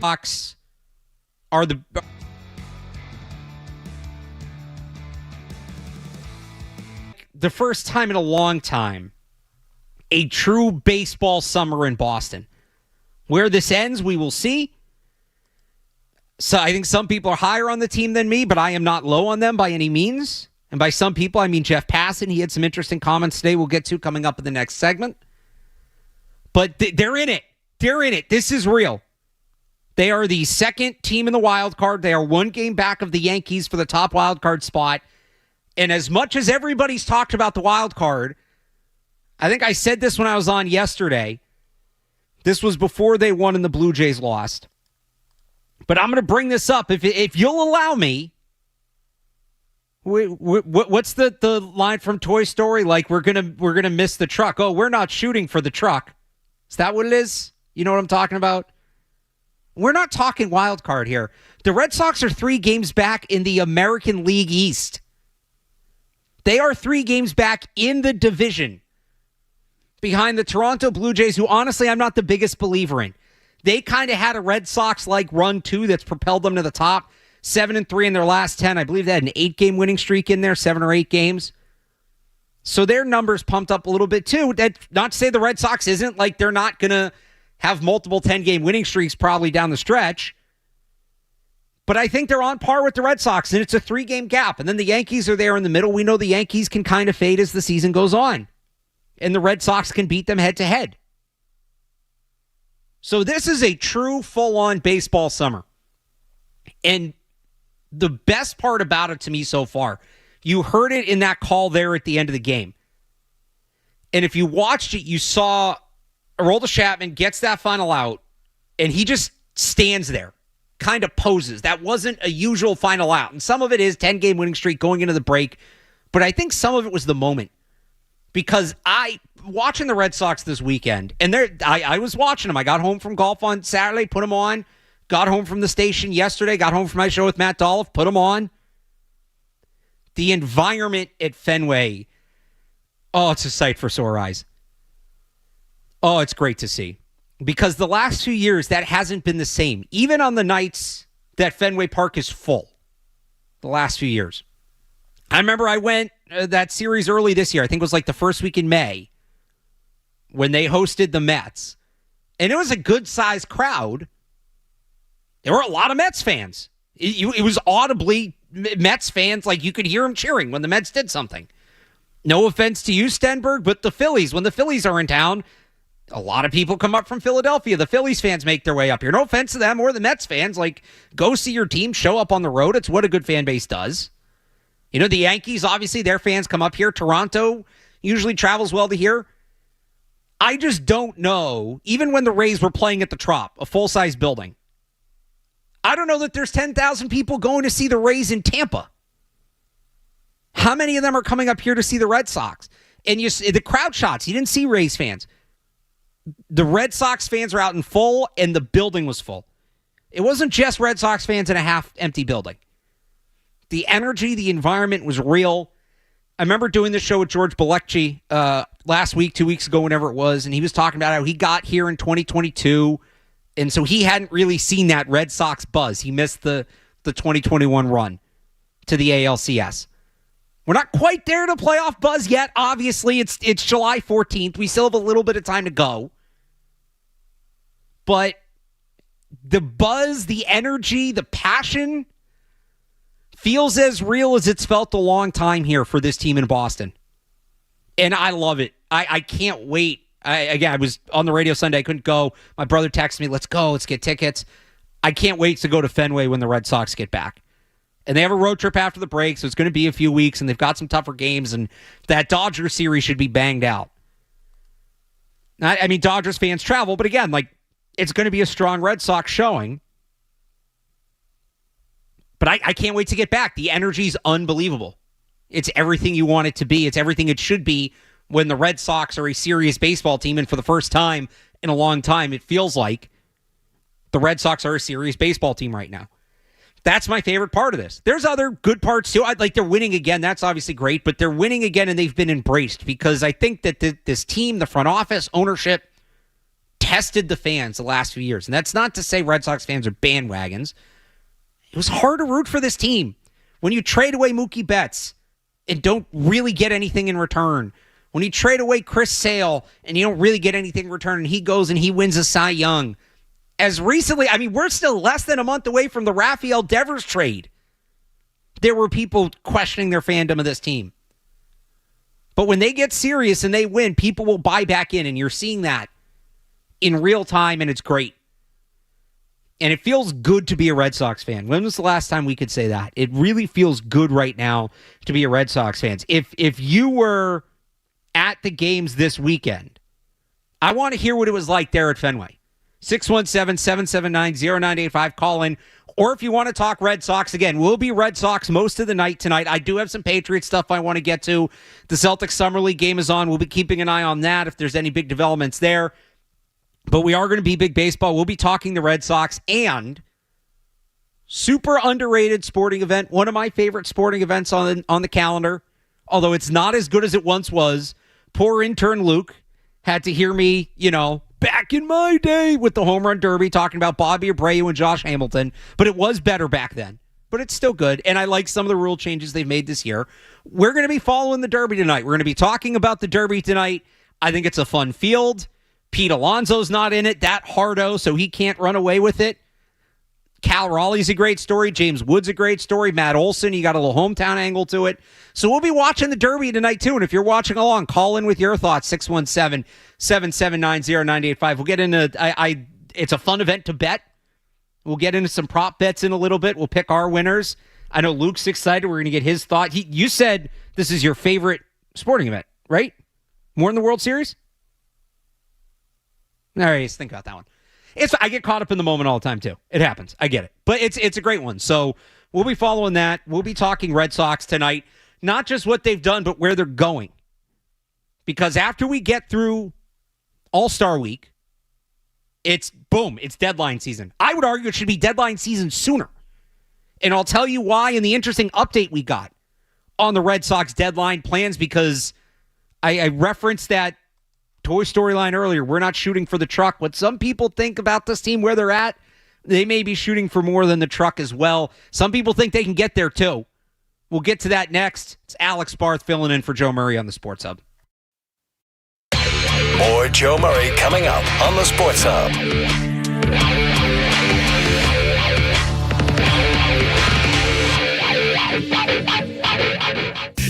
Sox are the first time in a long time, a true baseball summer in Boston. Where this ends, we will see. So I think some people are higher on the team than me, but I am not low on them by any means. And by some people, I mean Jeff Passan. He had some interesting comments today we'll get to coming up in the next segment. But they're in it. They're in it. This is real. They are the second team in the wild card. They are one game back of the Yankees for the top wild card spot. And as much as everybody's talked about the wild card, I think I said this when I was on yesterday. This was before they won and the Blue Jays lost. But I'm going to bring this up. If you'll allow me, what's the line from Toy Story? Like, we're gonna miss the truck. Oh, we're not shooting for the truck. Is that what it is? You know what I'm talking about? We're not talking wild card here. The Red Sox are 3 games back in the American League East. They are 3 games back in the division behind the Toronto Blue Jays, who honestly I'm not the biggest believer in. They kind of had a Red Sox-like run, too, that's propelled them to the top. 7-3 in their last 10. I believe they had an 8-game winning streak in there, 7 or 8 games. So their numbers pumped up a little bit, too. That's not to say the Red Sox isn't like they're not going to have multiple 10-game winning streaks probably down the stretch. But I think they're on par with the Red Sox, and it's a 3-game gap. And then the Yankees are there in the middle. We know the Yankees can kind of fade as the season goes on. And the Red Sox can beat them head-to-head. So this is a true full-on baseball summer. And the best part about it to me so far, you heard it in that call there at the end of the game. And if you watched it, you saw Aroldis Chapman gets that final out, and he just stands there, kind of poses. That wasn't a usual final out. And some of it is 10-game winning streak going into the break. But I think some of it was the moment. Because watching the Red Sox this weekend, and I was watching them. I got home from golf on Saturday, put them on. Got home from the station yesterday, got home from my show with Matt Dolph, put them on. The environment at Fenway, it's a sight for sore eyes. Oh, it's great to see. Because the last 2 years, that hasn't been the same. Even on the nights that Fenway Park is full. The last few years. I remember I went that series early this year. I think it was like the first week in May. When they hosted the Mets. And it was a good-sized crowd. There were a lot of Mets fans. It was audibly Mets fans. Like, you could hear them cheering when the Mets did something. No offense to you, Stenberg, but the Phillies, when the Phillies are in town, a lot of people come up from Philadelphia. The Phillies fans make their way up here. No offense to them or the Mets fans. Like, go see your team, show up on the road. It's what a good fan base does. You know, the Yankees, obviously, their fans come up here. Toronto usually travels well to here. I just don't know, even when the Rays were playing at the Trop, a full-size building, I don't know that there's 10,000 people going to see the Rays in Tampa. How many of them are coming up here to see the Red Sox? And the crowd shots, you didn't see Rays fans. The Red Sox fans were out in full, and the building was full. It wasn't just Red Sox fans in a half-empty building. The energy, the environment was real. I remember doing this show with George Bilecki last week, 2 weeks ago, whenever it was, and he was talking about how he got here in 2022, and so he hadn't really seen that Red Sox buzz. He missed the 2021 run to the ALCS. We're not quite there to playoff buzz yet. Obviously, it's July 14th. We still have a little bit of time to go. But the buzz, the energy, the passion feels as real as it's felt a long time here for this team in Boston. And I love it. I can't wait. I was on the radio Sunday. I couldn't go. My brother texted me, let's go. Let's get tickets. I can't wait to go to Fenway when the Red Sox get back. And they have a road trip after the break, so it's going to be a few weeks, and they've got some tougher games, and that Dodgers series should be banged out. I mean, Dodgers fans travel, but again, like, it's going to be a strong Red Sox showing. But I can't wait to get back. The energy's unbelievable. It's everything you want it to be. It's everything it should be when the Red Sox are a serious baseball team, and for the first time in a long time, it feels like the Red Sox are a serious baseball team right now. That's my favorite part of this. There's other good parts too. They're winning again. That's obviously great, but they're winning again and they've been embraced because I think that this team, the front office, ownership, tested the fans the last few years. And that's not to say Red Sox fans are bandwagons. It was hard to root for this team when you trade away Mookie Betts and don't really get anything in return. When you trade away Chris Sale and you don't really get anything in return, and he goes and he wins a Cy Young. As recently, I mean, we're still less than a month away from the Rafael Devers trade. There were people questioning their fandom of this team. But when they get serious and they win, people will buy back in, and you're seeing that in real time, and it's great. And it feels good to be a Red Sox fan. When was the last time we could say that? It really feels good right now to be a Red Sox fan. If you were at the games this weekend, I want to hear what it was like there at Fenway. 617-779-0985. Call in. Or if you want to talk Red Sox, again, we'll be Red Sox most of the night tonight. I do have some Patriots stuff I want to get to. The Celtics Summer League game is on. We'll be keeping an eye on that if there's any big developments there. But we are going to be big baseball. We'll be talking the Red Sox and super underrated sporting event. One of my favorite sporting events on the calendar, although it's not as good as it once was. Poor intern Luke had to hear me, back in my day with the home run derby talking about Bobby Abreu and Josh Hamilton. But it was better back then. But it's still good. And I like some of the rule changes they've made this year. We're going to be following the derby tonight. We're going to be talking about the derby tonight. I think it's a fun field. Pete Alonso's not in it, that hardo, so he can't run away with it. Cal Raleigh's a great story. James Wood's a great story. Matt Olson, you got a little hometown angle to it. So we'll be watching the Derby tonight, too. And if you're watching along, call in with your thoughts, 617-779-0985. We'll get into, it's a fun event to bet. We'll get into some prop bets in a little bit. We'll pick our winners. I know Luke's excited. We're going to get his thought. You said this is your favorite sporting event, right? More than the World Series? All right, let's think about that one. I get caught up in the moment all the time, too. It happens. I get it. But it's a great one. So we'll be following that. We'll be talking Red Sox tonight. Not just what they've done, but where they're going. Because after we get through All-Star Week, it's deadline season. I would argue it should be deadline season sooner. And I'll tell you why in the interesting update we got on the Red Sox deadline plans, because I referenced that Toy Story line earlier. We're not shooting for the truck. What some people think about this team, where they're at, they may be shooting for more than the truck as well. Some people think they can get there too. We'll get to that next. It's Alex Barth filling in for Joe Murray on the Sports Hub. More Joe Murray coming up on the Sports Hub.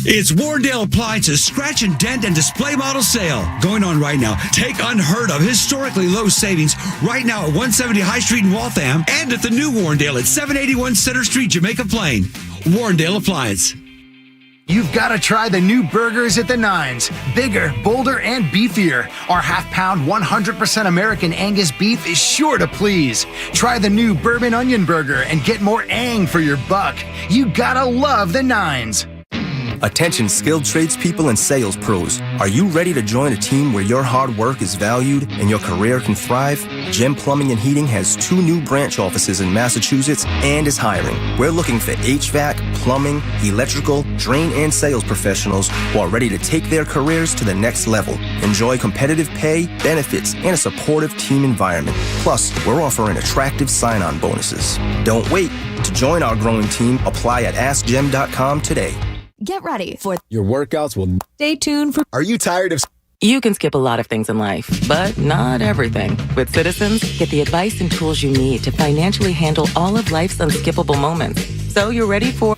It's Warrendale Appliances Scratch and Dent and Display Model Sale going on right now. Take unheard of historically low savings right now at 170 High Street in Waltham and at the new Warrendale at 781 Center Street, Jamaica Plain. Warrendale Appliance. You've got to try the new burgers at the Nines. Bigger, bolder, and beefier. Our half-pound, 100% American Angus beef is sure to please. Try the new Bourbon Onion Burger and get more ang for your buck. You gotta love the Nines. Attention skilled tradespeople and sales pros. Are you ready to join a team where your hard work is valued and your career can thrive? Gem Plumbing and Heating has 2 new branch offices in Massachusetts and is hiring. We're looking for HVAC, plumbing, electrical, drain, and sales professionals who are ready to take their careers to the next level. Enjoy competitive pay, benefits, and a supportive team environment. Plus, we're offering attractive sign-on bonuses. Don't wait. To join our growing team, apply at AskGem.com today. Get ready for your workouts will stay tuned for. Are you tired of? You can skip a lot of things in life, but not everything. With Citizens, get the advice and tools you need to financially handle all of life's unskippable moments. So you're ready for.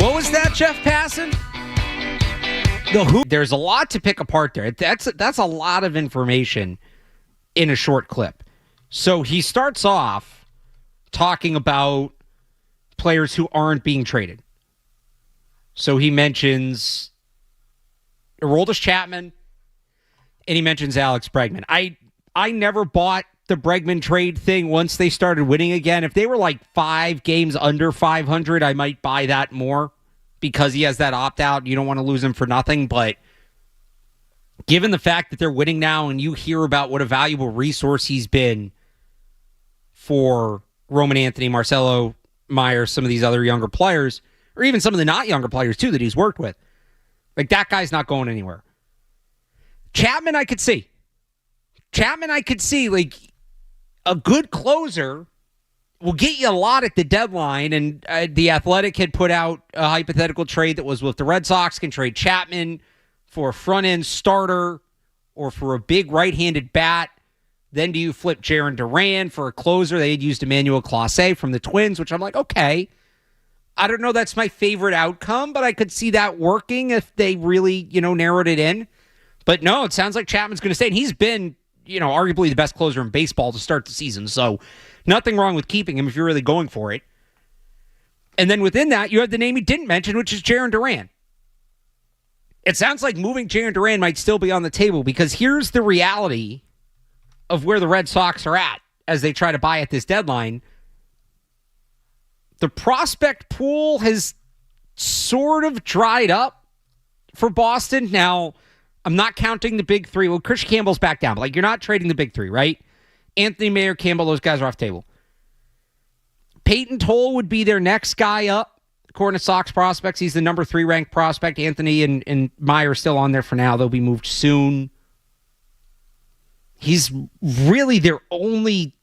What was that, Jeff Passan? The who? There's a lot to pick apart there. That's a lot of information in a short clip. So he starts off talking about players who aren't being traded. So he mentions Aroldis Chapman, and he mentions Alex Bregman. I never bought the Bregman trade thing once they started winning again. If they were like 5 games under 500, I might buy that more because he has that opt-out. You don't want to lose him for nothing, but given the fact that they're winning now and you hear about what a valuable resource he's been for Roman Anthony, Marcelo Meyer, some of these other younger players, or even some of the not younger players too that he's worked with, like that guy's not going anywhere. Chapman, I could see. Like a good closer will get you a lot at the deadline, and the Athletic had put out a hypothetical trade that was with the Red Sox can trade Chapman for a front-end starter or for a big right-handed bat. Then do you flip Jarren Duran for a closer? They had used Emmanuel Clase from the Twins, which I'm like, okay. I don't know that's my favorite outcome, but I could see that working if they really, narrowed it in. But no, it sounds like Chapman's going to stay, and he's been, arguably the best closer in baseball to start the season. So nothing wrong with keeping him if you're really going for it. And then within that, you have the name he didn't mention, which is Jarren Duran. It sounds like moving Jarren Duran might still be on the table because here's the reality of where the Red Sox are at as they try to buy at this deadline. The prospect pool has sort of dried up for Boston. Now, I'm not counting the big three. Well, Chris Campbell's back down, but you're not trading the big three, right? Anthony Mayer, Campbell, those guys are off the table. Peyton Toll would be their next guy up, according to Sox prospects. He's the number 3 ranked prospect. Anthony and Meyer are still on there for now. They'll be moved soon. He's really their only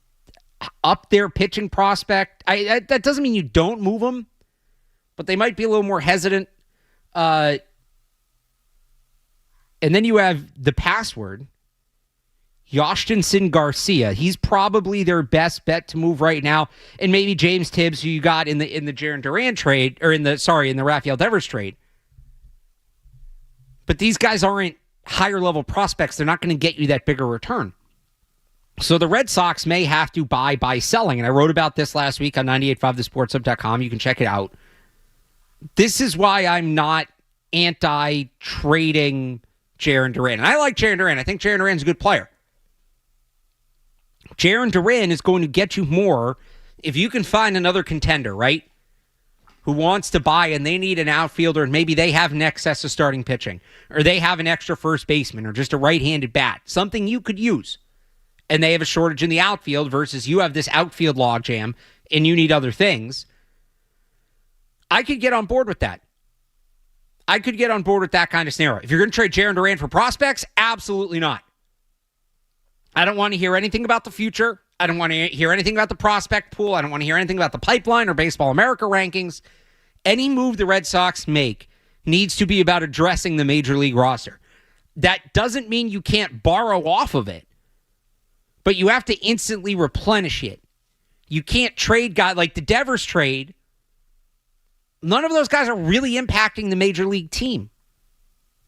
up there pitching prospect. That doesn't mean you don't move him, but they might be a little more hesitant. And then you have the password, Yoshinson Garcia. He's probably their best bet to move right now. And maybe James Tibbs, who you got in the Jarren Duran trade, or in the Rafael Devers trade. But these guys aren't higher level prospects. They're not going to get you that bigger return. So the Red Sox may have to buy by selling. And I wrote about this last week on 985thesportshub.com. You can check it out. This is why I'm not anti-trading Jarren Duran. And I like Jarren Duran. I think Jarren Duran's a good player. Jarren Duran is going to get you more if you can find another contender, right? Who wants to buy and they need an outfielder and maybe they have an excess of starting pitching or they have an extra first baseman or just a right-handed bat. Something you could use. And they have a shortage in the outfield versus you have this outfield logjam and you need other things. I could get on board with that. I could get on board with that kind of scenario. If you're going to trade Jarren Duran for prospects, absolutely not. I don't want to hear anything about the future. I don't want to hear anything about the prospect pool. I don't want to hear anything about the pipeline or Baseball America rankings. Any move the Red Sox make needs to be about addressing the Major League roster. That doesn't mean you can't borrow off of it, but you have to instantly replenish it. You can't trade guys like the Devers trade. None of those guys are really impacting the Major League team.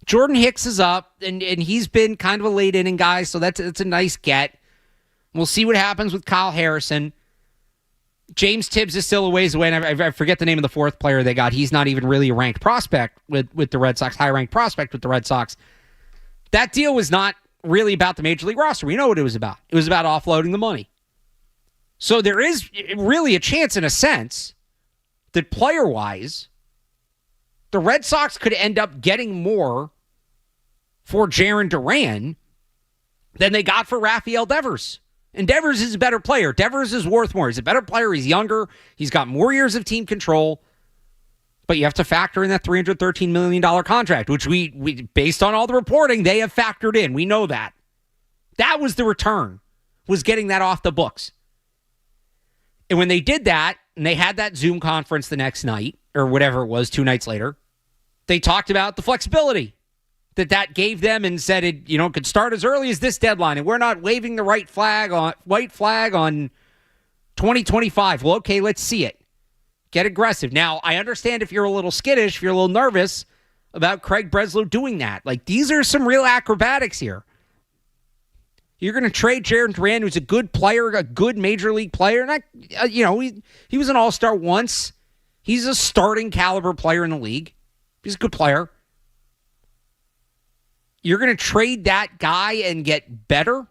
Jordan Hicks is up, and he's been kind of a late inning guy, so that's a nice get. We'll see what happens with Kyle Harrison. James Tibbs is still a ways away, and I forget the name of the fourth player they got. He's not even really a ranked prospect with the Red Sox, high-ranked prospect with the Red Sox. That deal was not really about the Major League roster. We know what it was about. It was about offloading the money. So there is really a chance, in a sense, that player-wise, the Red Sox could end up getting more for Jarren Duran than they got for Rafael Devers. And Devers is a better player. Devers is worth more. He's a better player. He's younger. He's got more years of team control. But you have to factor in that $313 million contract, which we based on all the reporting, they have factored in. We know that. That was the return, was getting that off the books. And when they did that, and they had that Zoom conference the next night, or whatever it was, 2 nights later, they talked about the flexibility that gave them and said it, could start as early as this deadline, and we're not waving the white flag on 2025. Well, okay, let's see it. Get aggressive. Now, I understand if you're a little skittish, if you're a little nervous about Craig Breslow doing that. Like, these are some real acrobatics here. You're going to trade Jaron Duran, who's a good player, a good major league player. Not, he was an all-star once. He's a starting caliber player in the league. He's a good player. You're going to trade that guy and get better?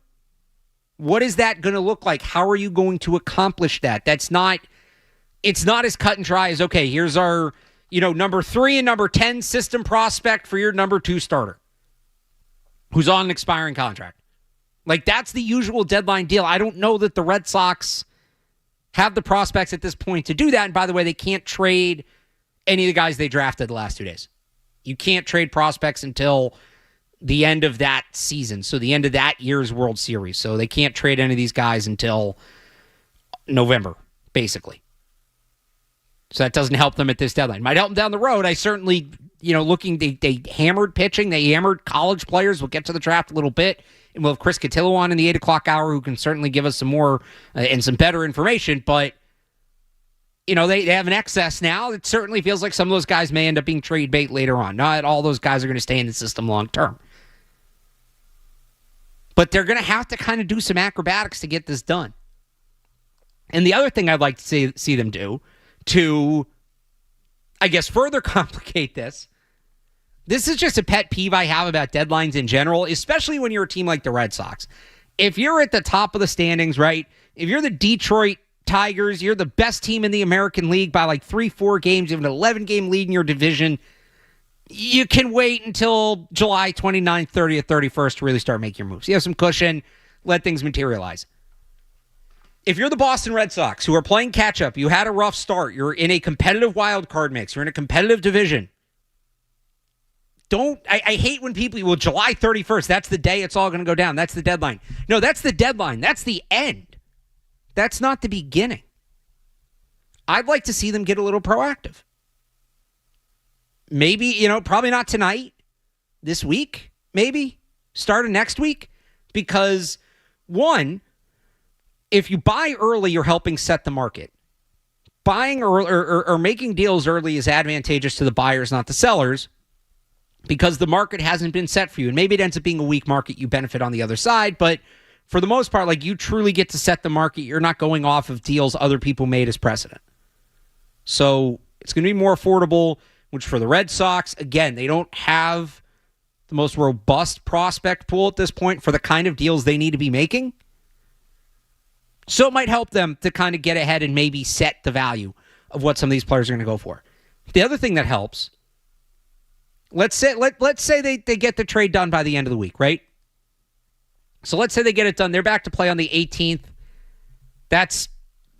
What is that going to look like? How are you going to accomplish that? It's not as cut and dry as, okay, here's our, number 3 and number 10 system prospect for your number 2 starter who's on an expiring contract. Like, that's the usual deadline deal. I don't know that the Red Sox have the prospects at this point to do that. And by the way, they can't trade any of the guys they drafted the last 2 days. You can't trade prospects until the end of that season. So the end of that year's World Series. So they can't trade any of these guys until November, basically. So that doesn't help them at this deadline. Might help them down the road. I certainly, they hammered pitching. They hammered college players. We'll get to the draft a little bit. And we'll have Chris Catillo on in the 8 o'clock hour who can certainly give us some more and some better information. But, they have an excess now. It certainly feels like some of those guys may end up being trade bait later on. Not all those guys are going to stay in the system long term. But they're going to have to kind of do some acrobatics to get this done. And the other thing I'd like to see them do to, I guess, further complicate this is just a pet peeve I have about deadlines in general, especially when you're a team like the Red Sox. If you're at the top of the standings, right? If you're the Detroit Tigers, you're the best team in the American League by like 3-4 games, you have an 11-game lead in your division, you can wait until July 29th, 30th, 31st to really start making your moves. You have some cushion, let things materialize. If you're the Boston Red Sox who are playing catch-up, you had a rough start, you're in a competitive wild card mix, you're in a competitive division, I hate when people, July 31st, that's the day it's all going to go down. That's the deadline. No, that's the deadline. That's the end. That's not the beginning. I'd like to see them get a little proactive. Maybe, probably not tonight, this week, maybe, start of next week. Because, one, if you buy early, you're helping set the market. Buying early or making deals early is advantageous to the buyers, not the sellers, because the market hasn't been set for you. And maybe it ends up being a weak market. You benefit on the other side. But for the most part, like, you truly get to set the market. You're not going off of deals other people made as precedent. So it's going to be more affordable, which for the Red Sox, again, they don't have the most robust prospect pool at this point for the kind of deals they need to be making. So it might help them to kind of get ahead and maybe set the value of what some of these players are going to go for. The other thing that helps, let's say they get the trade done by the end of the week, right? So let's say they get it done. They're back to play on the 18th. That's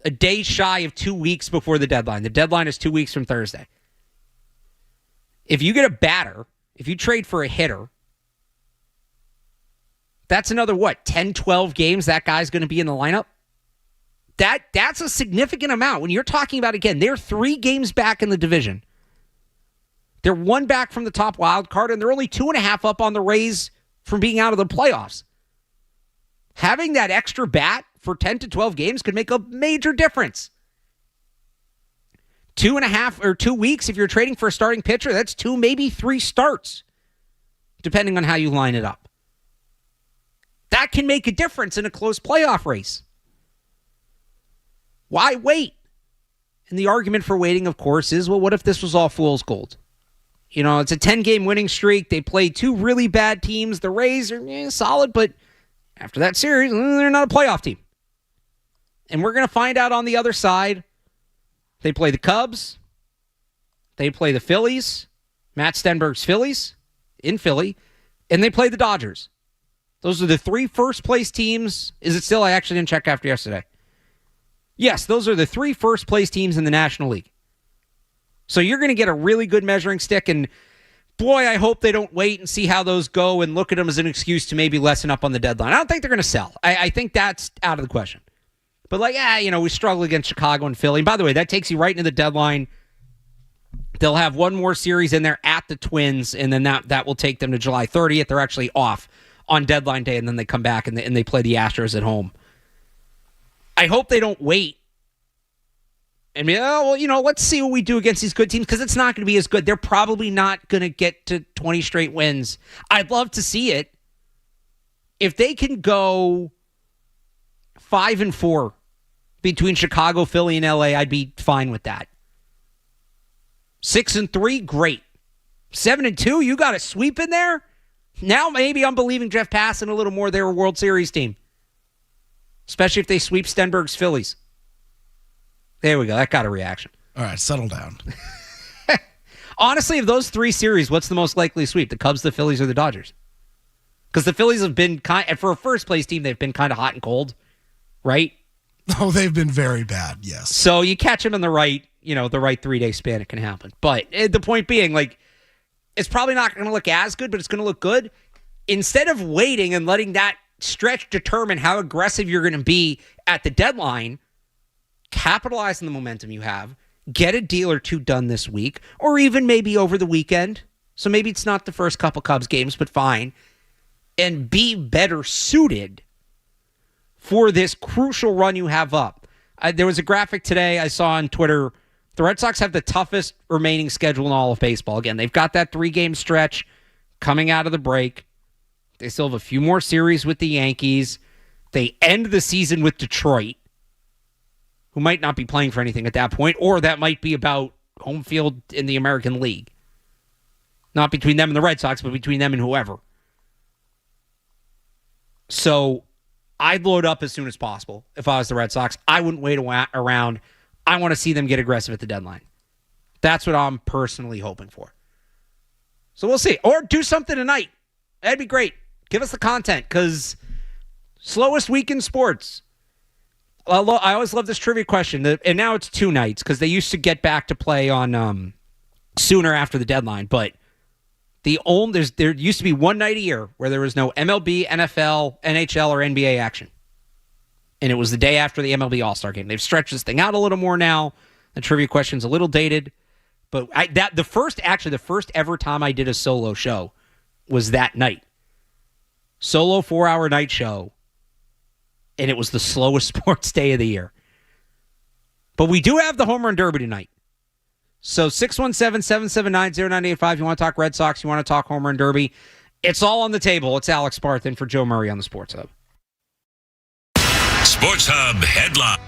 a day shy of 2 weeks before the deadline. The deadline is 2 weeks from Thursday. If you get a batter, if you trade for a hitter, that's another, 10, 12 games that guy's going to be in the lineup? That's a significant amount. When you're talking about, again, they're 3 games back in the division. They're 1 back from the top wild card, and they're only 2.5 up on the Rays from being out of the playoffs. Having that extra bat for 10 to 12 games could make a major difference. 2.5 or 2 weeks, if you're trading for a starting pitcher, that's 2, maybe 3 starts, depending on how you line it up. That can make a difference in a close playoff race. Why wait? And the argument for waiting, of course, is, well, what if this was all fool's gold? It's a 10-game winning streak. They played 2 really bad teams. The Rays are solid, but after that series, they're not a playoff team. And we're going to find out on the other side. They play the Cubs. They play the Phillies. Matt Stenberg's Phillies in Philly. And they play the Dodgers. Those are the 3 first-place teams. Is it still? I actually didn't check after yesterday. Yes, those are the 3 first-place teams in the National League. So you're going to get a really good measuring stick, and boy, I hope they don't wait and see how those go and look at them as an excuse to maybe lessen up on the deadline. I don't think they're going to sell. I think that's out of the question. But we struggle against Chicago and Philly. And by the way, that takes you right into the deadline. They'll have one more series in there at the Twins, and then that will take them to July 30th. They're actually off on deadline day, and then they come back and they play the Astros at home. I hope they don't wait And let's see what we do against these good teams, because it's not going to be as good. They're probably not going to get to 20 straight wins. I'd love to see it. If they can go 5-4 between Chicago, Philly, and LA, I'd be fine with that. 6-3, great. 7-2, you got a sweep in there? Now maybe I'm believing Jeff Passan a little more. They're a World Series team. Especially if they sweep Stenberg's Phillies. There we go. That got a reaction. All right, settle down. Honestly, of those three series, what's the most likely sweep? The Cubs, the Phillies, or the Dodgers? Because the Phillies have been for a first-place team, they've been kind of hot and cold, right? Oh, they've been very bad, yes. So you catch them in the right 3-day span, it can happen. But the point being, it's probably not going to look as good, but it's going to look good. Instead of waiting and letting that stretch determine how aggressive you're going to be at the deadline, capitalize on the momentum you have, get a deal or two done this week, or even maybe over the weekend. So maybe it's not the first couple Cubs games, but fine. And be better suited for this crucial run you have up. There was a graphic today I saw on Twitter. The Red Sox have the toughest remaining schedule in all of baseball. Again, they've got that 3-game stretch coming out of the break. They still have a few more series with the Yankees. They end the season with Detroit, who might not be playing for anything at that point, or that might be about home field in the American League. Not between them and the Red Sox, but between them and whoever. So I'd load up as soon as possible if I was the Red Sox. I wouldn't wait around. I want to see them get aggressive at the deadline. That's what I'm personally hoping for. So we'll see. Or do something tonight. That'd be great. Give us the content, because slowest week in sports. I always love this trivia question, and now it's 2 nights, because they used to get back to play on sooner after the deadline, but there used to be 1 night a year where there was no MLB, NFL, NHL, or NBA action. And it was the day after the MLB All-Star game. They've stretched this thing out a little more now. The trivia question's a little dated. But the first ever time I did a solo show was that night. Solo 4-hour night show. And it was the slowest sports day of the year. But we do have the Home Run Derby tonight. So 617-779-0985. You want to talk Red Sox, you want to talk Home Run Derby. It's all on the table. It's Alex Barth in for Joe Murray on the Sports Hub. Sports Hub headline.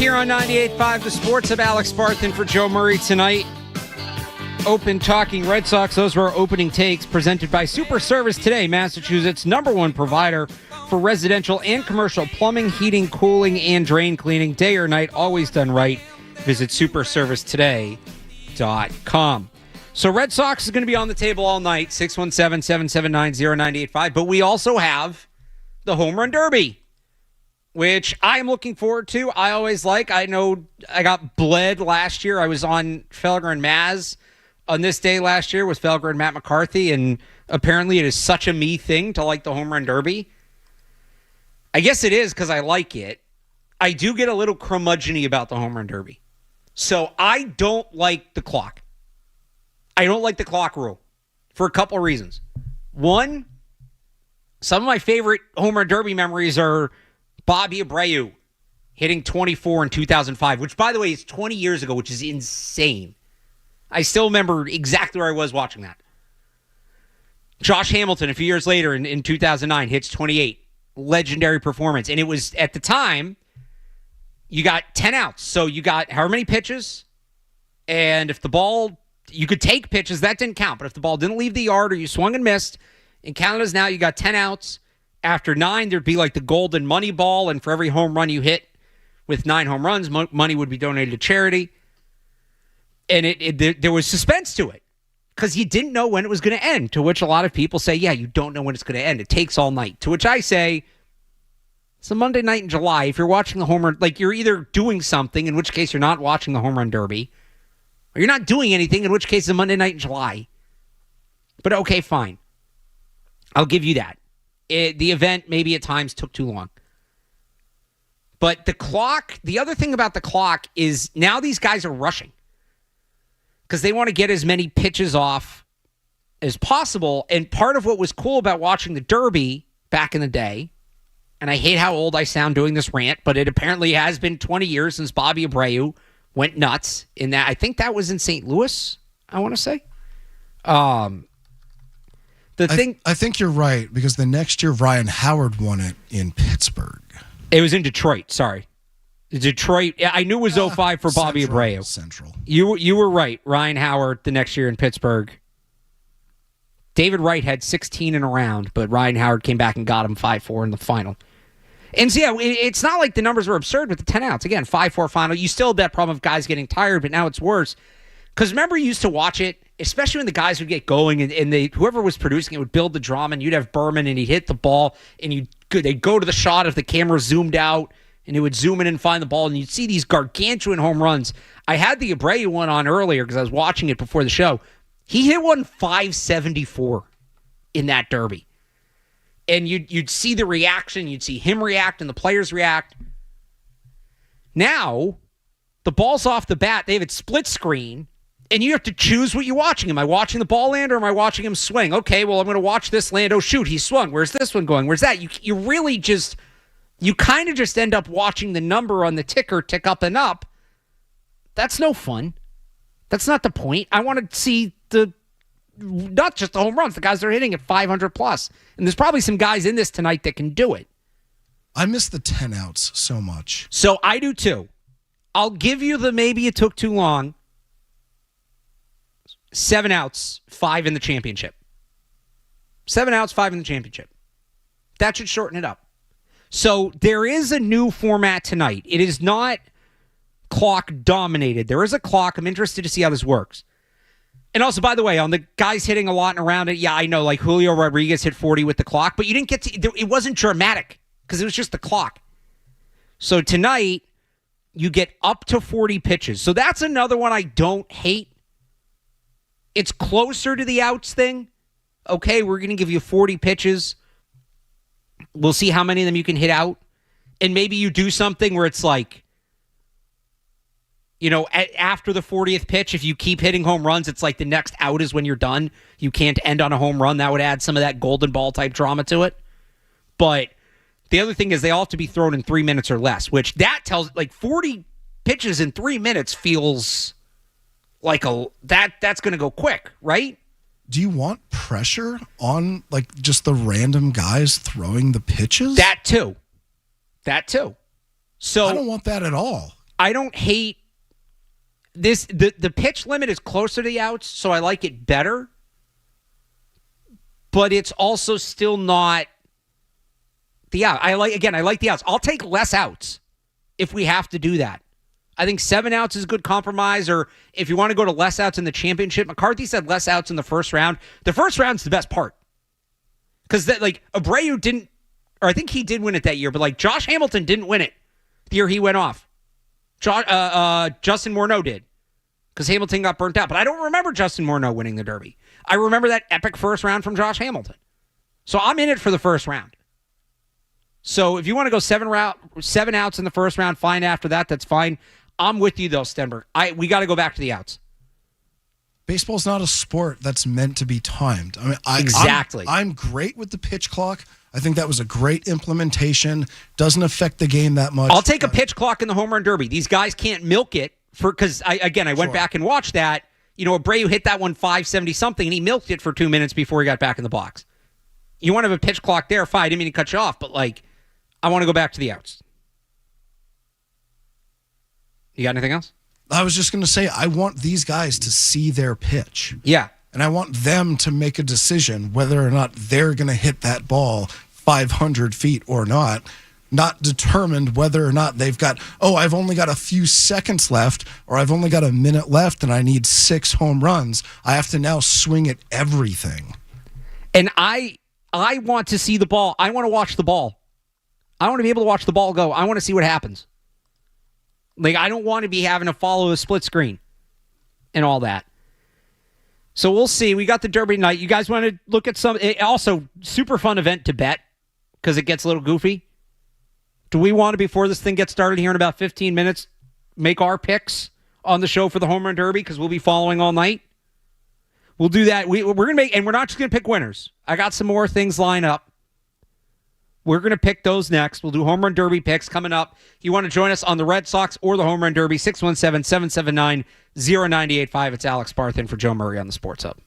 here on 98.5 The Sports of Alex Barth in for Joe Murray tonight. Open Talking Red Sox. Those were our opening takes presented by Super Service Today, Massachusetts' #1 provider for residential and commercial plumbing, heating, cooling, and drain cleaning. Day or night, always done right. Visit superservicetoday.com. So Red Sox is going to be on the table all night, 617-779-0985. But we also have the Home Run Derby, which I'm looking forward to. I always like. I know I got bled last year. I was on Felger and Maz on this day last year with Felger and Matt McCarthy, and apparently it is such a me thing to like the Home Run Derby. I guess it is because I like it. I do get a little curmudgeon-y about the Home Run Derby. So I don't like the clock. I don't like the clock rule for a couple of reasons. One, some of my favorite Home Run Derby memories are Bobby Abreu hitting 24 in 2005, which, by the way, is 20 years ago, which is insane. I still remember exactly where I was watching that. Josh Hamilton, a few years later in 2009, hits 28. Legendary performance. And it was, at the time, you got 10 outs. So you got however many pitches. And if the ball, you could take pitches, that didn't count. But if the ball didn't leave the yard or you swung and missed, in Canada's now, you got 10 outs. After 9, there'd be like the golden money ball. And for every home run you hit with 9 home runs, money would be donated to charity. And there was suspense to it because you didn't know when it was going to end, to which a lot of people say, yeah, you don't know when it's going to end. It takes all night. To which I say, it's a Monday night in July. If you're watching the home run, like you're either doing something, in which case you're not watching the Home Run Derby, or you're not doing anything, in which case it's a Monday night in July. But okay, fine. I'll give you that. The event maybe at times took too long. But the clock, the other thing about the clock is now these guys are rushing because they want to get as many pitches off as possible. And part of what was cool about watching the Derby back in the day, and I hate how old I sound doing this rant, but it apparently has been 20 years since Bobby Abreu went nuts in that. I think that was in St. Louis, I want to say. I think you're right, because the next year Ryan Howard won it in Pittsburgh. It was in Detroit, sorry. Detroit, I knew it was 05 for Bobby Abreu. Central. You were right. Ryan Howard the next year in Pittsburgh. David Wright had 16 in a round, but Ryan Howard came back and got him 5-4 in the final. And so, yeah, it's not like the numbers were absurd with the 10 outs. Again, 5-4 final. You still have that problem of guys getting tired, but now it's worse. Because remember, you used to watch it, especially when the guys would get going, and whoever was producing it would build the drama, and you'd have Berman, and he'd hit the ball, and they'd go to the shot if the camera zoomed out, and it would zoom in and find the ball, and you'd see these gargantuan home runs. I had the Abreu one on earlier because I was watching it before the show. He hit one 574 in that Derby. And you'd see the reaction, you'd see him react, and the players react. Now, the ball's off the bat, they have it split screen, and you have to choose what you're watching. Am I watching the ball land or am I watching him swing? Okay, well, I'm going to watch this land. Oh, shoot, he swung. Where's this one going? Where's that? You really just... You kind of just end up watching the number on the ticker tick up and up. That's no fun. That's not the point. I want to see not just the home runs, the guys that are hitting at 500 plus. And there's probably some guys in this tonight that can do it. I miss the 10 outs so much. So I do too. I'll give you the maybe it took too long. 7 outs, 5 in the championship. 7 outs, 5 in the championship. That should shorten it up. So there is a new format tonight. It is not clock dominated. There is a clock. I'm interested to see how this works. And also, by the way, on the guys hitting a lot and around it, yeah, I know, like Julio Rodriguez hit 40 with the clock, but you didn't get to, it wasn't dramatic because it was just the clock. So tonight, you get up to 40 pitches. So that's another one I don't hate. It's closer to the outs thing. Okay, we're going to give you 40 pitches. We'll see how many of them you can hit out. And maybe you do something where it's like, after the 40th pitch, if you keep hitting home runs, it's like the next out is when you're done. You can't end on a home run. That would add some of that golden ball type drama to it. But the other thing is they all have to be thrown in 3 minutes or less, which that tells, like 40 pitches in 3 minutes feels like that's going to go quick, right? Do you want pressure on, like, just the random guys throwing the pitches? That too. So I don't want that at all. I don't hate this. The pitch limit is closer to the outs, so I like it better. But it's also still not the out. I like the outs. I'll take less outs if we have to do that. I think 7 outs is a good compromise, or if you want to go to less outs in the championship. McCarthy said less outs in the first round. The first round's the best part. Because Abreu didn't, or I think he did win it that year, but Josh Hamilton didn't win it the year he went off. Justin Morneau did, because Hamilton got burnt out. But I don't remember Justin Morneau winning the Derby. I remember that epic first round from Josh Hamilton. So I'm in it for the first round. So if you want to go 7 outs in the first round, fine. After that, that's fine. I'm with you, though, Stenberg. We got to go back to the outs. Baseball's not a sport that's meant to be timed. I mean, exactly. I'm great with the pitch clock. I think that was a great implementation. Doesn't affect the game that much. I'll take a pitch clock in the home run derby. These guys can't milk it because I went back and watched that. Abreu hit that one 570 something, and he milked it for 2 minutes before he got back in the box. You want to have a pitch clock there? Fine. I didn't mean to cut you off, but I want to go back to the outs. You got anything else? I was just going to say, I want these guys to see their pitch. Yeah. And I want them to make a decision whether or not they're going to hit that ball 500 feet or not determined whether or not they've got, I've only got a few seconds left, or I've only got a minute left and I need 6 home runs. I have to now swing at everything. And I want to see the ball. I want to watch the ball. I want to be able to watch the ball go. I want to see what happens. I don't want to be having to follow a split screen and all that. So we'll see. We got the Derby tonight. You guys want to look at some... Also, super fun event to bet because it gets a little goofy. Do we want to, before this thing gets started here in about 15 minutes, make our picks on the show for the Home Run Derby because we'll be following all night? We'll do that. We're going to make... And we're not just going to pick winners. I got some more things lined up. We're going to pick those next. We'll do Home Run Derby picks coming up. If you want to join us on the Red Sox or the Home Run Derby, 617-779-0985. It's Alex Barth in for Joe Murray on the Sports Hub.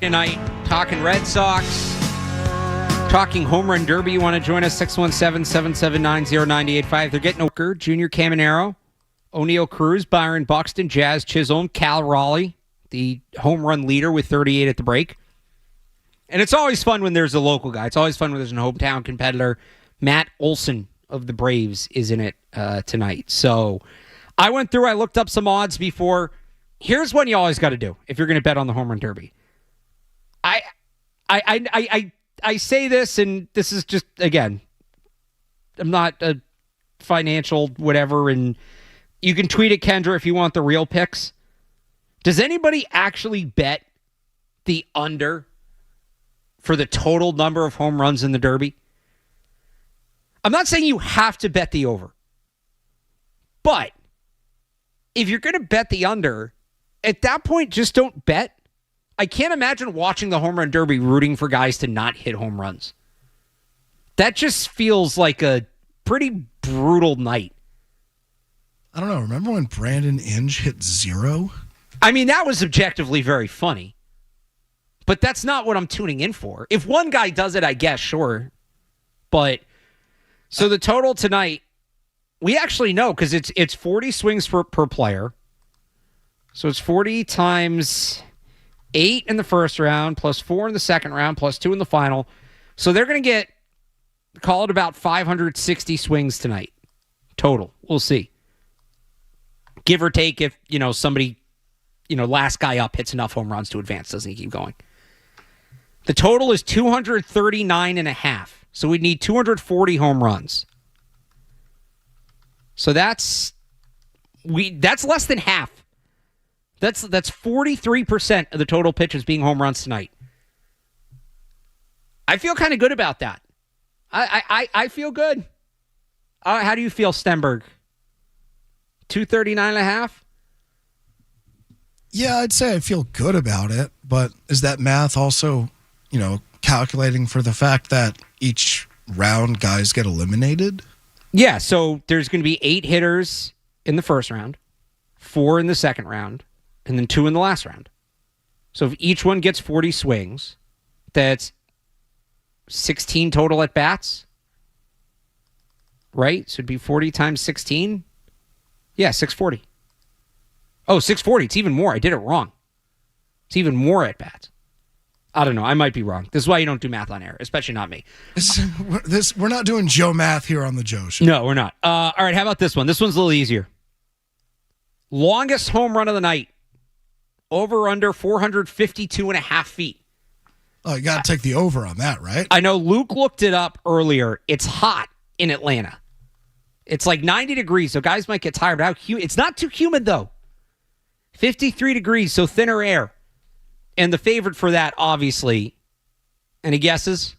Tonight, talking Red Sox, talking home run derby. You want to join us? 617-779-0985. They're getting Oker, Junior Caminero, O'Neill Cruz, Byron Buxton, Jazz Chisholm, Cal Raleigh, the home run leader with 38 at the break. And it's always fun when there's a local guy. It's always fun when there's a hometown competitor. Matt Olson of the Braves is in it tonight. So I went through, I looked up some odds before. Here's what you always got to do if you're going to bet on the home run derby. I say this, and this is just, again, I'm not a financial whatever, and you can tweet at Kendra if you want the real picks. Does anybody actually bet the under for the total number of home runs in the derby? I'm not saying you have to bet the over, but if you're going to bet the under, at that point, just don't bet. I can't imagine watching the home run derby rooting for guys to not hit home runs. That just feels like a pretty brutal night. I don't know. Remember when Brandon Inge hit 0? I mean, that was objectively very funny. But that's not what I'm tuning in for. If one guy does it, I guess, sure. But, so the total tonight, we actually know because it's 40 swings per player. So it's 40 times 8 in the first round, plus 4 in the second round, plus 2 in the final. So they're going to get, call it about 560 swings tonight. Total. We'll see. Give or take if, somebody, last guy up hits enough home runs to advance. Doesn't he keep going? The total is 239.5. So we'd need 240 home runs. So that's less than half. That's 43% of the total pitches being home runs tonight. I feel kind of good about that. I feel good. How do you feel, Stenberg? 239.5? Yeah, I'd say I feel good about it, but is that math also, calculating for the fact that each round guys get eliminated? Yeah, so there's going to be 8 hitters in the first round, 4 in the second round, and then 2 in the last round. So if each one gets 40 swings, that's 16 total at bats, right? So it'd be 40 times 16. Yeah, 640. Oh, 640. It's even more. I did it wrong. It's even more at bats. I don't know. I might be wrong. This is why you don't do math on air, especially not me. We're not doing Joe math here on the Joe Show. No, we're not. All right, how about this one? This one's a little easier. Longest home run of the night. Over under 452.5 feet. Oh, you got to take the over on that, right? I know Luke looked it up earlier. It's hot in Atlanta. It's like 90 degrees, so guys might get tired. It's not too humid, though. 53 degrees, so thinner air. And the favorite for that, obviously, any guesses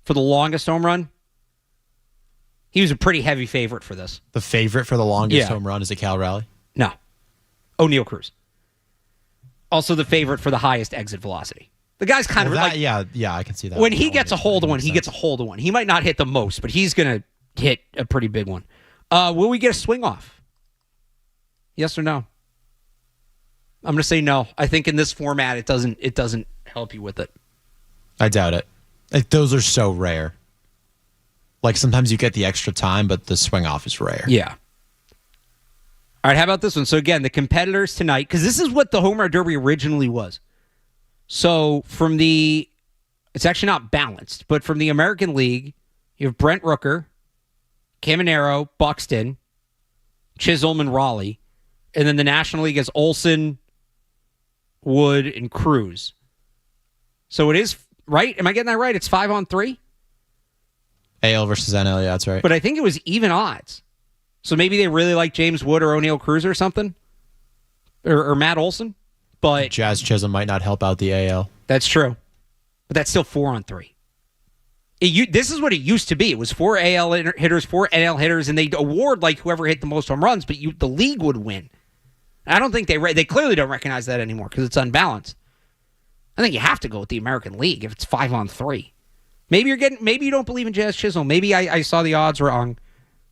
for the longest home run? He was a pretty heavy favorite for this. The favorite for the longest home run is a Cal Raleigh? No. O'Neill Cruz. Also the favorite for the highest exit velocity. The guy's kind of like... Yeah, I can see that. When he gets a hold of one, he gets a hold of one. He might not hit the most, but he's going to hit a pretty big one. Will we get a swing off? Yes or no? I'm going to say no. I think in this format, it doesn't help you with it. I doubt it. Those are so rare. Like sometimes you get the extra time, but the swing off is rare. Yeah. All right, how about this one? So again, the competitors tonight, because this is what the Home Run Derby originally was. So it's actually not balanced, but from the American League, you have Brent Rooker, Caminero, Buxton, Chisholm, and Raleigh. And then the National League has Olson, Wood, and Cruz. So it is, right? Am I getting that right? It's 5-on-3? AL versus NL, yeah, that's right. But I think it was even odds. So maybe they really like James Wood or O'Neill Cruz or something? Or Matt Olson? But Jazz Chisholm might not help out the AL. That's true. But that's still 4-on-3. This is what it used to be. It was 4 AL hitters, 4 NL hitters, and they'd award like whoever hit the most home runs, but the league would win. I don't think they clearly don't recognize that anymore because it's unbalanced. I think you have to go with the American League if it's 5-on-3. Maybe you don't believe in Jazz Chisholm. Maybe I saw the odds wrong.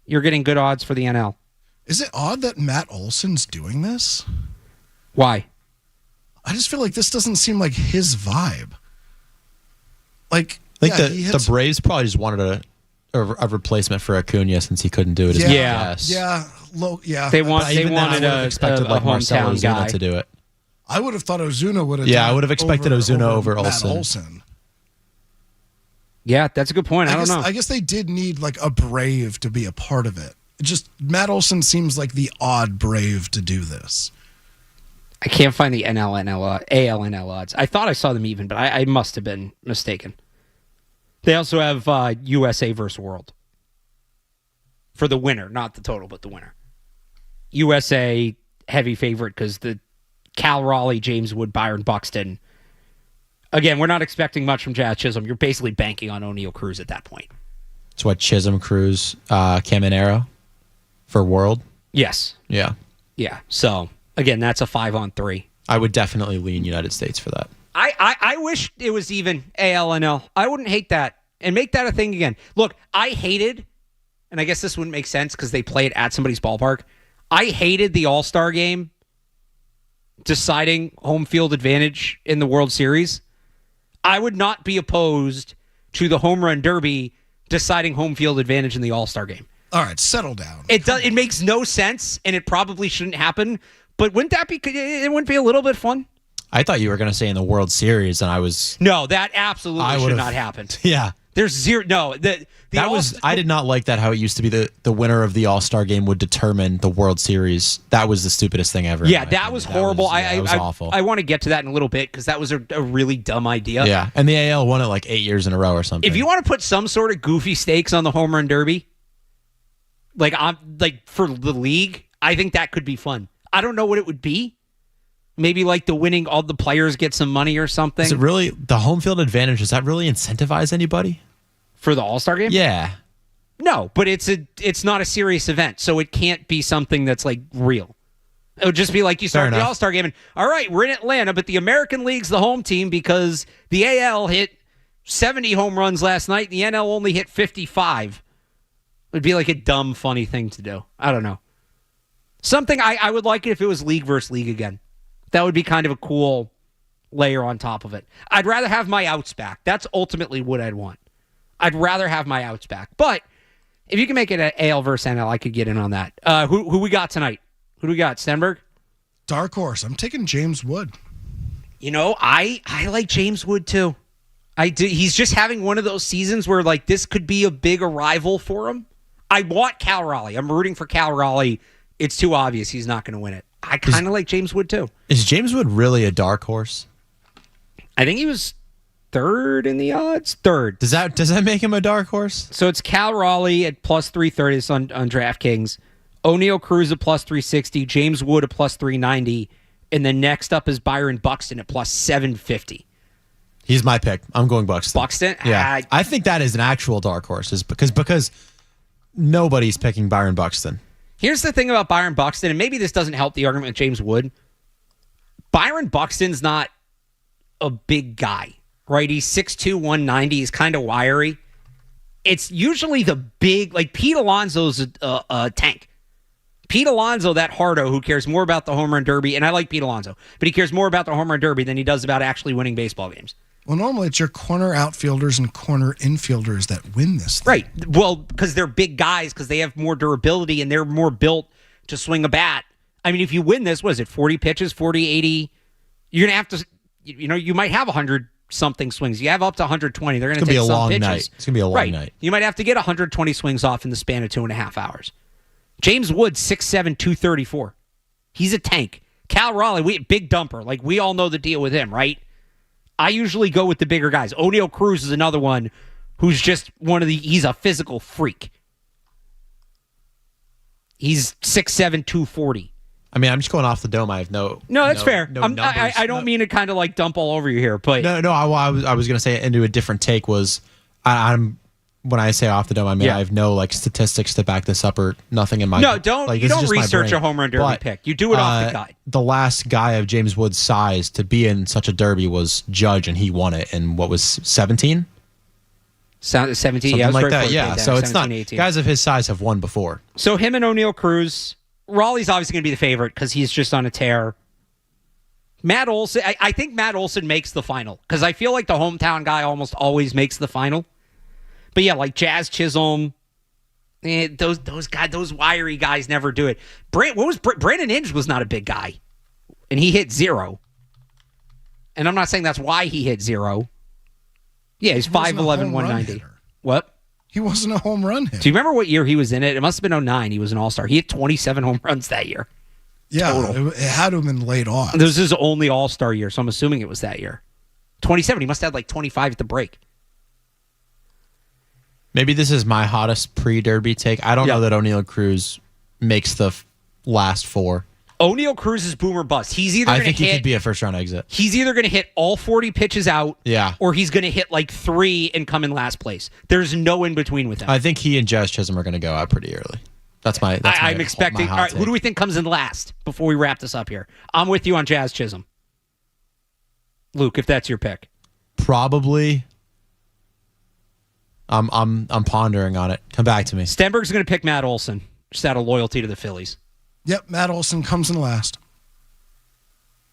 You're getting good odds for the NL. Is it odd that Matt Olson's doing this? Why? I just feel like this doesn't seem like his vibe. Like, I think the Braves probably just wanted a replacement for Acuna since he couldn't do it. Yeah. They wanted a Marcell hometown guy Ozuna to do it. I would have thought Ozuna would have. Yeah, I would have expected Ozuna over Matt Olsen. Yeah, that's a good point. I don't know. I guess they did need like a Brave to be a part of it. Just Matt Olsen seems like the odd Brave to do this. I can't find the ALNL odds. I thought I saw them even, but I must have been mistaken. They also have USA versus World for the winner, not the total, but the winner. USA heavy favorite because the Cal Raleigh, James Wood, Byron Buxton. Again, we're not expecting much from Jazz Chisholm. You're basically banking on O'Neal Cruz at that point. It's what Chisholm, Cruz, Caminero for World. Yes. Yeah. So again, that's a 5-on-3. I would definitely lean United States for that. I wish it was even ALNL. I wouldn't hate that. And make that a thing again. Look, I hated, and I guess this wouldn't make sense because they play it at somebody's ballpark. I hated the All-Star game deciding home field advantage in the World Series. I would not be opposed to the Home Run Derby deciding home field advantage in the All-Star game. All right, settle down. It makes no sense, and it probably shouldn't happen. But wouldn't it wouldn't be a little bit fun? I thought you were going to say in the World Series, and I was... No, that absolutely should not happen. Yeah. There's zero... No. I did not like that, how it used to be the winner of the All-Star game would determine the World Series. That was the stupidest thing ever. Yeah, that was horrible. That was awful. I want to get to that in a little bit because that was a really dumb idea. Yeah, and the AL won it like 8 years in a row or something. If you want to put some sort of goofy stakes on the Home Run Derby, like for the league, I think that could be fun. I don't know what it would be. Maybe like the winning, all the players get some money or something. Is it really the home field advantage? Does that really incentivize anybody for the All-Star game? Yeah. No, but it's not a serious event, so it can't be something that's like real. It would just be like you start the All-Star game and, all right, we're in Atlanta, but the American League's the home team because the AL hit 70 home runs last night, and the NL only hit 55. It would be like a dumb, funny thing to do. I don't know. Something I would like it if it was league versus league again. That would be kind of a cool layer on top of it. I'd rather have my outs back. That's ultimately what I'd want. I'd rather have my outs back. But if you can make it an AL versus NL, I could get in on that. Who we got tonight? Who do we got? Stenberg? Dark horse. I'm taking James Wood. You know, I like James Wood too. I do. He's just having one of those seasons where like this could be a big arrival for him. I want Cal Raleigh. I'm rooting for Cal Raleigh. It's too obvious he's not going to win it. I kind of like James Wood too. Is James Wood really a dark horse? I think he was third in the odds. Third. Does that make him a dark horse? So it's Cal Raleigh at plus 330 on DraftKings. O'Neal Cruz at plus 360. James Wood at plus 390. And then next up is Byron Buxton at plus 750. He's my pick. I'm going Buxton. Buxton? Yeah. I think that is an actual dark horse because nobody's picking Byron Buxton. Here's the thing about Byron Buxton, and maybe this doesn't help the argument with James Wood. Byron Buxton's not a big guy, right? He's 6'2", 190. He's kind of wiry. It's usually the big, like Pete Alonso's a tank. Pete Alonso, that hardo who cares more about the home run derby, and I like Pete Alonso, but he cares more about the home run derby than he does about actually winning baseball games. Well, normally it's your corner outfielders and corner infielders that win this thing. Right. Well, because they're big guys, because they have more durability and they're more built to swing a bat. I mean, if you win this, what is it, 40 pitches, 40, 80? You're going to have to, you might have 100-something swings. You have up to 120. They're going to take some pitches. Night. It's going to be a long night. You might have to get 120 swings off in the span of 2.5 hours. James Wood, 6'7", 234. He's a tank. Cal Raleigh, big dumper. Like, we all know the deal with him, right? I usually go with the bigger guys. O'Neal Cruz is another one who's just he's a physical freak. He's 6'7", 240. I mean, I'm just going off the dome. I have no. That's fair. No numbers. I don't mean to kind of like dump all over you here, but no. I was going to say into a different take was I'm when I say off the dome, I mean I have no like statistics to back this up or nothing in my. No, don't like, you don't research a home run derby pick. You do it off the guy. The last guy of James Wood's size to be in such a derby was Judge, and he won it in what was 17. 17, something yeah, like that. Yeah, so it's 17, not 18. Guys of his size have won before. So him and O'Neal Cruz. Raleigh's obviously going to be the favorite because he's just on a tear. Matt Olson, I think Matt Olson makes the final because I feel like the hometown guy almost always makes the final. But yeah, like Jazz Chisholm, those wiry guys never do it. Brandon Inge was not a big guy, and he hit 0. And I'm not saying that's why he hit 0. Yeah, he's 5'11", 190. What? He wasn't a home run hitter. Do you remember what year he was in it? It must have been 2009. He was an all-star. He hit 27 home runs that year. Yeah, it had to have been late on. This is his only all-star year, so I'm assuming it was that year. 27. He must have had like 25 at the break. Maybe this is my hottest pre-Derby take. I don't know that O'Neal Cruz makes the last 4. O'Neal Cruz is boomer bust. He's either I think he could be a first-round exit. He's either going to hit all 40 pitches out, or he's going to hit like 3 and come in last place. There's no in between with him. I think he and Jazz Chisholm are going to go out pretty early. I'm expecting. All right, who do we think comes in last before we wrap this up here? I'm with you on Jazz Chisholm. Luke, if that's your pick. Probably. I'm pondering on it. Come back to me. Stenberg's going to pick Matt Olson, just out of loyalty to the Phillies. Yep, Matt Olson comes in last.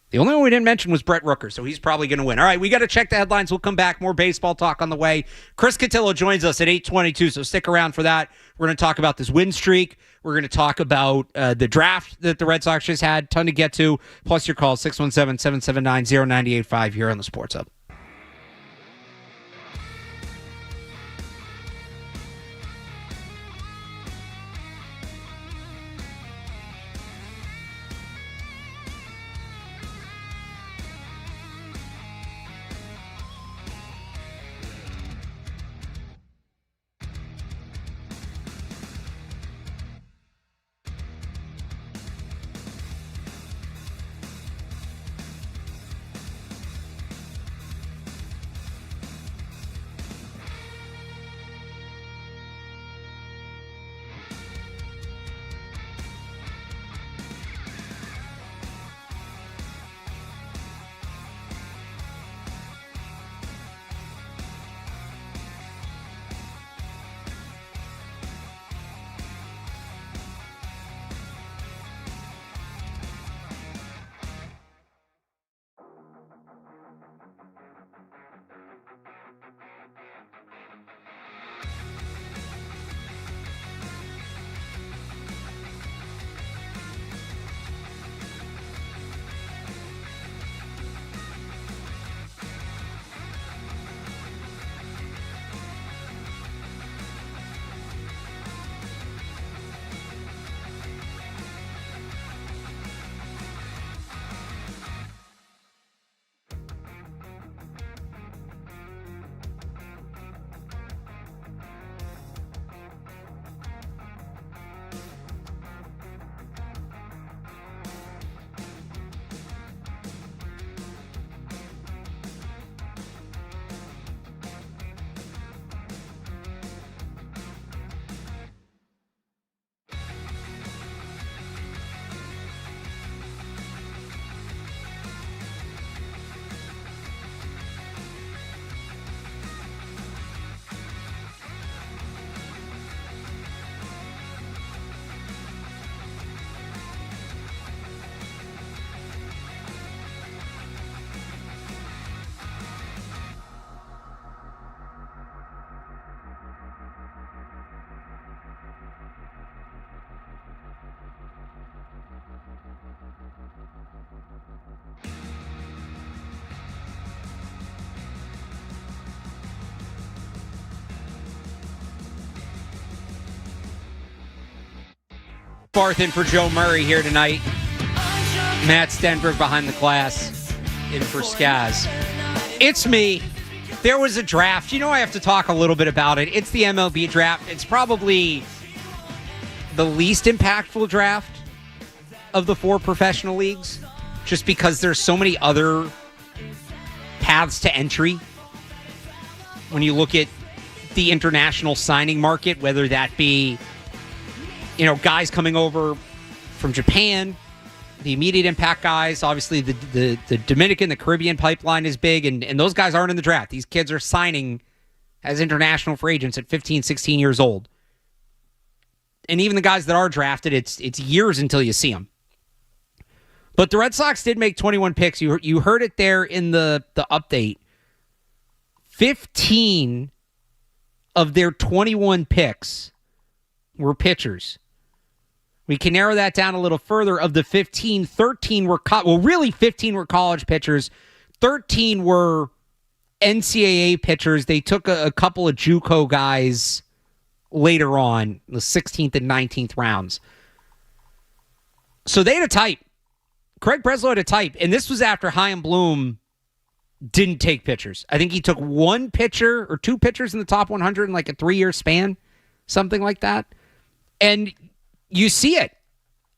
The only one we didn't mention was Brett Rooker, so he's probably going to win. All right, we got to check the headlines. We'll come back. More baseball talk on the way. Chris Catillo joins us at 8:22, so stick around for that. We're going to talk about this win streak. We're going to talk about the draft that the Red Sox just had. Ton to get to. Plus your call, 617-779-0985 here on the Sports Hub. Barth in for Joe Murray here tonight. Matt Stenberg behind the glass in for Skaz. It's me. There was a draft. You know I have to talk a little bit about it. It's the MLB draft. It's probably the least impactful draft of the 4 professional leagues just because there's so many other paths to entry. When you look at the international signing market, whether that be guys coming over from Japan, the immediate impact guys. Obviously, the Dominican, the Caribbean pipeline is big, and those guys aren't in the draft. These kids are signing as international free agents at 15, 16 years old. And even the guys that are drafted, it's years until you see them. But the Red Sox did make 21 picks. You heard it there in the update. 15 of their 21 picks were pitchers. We can narrow that down a little further. Of the 15, 13 were 15 were college pitchers. 13 were NCAA pitchers. They took a couple of JUCO guys later on, the 16th and 19th rounds. So they had a type. Craig Breslow had a type, and this was after Chaim Bloom didn't take pitchers. I think he took one pitcher or two pitchers in the top 100 in like a 3-year span, something like that. And you see it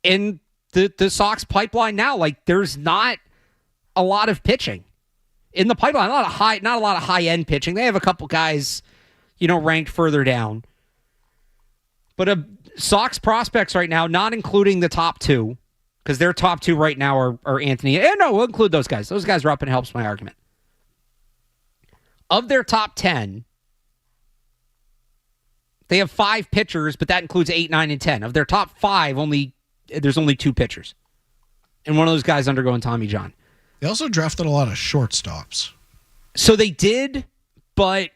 in the Sox pipeline now. Like, there's not a lot of pitching in the pipeline. Not a lot of high-end pitching. They have a couple guys, ranked further down. But Sox prospects right now, not including the top two, because their top two right now are Anthony. And no, we'll include those guys. Those guys are up and helps my argument. Of their top 10, they have 5 pitchers, but that includes 8, 9, and 10. Of their top 5, there's only 2 pitchers. And one of those guys undergoing Tommy John. They also drafted a lot of shortstops. So they did, but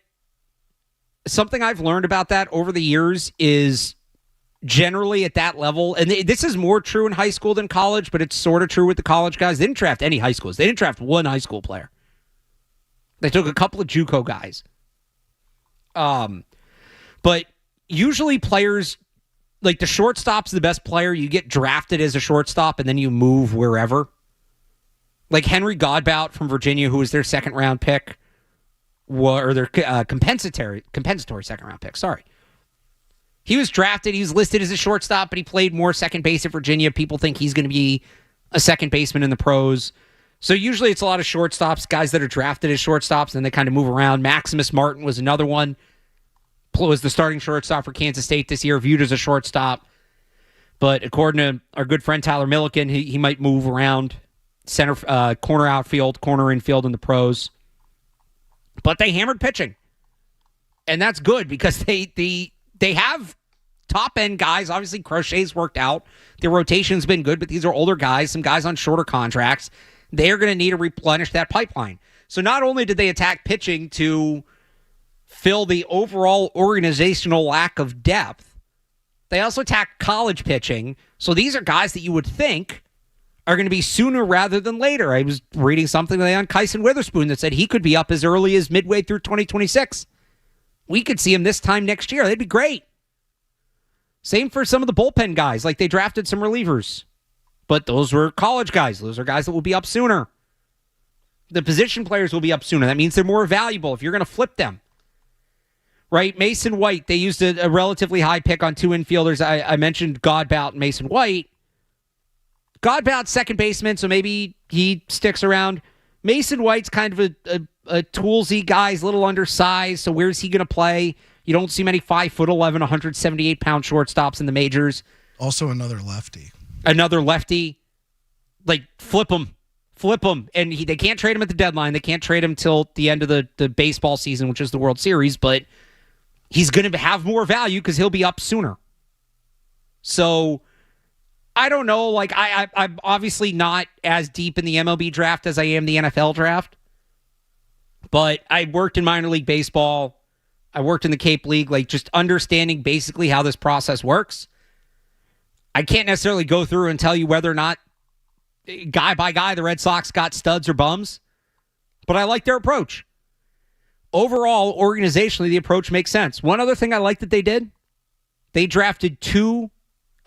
something I've learned about that over the years is generally at that level, and this is more true in high school than college, but it's sort of true with the college guys. They didn't draft any high schools. They didn't draft one high school player. They took a couple of JUCO guys. But usually players, like the shortstop's the best player. You get drafted as a shortstop, and then you move wherever. Like Henry Godbout from Virginia, who was their second-round pick, or their compensatory second-round pick, sorry. He was drafted. He was listed as a shortstop, but he played more second base at Virginia. People think he's going to be a second baseman in the pros. So usually it's a lot of shortstops, guys that are drafted as shortstops, and they kind of move around. Maximus Martin was another one. Was the starting shortstop for Kansas State this year, viewed as a shortstop. But according to our good friend Tyler Milliken, he might move around center, corner outfield, corner infield in the pros. But they hammered pitching. And that's good because they have top-end guys. Obviously, Crochet's worked out. Their rotation's been good, but these are older guys, some guys on shorter contracts. They're going to need to replenish that pipeline. So not only did they attack pitching to fill the overall organizational lack of depth, they also attacked college pitching. So these are guys that you would think are going to be sooner rather than later. I was reading something today on Kyson Witherspoon that said he could be up as early as midway through 2026. We could see him this time next year. That'd be great. Same for some of the bullpen guys. Like they drafted some relievers. But those were college guys. Those are guys that will be up sooner. The position players will be up sooner. That means they're more valuable if you're going to flip them. Right? Mason White, they used a relatively high pick on 2 infielders. I mentioned Godbout and Mason White. Godbout's second baseman, so maybe he sticks around. Mason White's kind of a toolsy guy. He's a little undersized, so where's he going to play? You don't see many 5'11", 178-pound shortstops in the majors. Also another lefty. Like, flip him. And they can't trade him at the deadline. They can't trade him till the end of the baseball season, which is the World Series, but he's going to have more value because he'll be up sooner. So, I don't know. Like, I'm obviously not as deep in the MLB draft as I am the NFL draft, but I worked in minor league baseball. I worked in the Cape League, like just understanding basically how this process works. I can't necessarily go through and tell you whether or not guy by guy the Red Sox got studs or bums, but I like their approach. Overall, organizationally, the approach makes sense. One other thing I like that they did, they drafted 2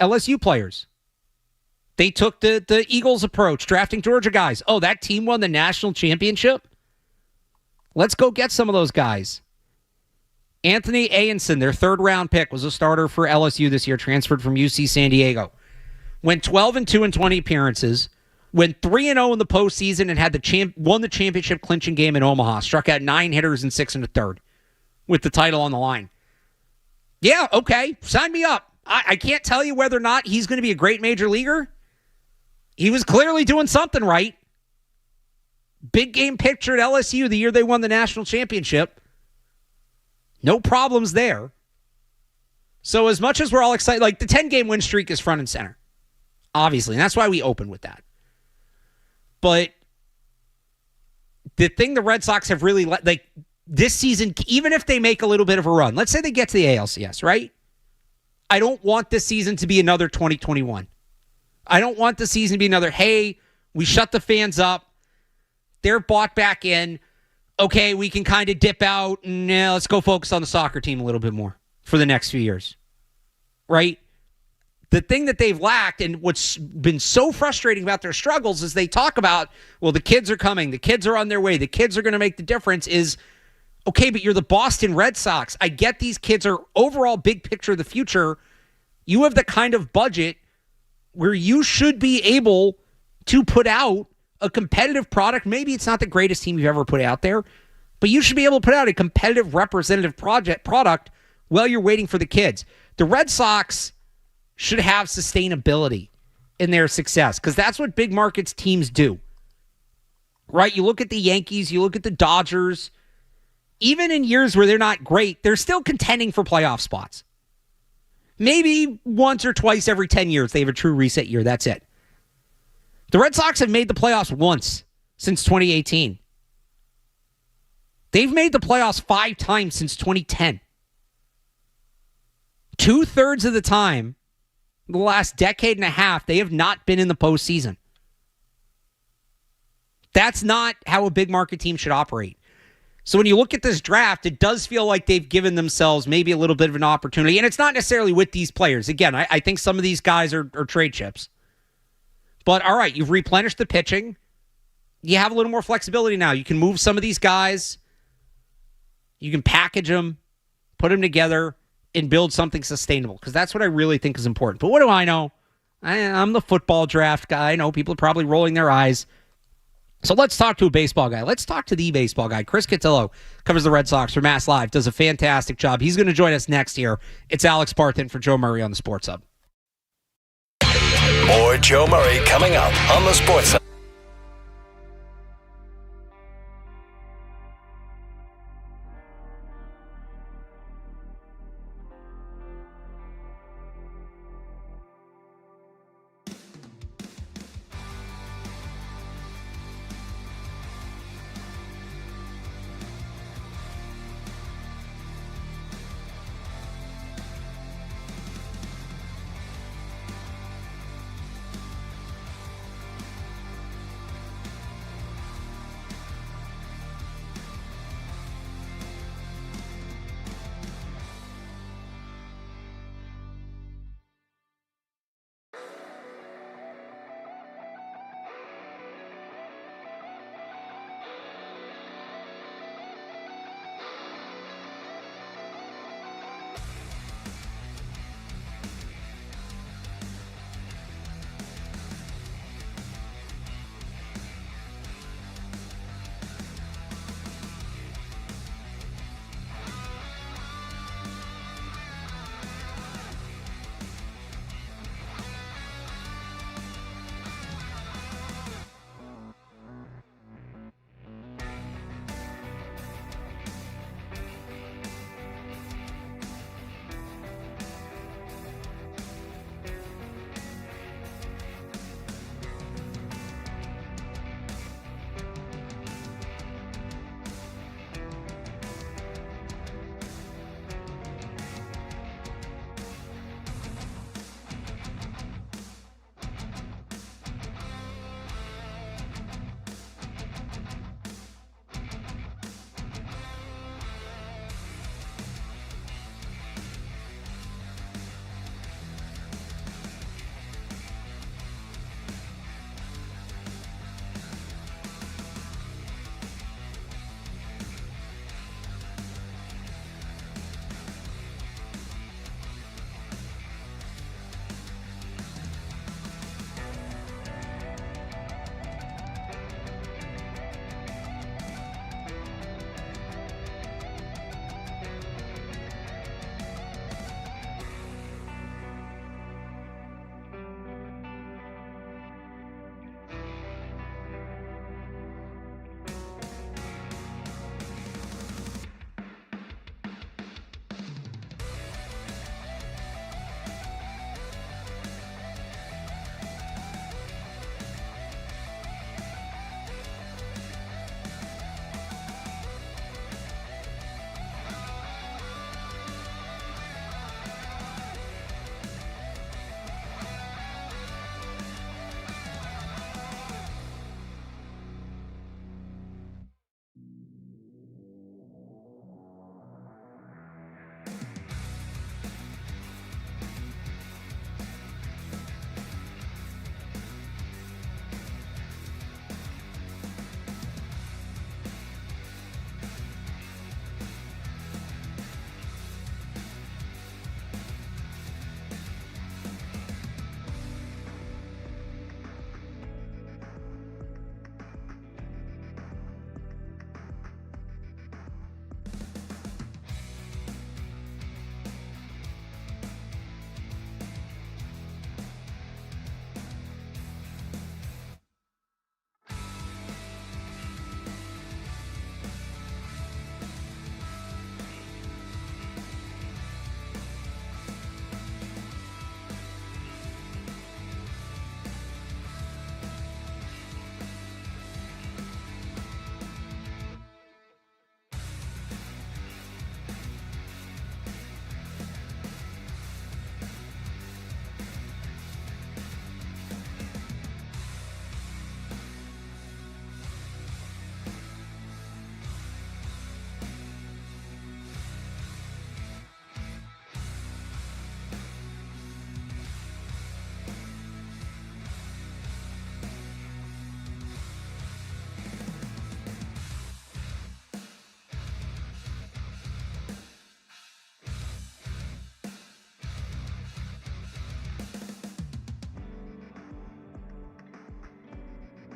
LSU players. They took the Eagles approach, drafting Georgia guys. Oh, that team won the national championship? Let's go get some of those guys. Anthony Ayenson, their 3rd-round pick, was a starter for LSU this year, transferred from UC San Diego. Went 12-2 in 20 appearances, went 3-0 in the postseason, and had won the championship clinching game in Omaha. Struck out 9 hitters and 6 1/3 with the title on the line. Yeah, okay, sign me up. I can't tell you whether or not he's going to be a great major leaguer. He was clearly doing something right. Big game picture at LSU the year they won the national championship. No problems there. So as much as we're all excited, like the 10-game win streak is front and center, obviously, and that's why we open with that. But the thing the Red Sox have really, like, this season, even if they make a little bit of a run, let's say they get to the ALCS, right? I don't want this season to be another 2021. I don't want the season to be another, hey, we shut the fans up. They're bought back in. Okay, we can kind of dip out and let's go focus on the soccer team a little bit more for the next few years. Right? The thing that they've lacked and what's been so frustrating about their struggles is they talk about, well, the kids are coming. The kids are on their way. The kids are going to make the difference is, okay, but you're the Boston Red Sox. I get these kids are overall big picture of the future. You have the kind of budget where you should be able to put out a competitive product. Maybe it's not the greatest team you've ever put out there, but you should be able to put out a competitive representative product while you're waiting for the kids. The Red Sox should have sustainability in their success because that's what big markets teams do. Right? You look at the Yankees, you look at the Dodgers. Even in years where they're not great, they're still contending for playoff spots. Maybe once or twice every 10 years they have a true reset year. That's it. The Red Sox have made the playoffs once since 2018. They've made the playoffs 5 times since 2010. 2/3 of the time, the last decade and a half, they have not been in the postseason. That's not how a big market team should operate. So when you look at this draft, it does feel like they've given themselves maybe a little bit of an opportunity. And it's not necessarily with these players. Again, I think some of these guys are trade chips. But all right, you've replenished the pitching. You have a little more flexibility now. You can move some of these guys. You can package them, put them together, and build something sustainable. Because that's what I really think is important. But what do I know? I'm the football draft guy. I know people are probably rolling their eyes. So let's talk to a baseball guy. Let's talk to the baseball guy. Chris Catillo covers the Red Sox for Mass Live, does a fantastic job. He's going to join us next here. It's Alex Barth in for Joe Murray on the Sports Hub. More Joe Murray coming up on the Sports Hub.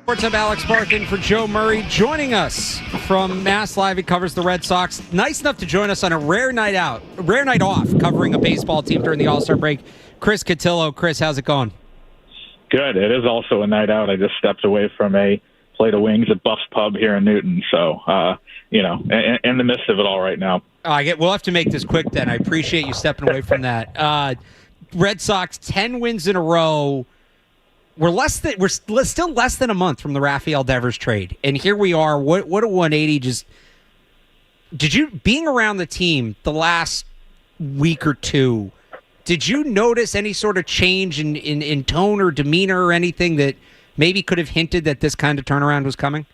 What's up, Alex Barth in for Joe Murray. Joining us from Mass Live, he covers the Red Sox. Nice enough to join us on a rare night off, covering a baseball team during the All-Star break. Chris Catillo. Chris, how's it going? Good. It is also a night out. I just stepped away from a plate of wings at Buff's Pub here in Newton. So, in the midst of it all right now. We'll have to make this quick then. I appreciate you stepping away from that. Red Sox, 10 wins in a row. We're still less than a month from the Rafael Devers trade. And here we are. What a 180. Being around the team the last week or two, did you notice any sort of change in tone or demeanor or anything that maybe could have hinted that this kind of turnaround was coming?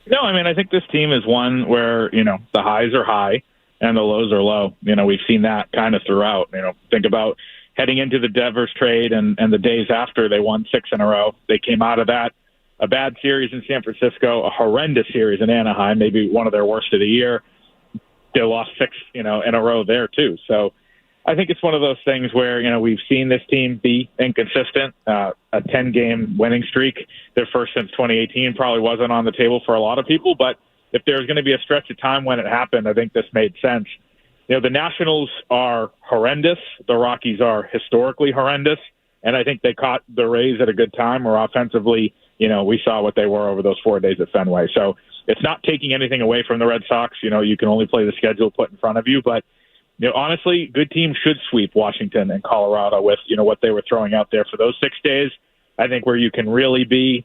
No, I think this team is one where, the highs are high and the lows are low. We've seen that kind of throughout. Think about heading into the Devers trade and the days after they won 6 in a row. They came out of that, a bad series in San Francisco, a horrendous series in Anaheim, maybe one of their worst of the year. They lost 6, in a row there too. So I think it's one of those things where, we've seen this team be inconsistent. A 10-game winning streak, their first since 2018, probably wasn't on the table for a lot of people. But if there's going to be a stretch of time when it happened, I think this made sense. The Nationals are horrendous. The Rockies are historically horrendous. And I think they caught the Rays at a good time where offensively, we saw what they were over those 4 days at Fenway. So it's not taking anything away from the Red Sox. You can only play the schedule put in front of you. But honestly, good teams should sweep Washington and Colorado with, what they were throwing out there for those 6 days. I think where you can really be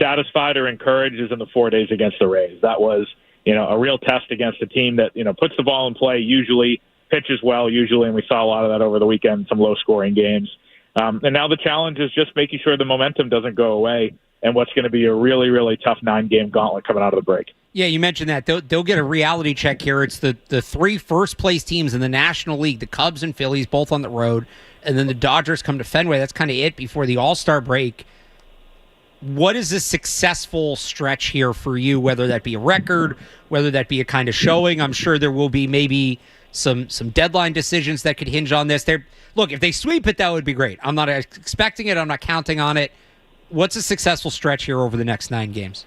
satisfied or encouraged is in the 4 days against the Rays. That was, a real test against a team that, puts the ball in play usually, pitches well usually, and we saw a lot of that over the weekend, some low-scoring games. And now the challenge is just making sure the momentum doesn't go away and what's going to be a really, really tough 9-game gauntlet coming out of the break. Yeah, you mentioned that. They'll get a reality check here. It's the 3 first-place teams in the National League, the Cubs and Phillies, both on the road, and then the Dodgers come to Fenway. That's kind of it before the All-Star break. What is a successful stretch here for you, whether that be a record, whether that be a kind of showing? I'm sure there will be maybe some deadline decisions that could hinge on this. Look, if they sweep it, that would be great. I'm not expecting it. I'm not counting on it. What's a successful stretch here over the next 9 games?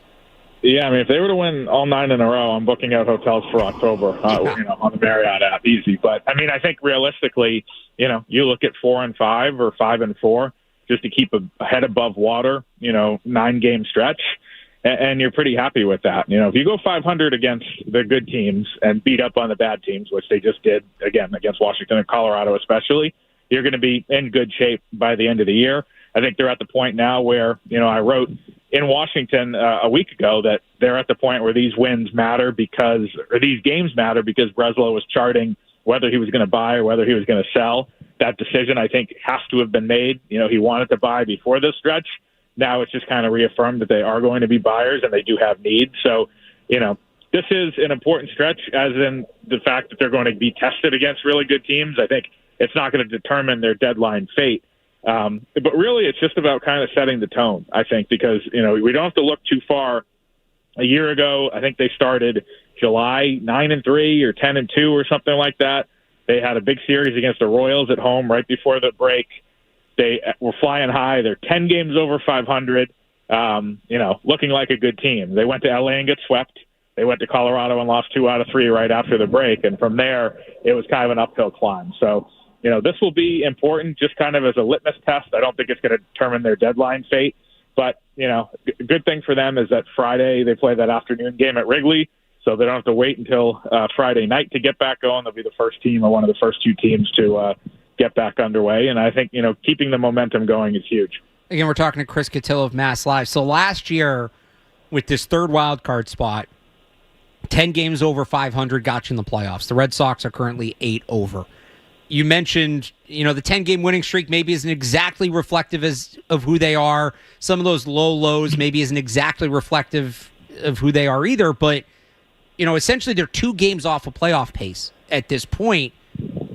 Yeah, if they were to win all 9 in a row, I'm booking out hotels for October, on the Marriott app, easy. But, I think realistically, you look at 4 and 5 or 5 and 4, just to keep a head above water, 9-game stretch, and you're pretty happy with that. If you go 500 against the good teams and beat up on the bad teams, which they just did, again, against Washington and Colorado especially, you're going to be in good shape by the end of the year. I think they're at the point now where, I wrote in Washington a week ago that they're at the point where these wins matter these games matter because Breslow was charting whether he was going to buy or whether he was going to sell. That decision, I think, has to have been made. He wanted to buy before this stretch. Now it's just kind of reaffirmed that they are going to be buyers and they do have needs. So, this is an important stretch, as in the fact that they're going to be tested against really good teams. I think it's not going to determine their deadline fate. But really, it's just about kind of setting the tone, I think, because, we don't have to look too far. A year ago, I think they started July 9-3 or 10-2 or something like that. They had a big series against the Royals at home right before the break. They were flying high. They're 10 games over 500, looking like a good team. They went to LA and get swept. They went to Colorado and lost 2 out of 3 right after the break. And from there, it was kind of an uphill climb. So, this will be important just kind of as a litmus test. I don't think it's going to determine their deadline fate. But, good thing for them is that Friday they play that afternoon game at Wrigley. So they don't have to wait until Friday night to get back going. They'll be the first team or one of the first 2 teams to get back underway. And I think, keeping the momentum going is huge. Again, we're talking to Chris Catillo of Mass Live. So last year, with this 3rd wild card spot, 10 games over 500 got you in the playoffs. The Red Sox are currently 8 over. You mentioned, the 10-game winning streak maybe isn't exactly reflective of who they are. Some of those low lows maybe isn't exactly reflective of who they are either. But, essentially they're 2 games off of playoff pace at this point.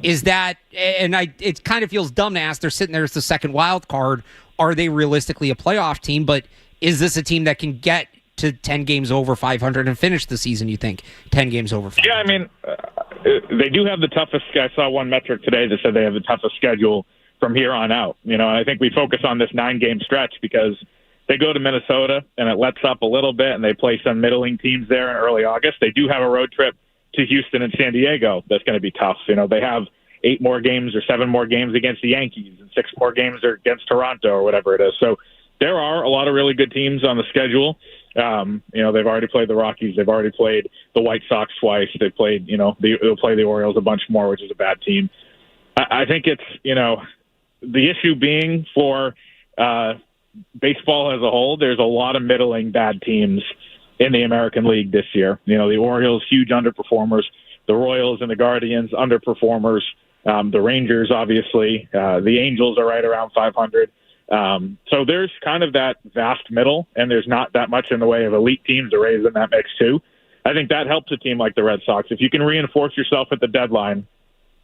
Is that, and it kind of feels dumb to ask, they're sitting there as the 2nd wild card. Are they realistically a playoff team? But is this a team that can get to 10 games over 500 and finish the season, you think? 10 games over 500? Yeah, they do have the toughest. I saw one metric today that said they have the toughest schedule from here on out. I think we focus on this 9-game stretch because, they go to Minnesota and it lets up a little bit and they play some middling teams there in early August. They do have a road trip to Houston and San Diego. That's going to be tough. They have 8 more games or 7 more games against the Yankees and 6 more games against Toronto or whatever it is. So there are a lot of really good teams on the schedule. They've already played the Rockies. They've already played the White Sox twice. They've played, they'll play the Orioles a bunch more, which is a bad team. I think it's, the issue being for baseball as a whole, there's a lot of middling bad teams in the American League this year. The Orioles, huge underperformers. The Royals and the Guardians, underperformers. The Rangers, obviously. The Angels are right around 500. So there's kind of that vast middle, and there's not that much in the way of elite teams to raise in that mix, too. I think that helps a team like the Red Sox. If you can reinforce yourself at the deadline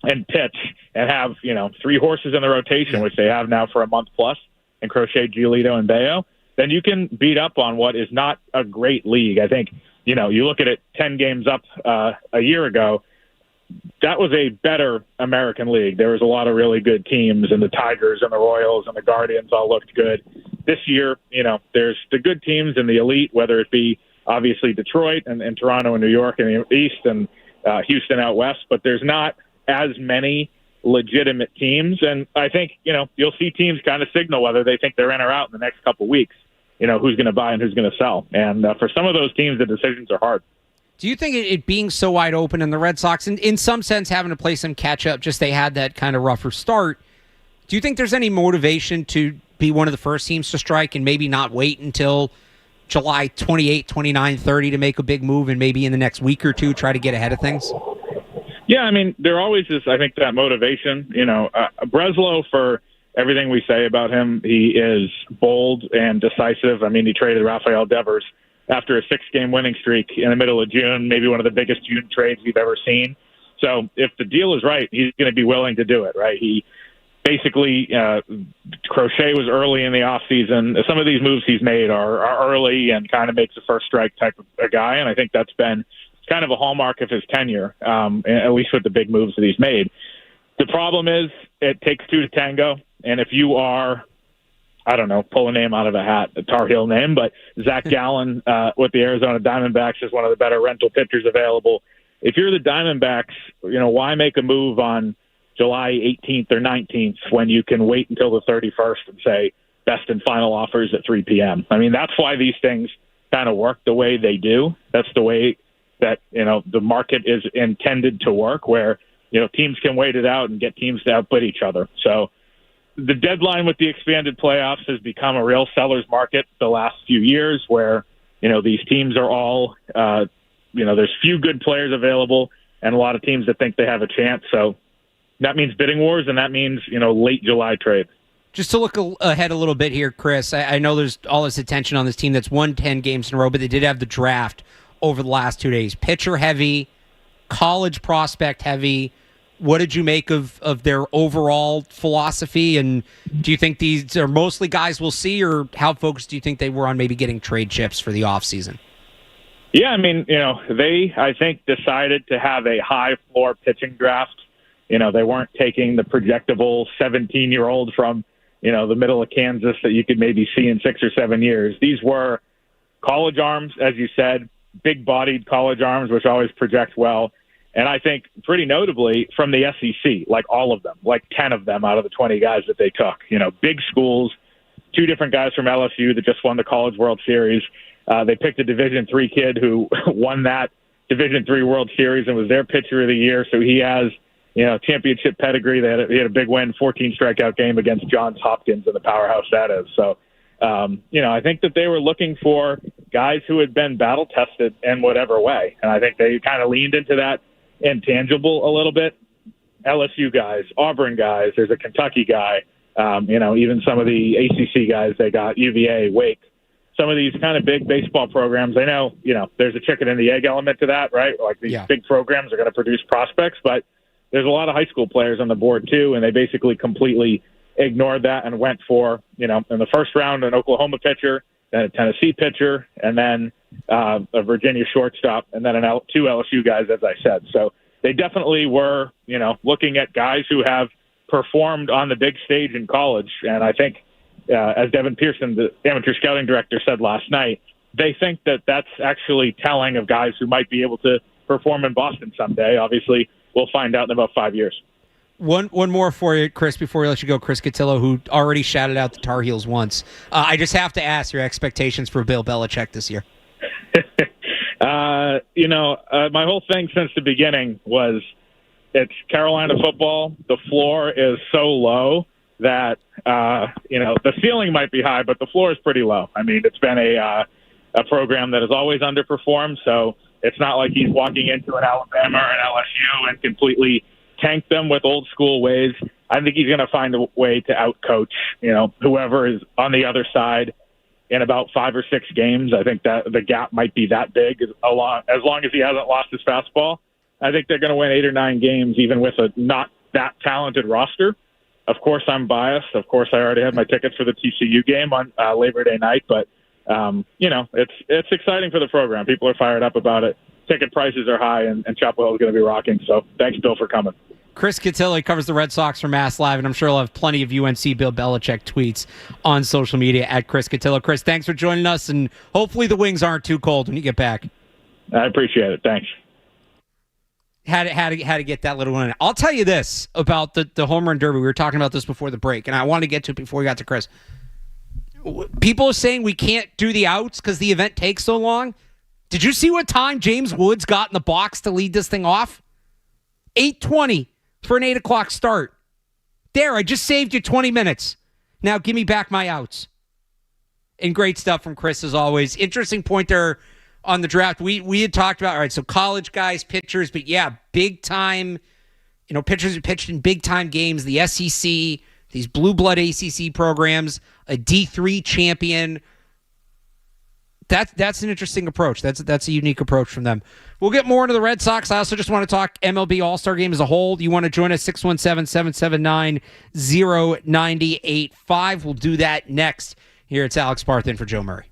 and pitch and have, 3 horses in the rotation, which they have now for a month plus, and Crochet, Giolito, and Bayo, then you can beat up on what is not a great league. I think, you look at it 10 games up a year ago, that was a better American League. There was a lot of really good teams, and the Tigers and the Royals and the Guardians all looked good. This year, there's the good teams in the elite, whether it be obviously Detroit and Toronto and New York in the East and Houston out West, but there's not as many legitimate teams. And I think, you'll see teams kind of signal whether they think they're in or out in the next couple of weeks, who's going to buy and who's going to sell. And for some of those teams, the decisions are hard. Do you think it being so wide open and the Red Sox, in some sense, having to play some catch-up, just they had that kind of rougher start, do you think there's any motivation to be one of the first teams to strike and maybe not wait until July 28, 29, 30 to make a big move and maybe in the next week or two try to get ahead of things? Yeah, I mean, there always is, I think, that motivation. Breslow, for everything we say about him, he is bold and decisive. I mean, he traded Rafael Devers after a 6-game winning streak in the middle of June, maybe one of the biggest June trades we've ever seen. So if the deal is right, he's going to be willing to do it, right? He basically, Crochet was early in the offseason. Some of these moves he's made are early and kind of makes a first strike type of a guy, and I think that's been kind of a hallmark of his tenure, at least with the big moves that he's made. The problem is it takes 2 to tango, and if you are, I don't know, pull a name out of a hat, a Tar Heel name, but Zach Gallen with the Arizona Diamondbacks is one of the better rental pitchers available. If you're the Diamondbacks, why make a move on July 18th or 19th when you can wait until the 31st and say best and final offers at 3 p.m.? I mean, that's why these things kind of work the way they do. That's the way that, the market is intended to work, where, teams can wait it out and get teams to outbid each other. So the deadline with the expanded playoffs has become a real seller's market the last few years, where, these teams are all, there's few good players available and a lot of teams that think they have a chance. So that means bidding wars, and that means, late July trades. Just to look ahead a little bit here, Chris, I know there's all this attention on this team that's won 10 games in a row, but they did have the draft over the last 2 days. Pitcher heavy, college prospect heavy. What did you make of their overall philosophy? And do you think these are mostly guys we'll see, or how focused do you think they were on maybe getting trade chips for the offseason? Yeah, I mean, they, I think, decided to have a high floor pitching draft. They weren't taking the projectable 17-year-old from, the middle of Kansas that you could maybe see in 6 or 7 years. These were college arms, as you said, big-bodied college arms, which always project well. And I think pretty notably from the SEC, like all of them, like 10 of them out of the 20 guys that they took, big schools, 2 different guys from LSU that just won the College World Series. They picked a Division III kid who won that Division III World Series and was their pitcher of the year. So he has, championship pedigree. He had a big win, 14 strikeout game against Johns Hopkins and the powerhouse that is. So, I think that they were looking for guys who had been battle tested in whatever way. And I think they kind of leaned into that intangible a little bit. LSU guys, Auburn guys, there's a Kentucky guy, even some of the ACC guys they got, UVA, Wake, some of these kind of big baseball programs. I know, there's a chicken and the egg element to that, right? Like these big programs are going to produce prospects, but there's a lot of high school players on the board too, and they basically completely ignored that and went for, in the first round, an Oklahoma pitcher, then a Tennessee pitcher, and then a Virginia shortstop, and then 2 LSU guys, as I said. So they definitely were, looking at guys who have performed on the big stage in college. And I think, as Devin Pearson, the amateur scouting director, said last night, they think that that's actually telling of guys who might be able to perform in Boston someday. Obviously, we'll find out in about 5 years. One more for you, Chris, before we let you go. Chris Catillo, who already shouted out the Tar Heels once. I just have to ask your expectations for Bill Belichick this year. My whole thing since the beginning was it's Carolina football. The floor is so low that, the ceiling might be high, but the floor is pretty low. I mean, it's been a program that has always underperformed, so it's not like he's walking into an Alabama or an LSU and completely tank them with old school ways. I think he's going to find a way to outcoach, whoever is on the other side in about 5 or 6 games. I think that the gap might be that big as long as he hasn't lost his fastball. I think they're going to win 8 or 9 games, even with a not that talented roster. Of course, I'm biased. Of course, I already had my tickets for the TCU game on Labor Day night, but it's exciting for the program. People are fired up about it. Ticket prices are high, and Chapel Hill is going to be rocking. So thanks, Bill, for coming. Chris Catillo covers the Red Sox for Mass Live, and I'm sure he'll have plenty of UNC Bill Belichick tweets on social media at Chris Catillo. Chris, thanks for joining us, and hopefully the wings aren't too cold when you get back. I appreciate it. Thanks. Had to get that little one in. I'll tell you this about the home run derby. We were talking about this before the break, and I wanted to get to it before we got to Chris. People are saying we can't do the outs because the event takes so long. Did you see what time James Woods got in the box to lead this thing off? 8:20 for an 8 o'clock start. There, I just saved you 20 minutes. Now give me back my outs. And great stuff from Chris as always. Interesting point there on the draft. We had talked about, all right, so college guys, pitchers, but yeah, big time, pitchers who pitched in big time games, the SEC, these blue blood ACC programs, a D3 champion. That's an interesting approach. That's a unique approach from them. We'll get more into the Red Sox. I also just want to talk MLB All-Star Game as a whole. You want to join us, 617-779-0985. We'll do that next. Here it's Alex Barth in for Joe Murray.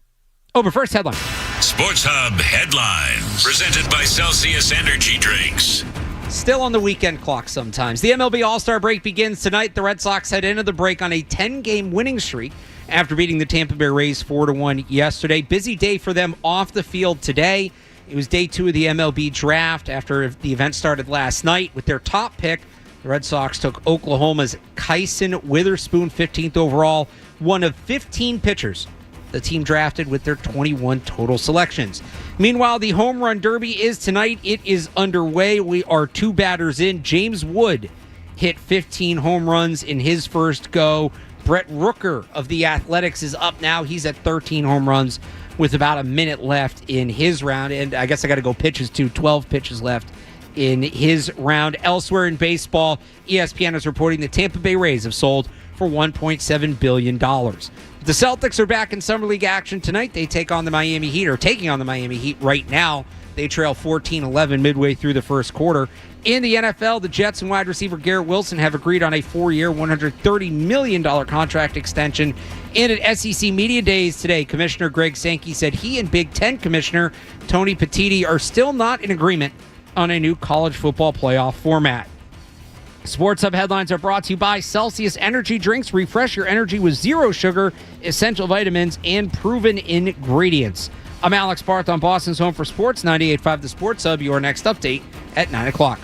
Oh, but first headline. Sports Hub headlines presented by Celsius Energy Drinks. Still on the weekend clock sometimes. The MLB All-Star break begins tonight. The Red Sox head into the break on a 10-game winning streak after beating the Tampa Bay Rays 4-1 yesterday. Busy day for them off the field today. It was day 2 of the MLB draft after the event started last night. With their top pick, the Red Sox took Oklahoma's Kyson Witherspoon, 15th overall, one of 15 pitchers the team drafted with their 21 total selections. Meanwhile, the home run derby is tonight. It is underway. We are 2 batters in. James Wood hit 15 home runs in his first go. Brett Rooker of the Athletics is up now. He's at 13 home runs with about a minute left in his round. And I guess I got to go pitches too. 12 pitches left in his round. Elsewhere in baseball, ESPN is reporting the Tampa Bay Rays have sold for $1.7 billion. The Celtics are back in Summer League action tonight. They take on the Miami Heat, or taking on the Miami Heat right now. They trail 14-11 midway through the first quarter. In the NFL, the Jets and wide receiver Garrett Wilson have agreed on a 4-year, $130 million contract extension. And at SEC Media Days today, Commissioner Greg Sankey said he and Big Ten Commissioner Tony Petitti are still not in agreement on a new college football playoff format. Sports Hub headlines are brought to you by Celsius Energy Drinks. Refresh your energy with zero sugar, essential vitamins, and proven ingredients. I'm Alex Barth on Boston's Home for Sports, 98.5 The Sports Hub. Your next update at 9 o'clock.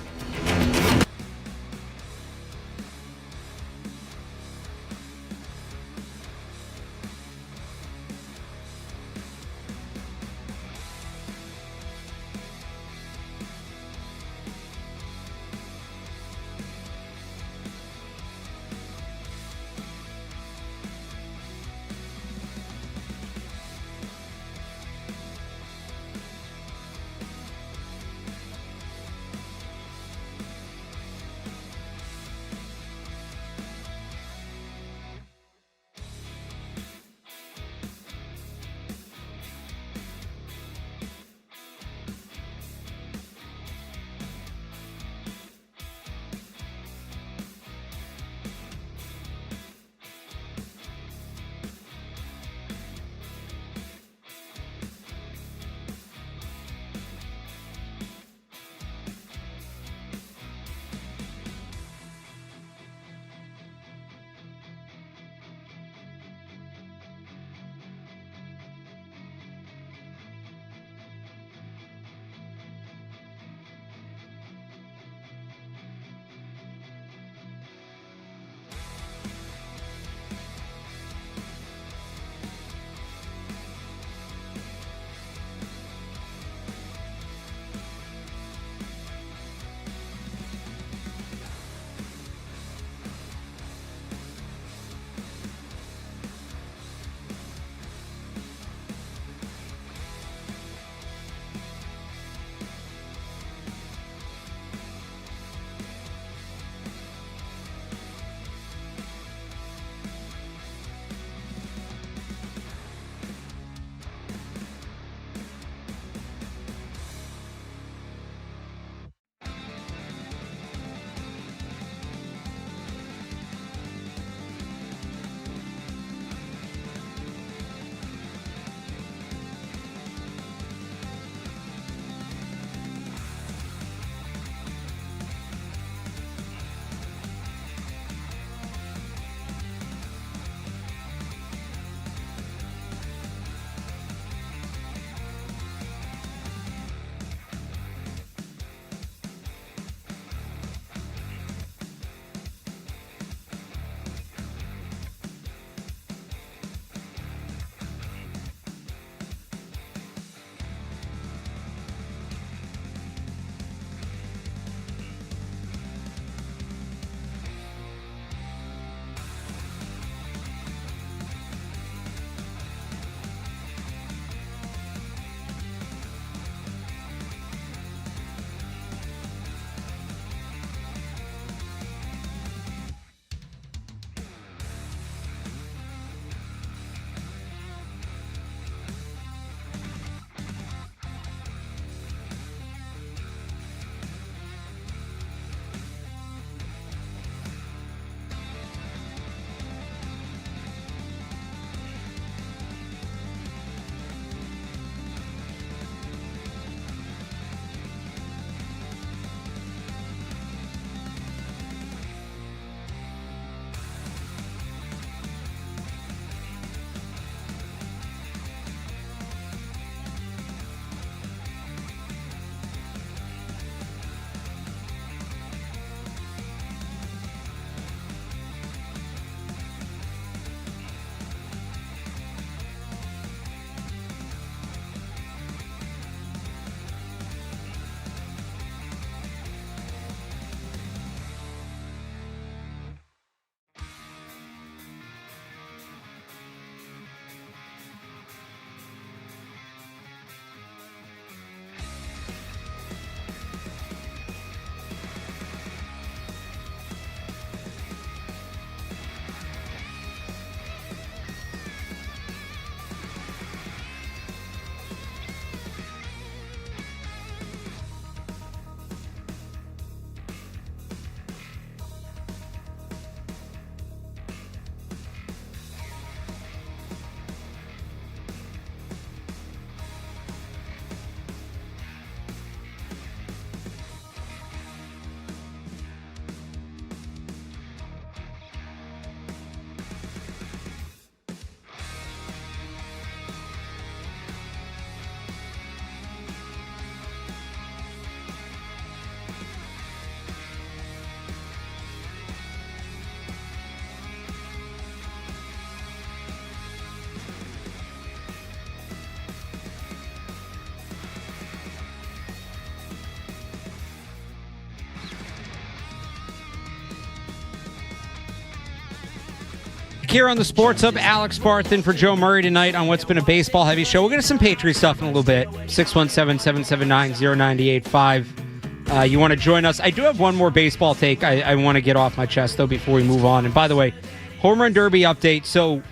Back here on the Sports Hub, Alex Barth in for Joe Murray tonight on what's been a baseball-heavy show. We'll get to some Patriots stuff in a little bit. 617-779-0985. You want to join us? I do have one more baseball take I want to get off my chest, though, before we move on. And by the way, Home Run Derby update. So,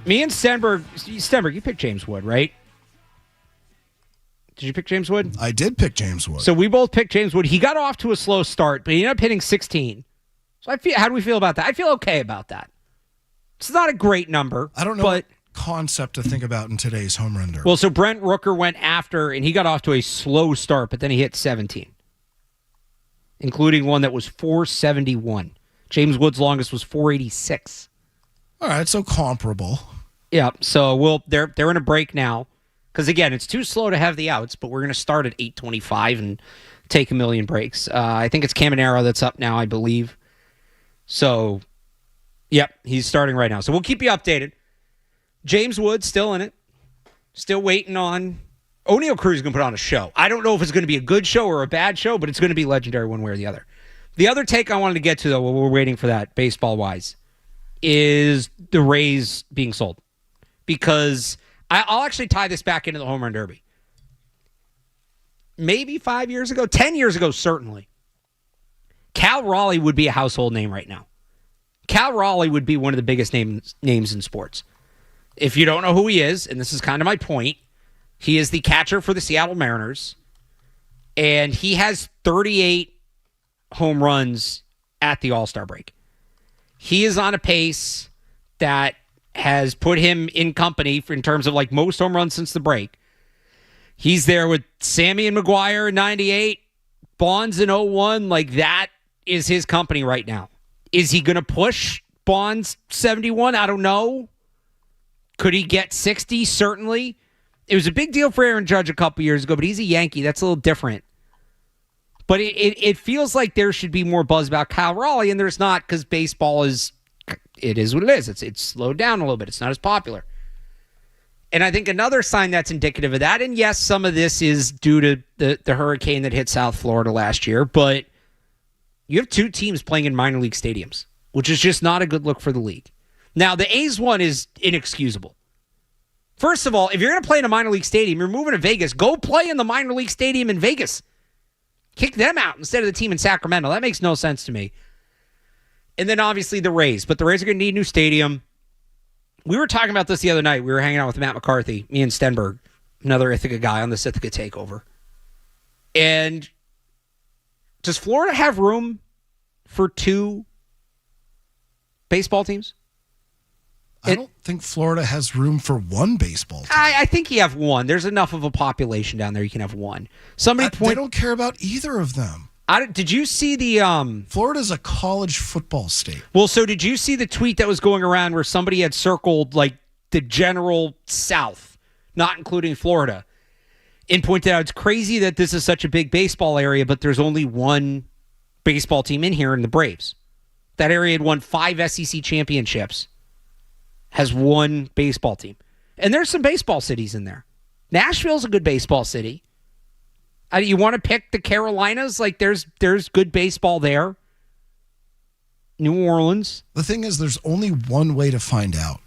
me and Stenberg, you picked James Wood, right? Did you pick James Wood? I did pick James Wood. So we both picked James Wood. He got off to a slow start, but he ended up hitting 16. So how do we feel about that? I feel okay about that. It's not a great number. I don't know what concept to think about in today's home run derby. Well, so Brent Rooker went after, and he got off to a slow start, but then he hit 17, including one that was 471. James Wood's longest was 486. All right, so comparable. Yeah, so they're in a break now. Because, again, it's too slow to have the outs, but we're going to start at 8:25 and take a million breaks. I think it's Caminero that's up now, I believe. So, yep, he's starting right now. So we'll keep you updated. James Wood still in it. Still waiting on... O'Neal Cruz is going to put on a show. I don't know if it's going to be a good show or a bad show, but it's going to be legendary one way or the other. The other take I wanted to get to, though, while we're waiting for that, baseball-wise, is the Rays being sold. Because... I'll actually tie this back into the home run derby. Maybe 5 years ago, 10 years ago, certainly. Cal Raleigh would be a household name right now. Cal Raleigh would be one of the biggest names in sports. If you don't know who he is, and this is kind of my point, he is the catcher for the Seattle Mariners, and he has 38 home runs at the All-Star break. He is on a pace that has put him in company in terms of like most home runs since the break. He's there with Sammy and McGuire in 98, Bonds in 01. Like, that is his company right now. Is he going to push Bonds 71? I don't know. Could he get 60? Certainly. It was a big deal for Aaron Judge a couple years ago, but he's a Yankee. That's a little different. But it feels like there should be more buzz about Cal Raleigh, and there's not, because baseball is... It is what it is. It's slowed down a little bit. It's not as popular. And I think another sign that's indicative of that, and yes, some of this is due to the hurricane that hit South Florida last year, but you have two teams playing in minor league stadiums, which is just not a good look for the league. Now, the A's one is inexcusable. First of all, if you're going to play in a minor league stadium, you're moving to Vegas, go play in the minor league stadium in Vegas. Kick them out instead of the team in Sacramento. That makes no sense to me. And then obviously the Rays. But the Rays are going to need a new stadium. We were talking about this the other night. We were hanging out with Matt McCarthy, me and Stenberg, another Ithaca guy on this Ithaca Takeover. And does Florida have room for two baseball teams? I don't think Florida has room for one baseball team. I think you have one. There's enough of a population down there you can have one. They don't care about either of them. Did you see the... Florida's a college football state. Well, so did you see the tweet that was going around where somebody had circled like the general South, not including Florida, and pointed out it's crazy that this is such a big baseball area, but there's only one baseball team in here in the Braves. That area had won 5 SEC championships, has one baseball team. And there's some baseball cities in there. Nashville's a good baseball city. You want to pick the Carolinas? Like, there's good baseball there. New Orleans. The thing is, there's only one way to find out.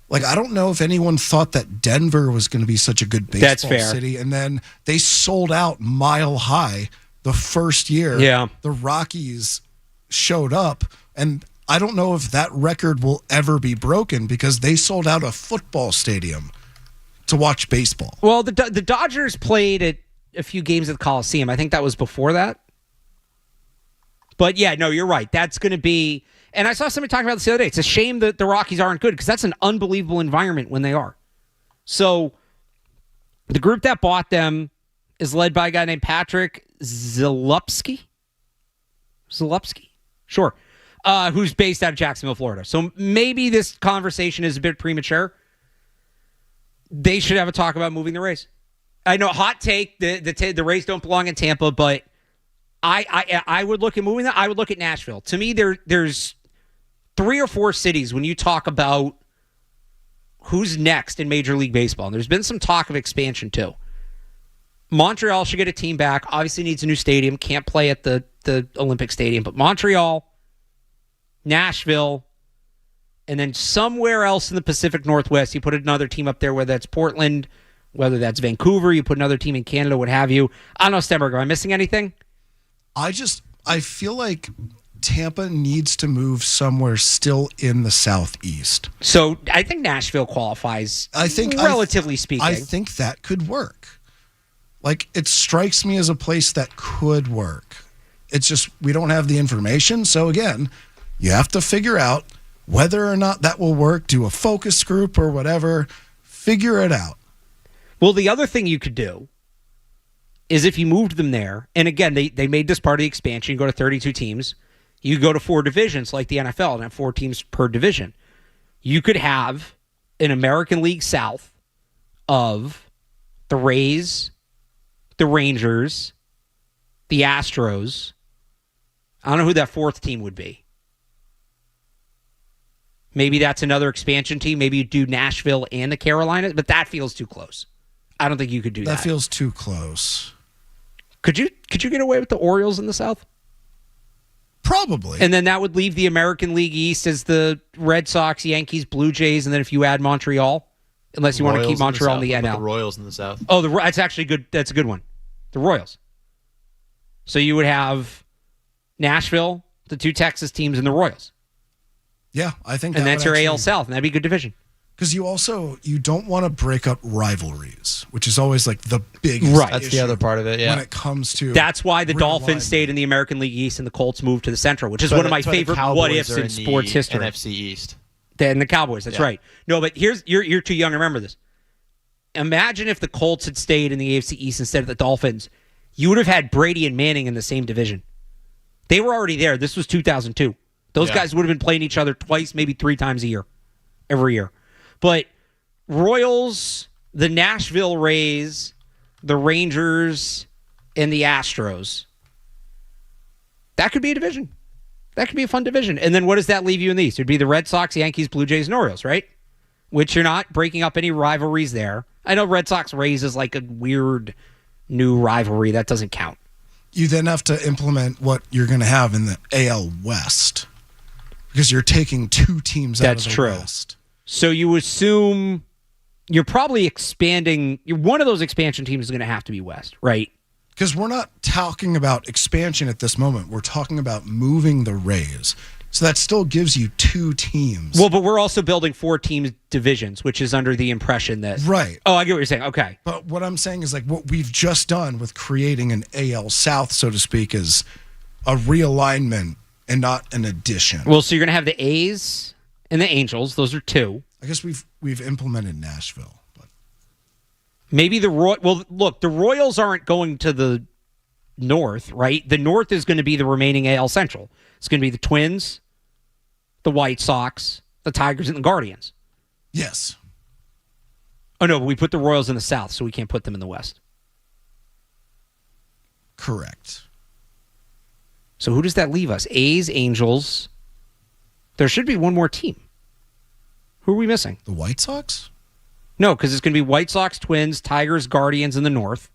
Like, I don't know if anyone thought that Denver was going to be such a good baseball city, and then they sold out Mile High the first year. Yeah. The Rockies showed up, and I don't know if that record will ever be broken because they sold out a football stadium to watch baseball. Well, the Dodgers played at a few games at the Coliseum. I think that was before that. But yeah, no, you're right. That's going to be... And I saw somebody talking about this the other day. It's a shame that the Rockies aren't good because that's an unbelievable environment when they are. So the group that bought them is led by a guy named Patrick Zalupski. Sure. Who's based out of Jacksonville, Florida. So maybe this conversation is a bit premature. They should have a talk about moving the Rays. I know, hot take, the Rays don't belong in Tampa, but I would look at moving that. I would look at Nashville. To me, there's 3 or 4 cities when you talk about who's next in Major League Baseball. And there's been some talk of expansion, too. Montreal should get a team back. Obviously needs a new stadium. Can't play at the Olympic Stadium. But Montreal, Nashville, and then somewhere else in the Pacific Northwest, you put another team up there, whether that's Portland, whether that's Vancouver, you put another team in Canada, what have you. I don't know, Stenberg, am I missing anything? I feel like Tampa needs to move somewhere still in the Southeast. So I think Nashville qualifies, relatively speaking. I think that could work. Like, it strikes me as a place that could work. It's just we don't have the information. So, again, you have to figure out whether or not that will work, do a focus group or whatever, figure it out. Well, the other thing you could do is if you moved them there, and again, they made this part of the expansion, you go to 32 teams, you go to 4 divisions like the NFL and have 4 teams per division. You could have an American League South of the Rays, the Rangers, the Astros. I don't know who that 4th team would be. Maybe that's another expansion team. Maybe you do Nashville and the Carolinas, but that feels too close. I don't think you could do that. That feels too close. Could you get away with the Orioles in the South? Probably. And then that would leave the American League East as the Red Sox, Yankees, Blue Jays, and then if you add Montreal, unless you want to keep Montreal in the NL. The Royals in the South. Oh, that's actually good. That's a good one. The Royals. So you would have Nashville, the 2 Texas teams, and the Royals. Yeah, I think and that's your actually, AL South, and that'd be a good division. Because you don't want to break up rivalries, which is always like the biggest right. That's the other part of it, yeah. when it comes to that's why the Dolphins stayed in the American League East and the Colts moved to the Central, which is one of my favorite what-ifs in sports history. NFC East. And the Cowboys, that's right. No, but you're too young to remember this. Imagine if the Colts had stayed in the AFC East instead of the Dolphins. You would have had Brady and Manning in the same division. They were already there. This was 2002. Those guys would have been playing each other twice, maybe 3 times a year, every year. But Royals, the Nashville Rays, the Rangers, and the Astros, that could be a division. That could be a fun division. And then what does that leave you in the East? It would be the Red Sox, Yankees, Blue Jays, and Orioles, right? Which you're not breaking up any rivalries there. I know Red Sox Rays is like a weird new rivalry. That doesn't count. You then have to implement what you're going to have in the AL West because you're taking 2 teams out of the West. So you assume you're probably expanding. One of those expansion teams is going to have to be West, right? Because we're not talking about expansion at this moment. We're talking about moving the Rays. So that still gives you 2 teams. Well, but we're also building 4 teams divisions, which is under the impression that... Right. Oh, I get what you're saying. Okay. But what I'm saying is like what we've just done with creating an AL South, so to speak, is a realignment and not an addition. Well, so you're going to have the A's and the Angels. Those are 2. I guess we've implemented Nashville. But maybe the Well, look, the Royals aren't going to the North, right? The North is going to be the remaining AL Central. It's going to be the Twins, the White Sox, the Tigers, and the Guardians. Yes. Oh, no, but we put the Royals in the South, so we can't put them in the West. Correct. So who does that leave us? A's, Angels. There should be one more team. Who are we missing? The White Sox? No, because it's going to be White Sox, Twins, Tigers, Guardians in the North.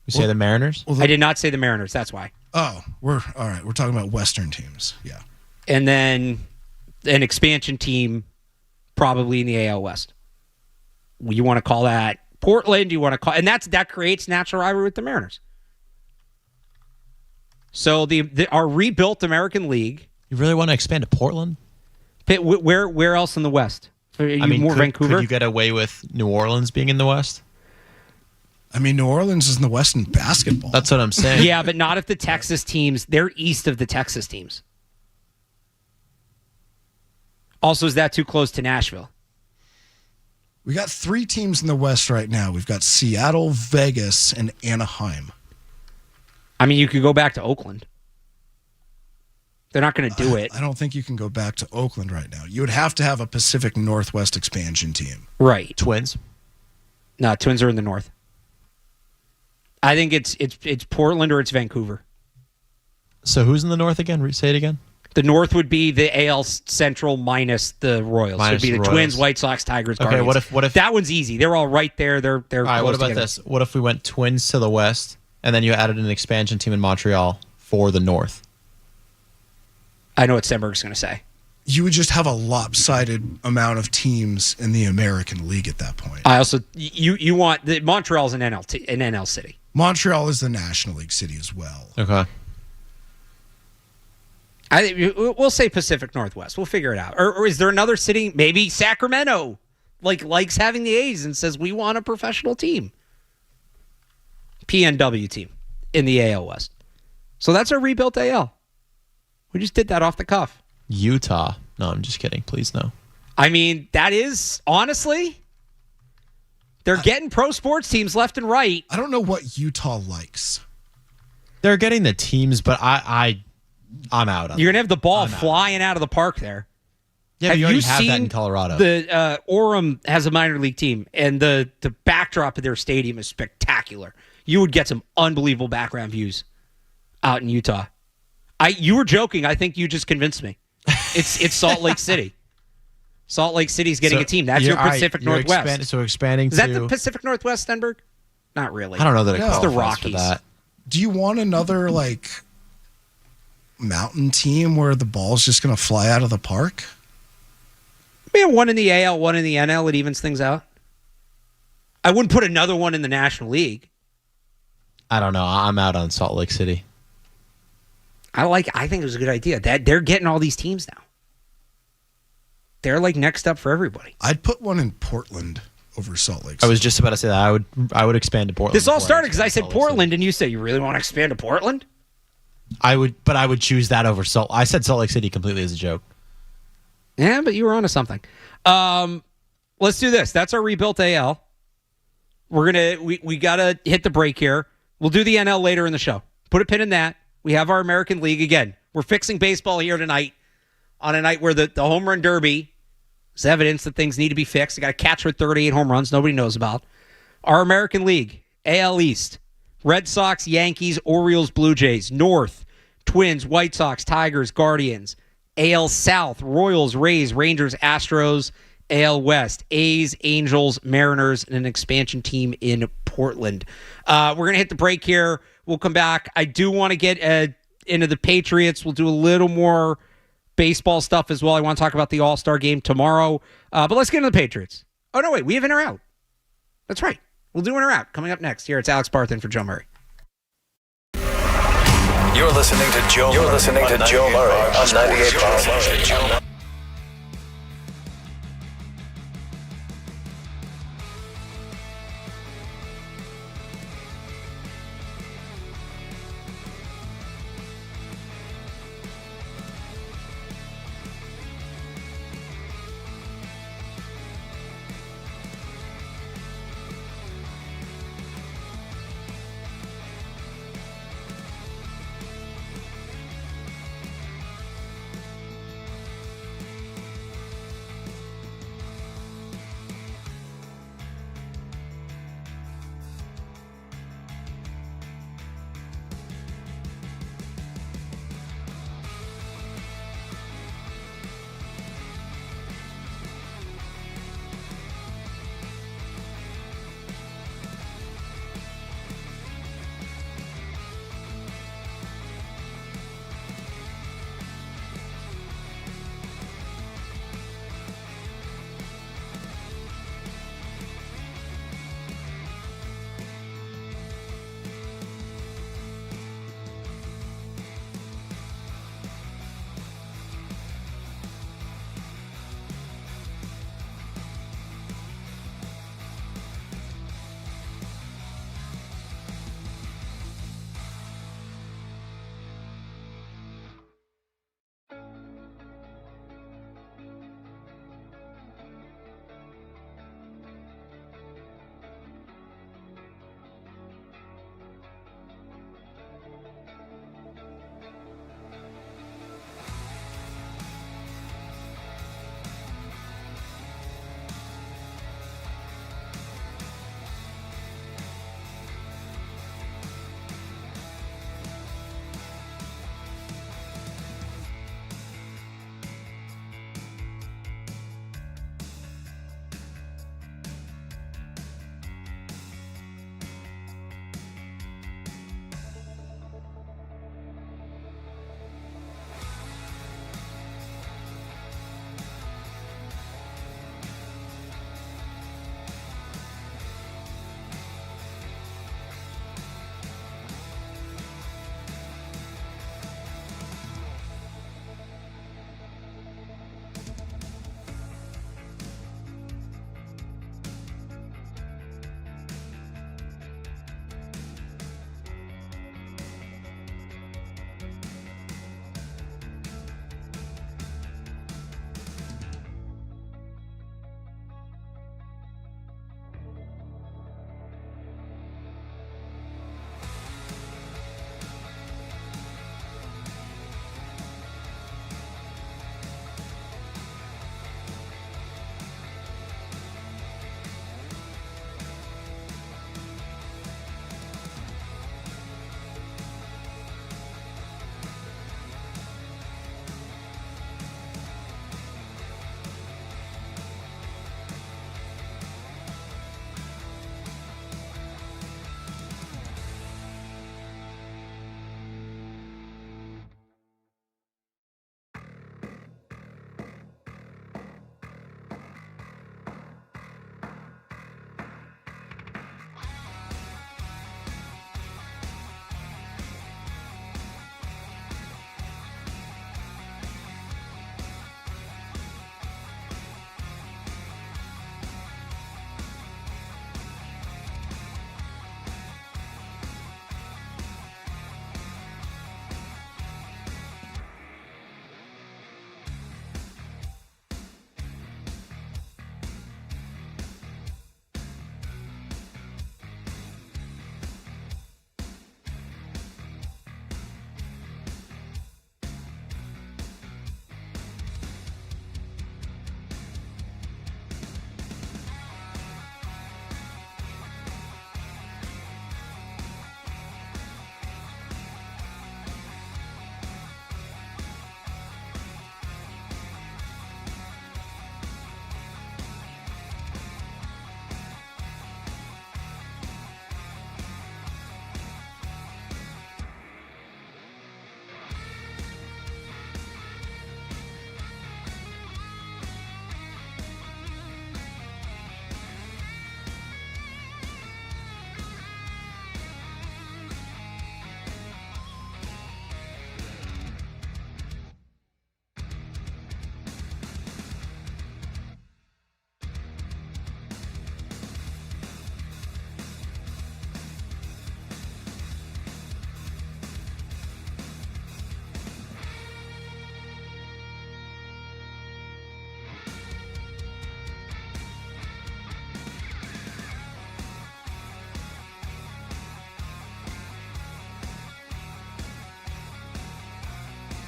You say the Mariners? Well, I did not say the Mariners. That's why. Oh, all right. We're talking about Western teams. Yeah. And then an expansion team probably in the AL West. You want to call that Portland? You want to call, and that creates natural rivalry with the Mariners. So our rebuilt American League. You really want to expand to Portland? Where else in the West? Vancouver? Could you get away with New Orleans being in the West? I mean, New Orleans is in the West in basketball. That's what I'm saying. Yeah, but not if the Texas teams, they're east of the Texas teams. Also, is that too close to Nashville? We got 3 teams in the West right now. We've got Seattle, Vegas, and Anaheim. I mean, you could go back to Oakland. They're not going to do it. I don't think you can go back to Oakland right now. You would have to have a Pacific Northwest expansion team. Right. Twins? No, Twins are in the North. I think it's Portland or it's Vancouver. So who's in the North again? Say it again. The North would be the AL Central minus the Royals. It would be the Twins, White Sox, Tigers, Guardians. Okay, what if that one's easy? They're all right there. They're all right. What about together. this? What if we went Twins to the West and then you added an expansion team in Montreal for the North? I know what Stenberg's going to say. you would just have a lopsided amount of teams in the American League at that point. I also you want Montreal's an NL city. Montreal is the National League city as well. Okay. We'll say Pacific Northwest. We'll figure it out. Or is there another city? Maybe Sacramento likes having the A's and says we want a professional team. PNW team in the AL West. So that's our rebuilt AL. We just did that off the cuff. Utah. No, I'm just kidding. Please, no. I mean, that is, honestly, they're getting pro sports teams left and right. I don't know what Utah likes. They're getting the teams, but I'm out on You're going to have the ball flying out of the park there. Yeah, but you already have that in Colorado. The Orem has a minor league team, and the backdrop of their stadium is spectacular. You would get some unbelievable background views out in Utah. You were joking. I think you just convinced me. It's Salt Lake City. Salt Lake City's getting a team. That's your Pacific Northwest. Expanding. Is that the Pacific Northwest, Stenberg? Not really. I don't know that it It's the qualifies Rockies. for that. Do you want another mountain team where the ball's just going to fly out of the park? Maybe one in the AL, one in the NL. It evens things out. I wouldn't put another one in the National League. I don't know. I'm out on Salt Lake City. I think it was a good idea. That they're getting all these teams now. They're next up for everybody. I'd put one in Portland over Salt Lake City. I was just about to say that. I would expand to Portland. This all started because I said Portland, and you said you really want to expand to Portland? I would choose that over Salt. I said Salt Lake City completely as a joke. Yeah, but you were onto something. Let's do this. That's our rebuilt AL. We gotta hit the break here. We'll do the NL later in the show. Put a pin in that. We have our American League again. We're fixing baseball here tonight on a night where the home run derby is evidence that things need to be fixed. They got a catcher with 38 home runs nobody knows about. Our American League, AL East, Red Sox, Yankees, Orioles, Blue Jays. North, Twins, White Sox, Tigers, Guardians. AL South, Royals, Rays, Rangers, Astros. AL West, A's, Angels, Mariners, and an expansion team in Portland. We're going to hit the break here. We'll come back. I do want to get into the Patriots. We'll do a little more baseball stuff as well. I want to talk about the All-Star game tomorrow. But let's get into the Patriots. Oh, no, wait. We have in or out. That's right. We'll do in or out. Coming up next here, it's Alex Barth in for Joe Murray. You're listening to Joe Murray on 98.1.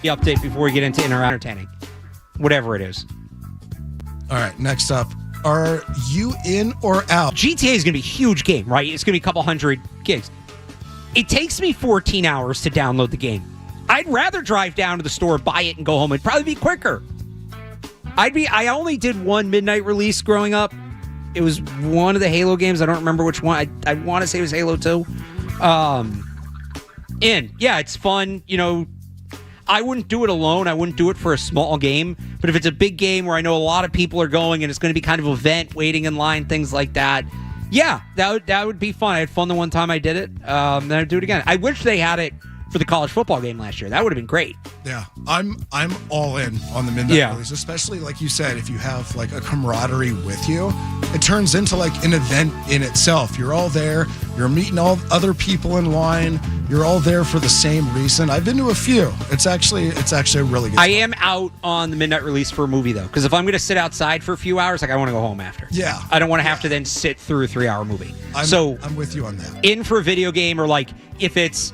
the update before we get into entertaining. Whatever it is. All right, next up. Are you in or out? GTA is going to be a huge game, right? It's going to be a couple hundred gigs. It takes me 14 hours to download the game. I'd rather drive down to the store, buy it, and go home. It'd probably be quicker. I only did one midnight release growing up. It was one of the Halo games. I don't remember which one. I want to say it was Halo 2. And yeah, it's fun. You know, I wouldn't do it alone. I wouldn't do it for a small game. But if it's a big game where I know a lot of people are going and it's going to be kind of an event, waiting in line, things like that, yeah, that would be fun. I had fun the one time I did it. Then I'd do it again. I wish they had it for the college football game last year. That would have been great. Yeah, I'm all in on the midnight release, especially like you said, if you have like a camaraderie with you, it turns into like an event in itself. You're all there, you're meeting all other people in line, you're all there for the same reason. I've been to a few. It's actually really good. I am out on the midnight release for a movie though, because if I'm going to sit outside for a few hours, like I want to go home after. Yeah, I don't want to have to then sit through a 3-hour movie. I'm with you on that. In for a video game, or like if it's.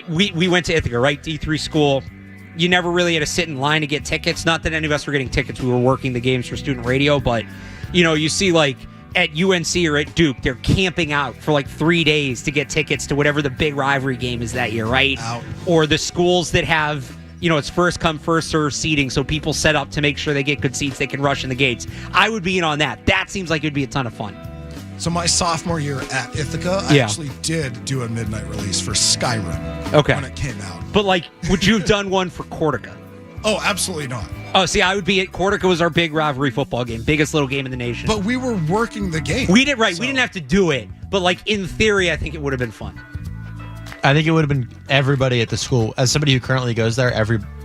We went to Ithaca, right? D3 school. You never really had to sit in line to get tickets. Not that any of us were getting tickets. We were working the games for student radio. But, you know, you see like at UNC or at Duke, they're camping out for like 3 days to get tickets to whatever the big rivalry game is that year, right? Out. Or the schools that have, you know, it's first come, first serve seating. So people set up to make sure they get good seats. They can rush in the gates. I would be in on that. That seems like it would be a ton of fun. So my sophomore year at Ithaca, I actually did do a midnight release for Skyrim. Okay. When it came out. But like, would you have done one for Cortica? Oh, absolutely not. Oh, see, I would be at Cortica was our big rivalry football game, biggest little game in the nation. But we were working the game. We did we didn't have to do it, but like in theory, I think it would have been fun. I think it would have been everybody at the school. As somebody who currently goes there,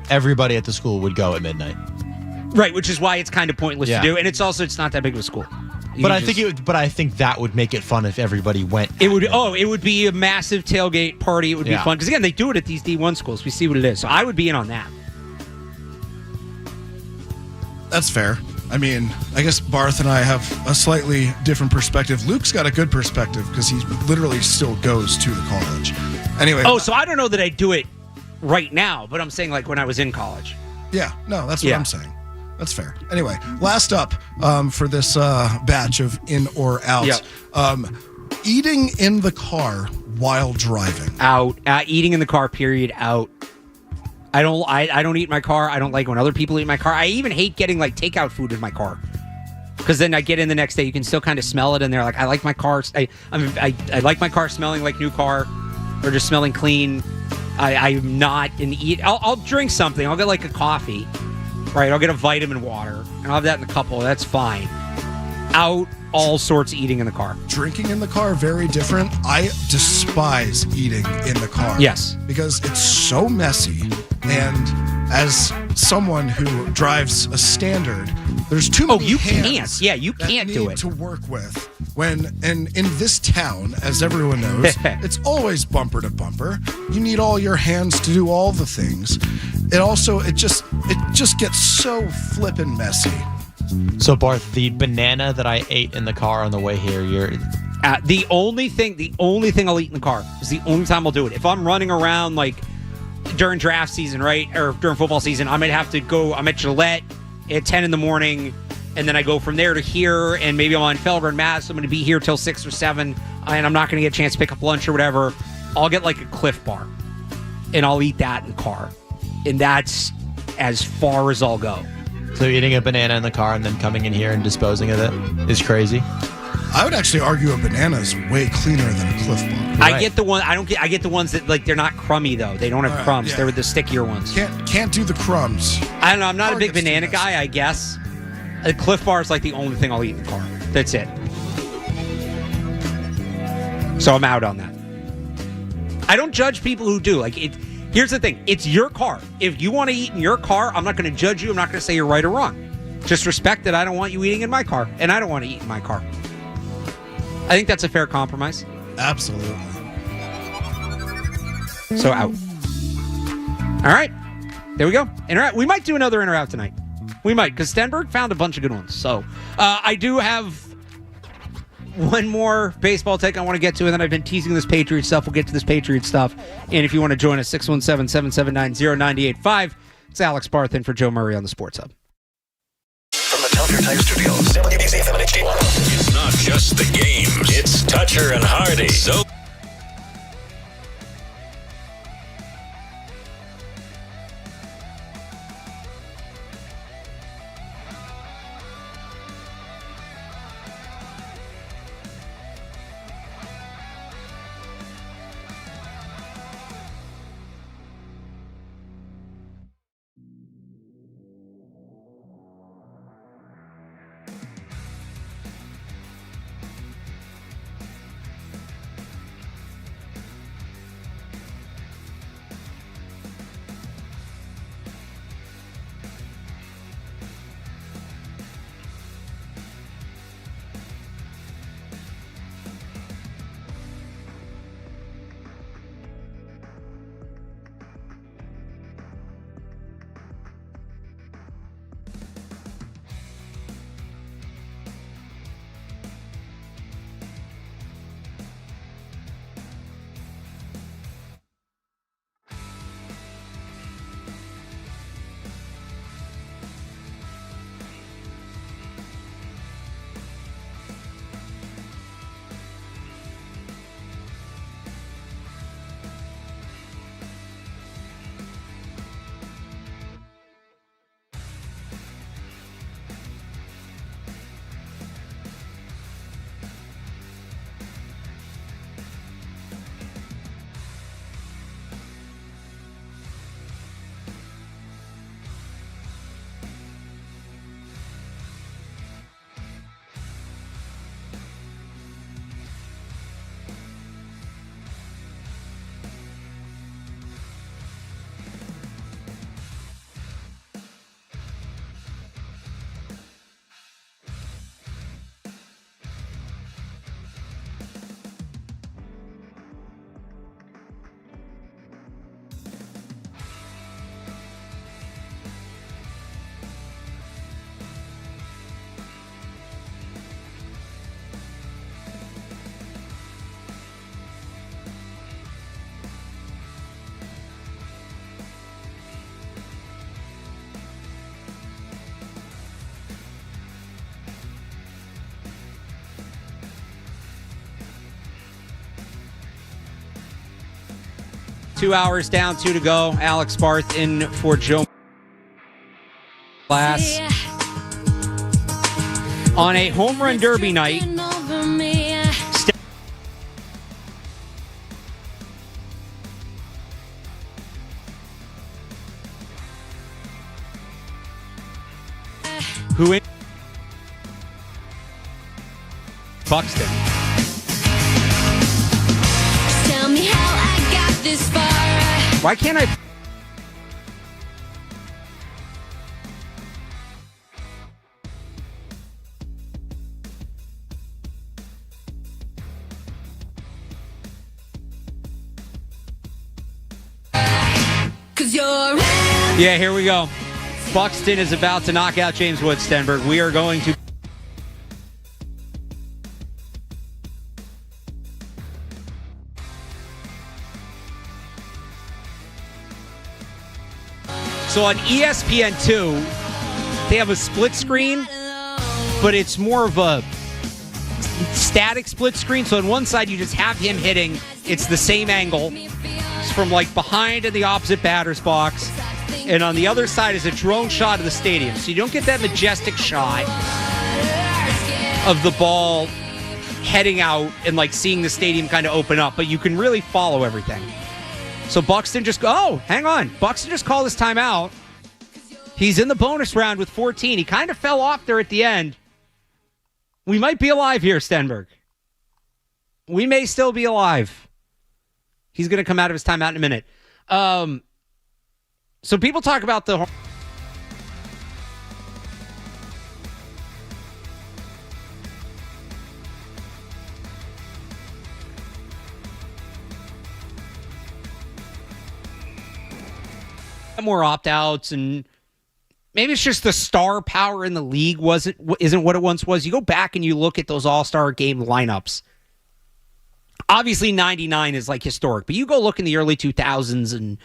everybody at the school would go at midnight. Right, which is why it's kind of pointless to do, and it's not that big of a school. But I think that would make it fun if everybody went. It would be a massive tailgate party. It would be fun because again, they do it at these D1 schools. We see what it is, so I would be in on that. That's fair. I mean, I guess Barth and I have a slightly different perspective. Luke's got a good perspective because he literally still goes to the college. Anyway. Oh, so I don't know that I'd do it right now, but I'm saying like when I was in college. Yeah, no, that's what I'm saying. That's fair. Anyway, last up for this batch of in or out. Eating in the car while driving. Out. Eating in the car, period, out. I don't eat in my car. I don't like when other people eat in my car. I even hate getting like takeout food in my car. Because then I get in the next day, you can still kind of smell it in there. Like I like my car. I like my car smelling like new car, or just smelling clean. I'm not an eat. I'll drink something. I'll get like a coffee. Right, I'll get a vitamin water, and I'll have that in a couple. That's fine. Out, all sorts of eating in the car. Drinking in the car, very different. I despise eating in the car. Yes. Because it's so messy, and as someone who drives a standard, there's too many hands you can't do it. To work with. And in this town, as everyone knows, it's always bumper to bumper. You need all your hands to do all the things. It just gets so flippin' messy. So Barth, the banana that I ate in the car on the way here, the only thing I'll eat in the car is the only time I'll do it. If I'm running around like during draft season, right, or during football season, I might have to go. I'm at Gillette at 10 in the morning, and then I go from there to here, and maybe I'm on Felber Mass. So I'm going to be here till 6 or 7, and I'm not going to get a chance to pick up lunch or whatever. I'll get like a Cliff Bar, and I'll eat that in the car, and that's as far as I'll go. So eating a banana in the car and then coming in here and disposing of it is crazy. I would actually argue a banana is way cleaner than a Cliff Bar. Right. I get the ones that like they're not crummy though. They don't have crumbs. Yeah. They're the stickier ones. Can't do the crumbs. I don't know. I'm not a big banana guy. I guess a Cliff Bar is like the only thing I'll eat in the car. That's it. So I'm out on that. I don't judge people who do. Like it. Here's the thing. It's your car. If you want to eat in your car, I'm not going to judge you. I'm not going to say you're right or wrong. Just respect that I don't want you eating in my car, and I don't want to eat in my car. I think that's a fair compromise. Absolutely. So out. All right. There we go. Interact. We might do another Interact tonight. We might, because Stenberg found a bunch of good ones. So I do have one more baseball take I want to get to, and then I've been teasing this Patriots stuff. We'll get to this Patriots stuff. And if you want to join us, 617-779-0985. It's Alex Barth in for Joe Murray on the Sports Hub. From the Tell Your Type Studios, WBC FM and HD1. It's not just the games. It's Toucher and Hardy. So Two hours down, 2 to go. Alex Barth in for Joe. Class. On a home run derby night. Who in Buxton. Tell me how I got this far. Why can't I? Yeah, here we go. Buxton is about to knock out James Wood, Stenberg. We are going to... So on ESPN2, they have a split screen, but it's more of a static split screen. So on one side, you just have him hitting. It's the same angle. It's from like behind in the opposite batter's box. And on the other side is a drone shot of the stadium. So you don't get that majestic shot of the ball heading out and like seeing the stadium kind of open up, but you can really follow everything. So Buxton hang on. Buxton just called his timeout. He's in the bonus round with 14. He kind of fell off there at the end. We might be alive here, Stenberg. We may still be alive. He's going to come out of his timeout in a minute. So people talk about the... more opt-outs, and maybe it's just the star power in the league isn't what it once was. You go back and you look at those all-star game lineups. Obviously 99 is like historic, but you go look in the early 2000s and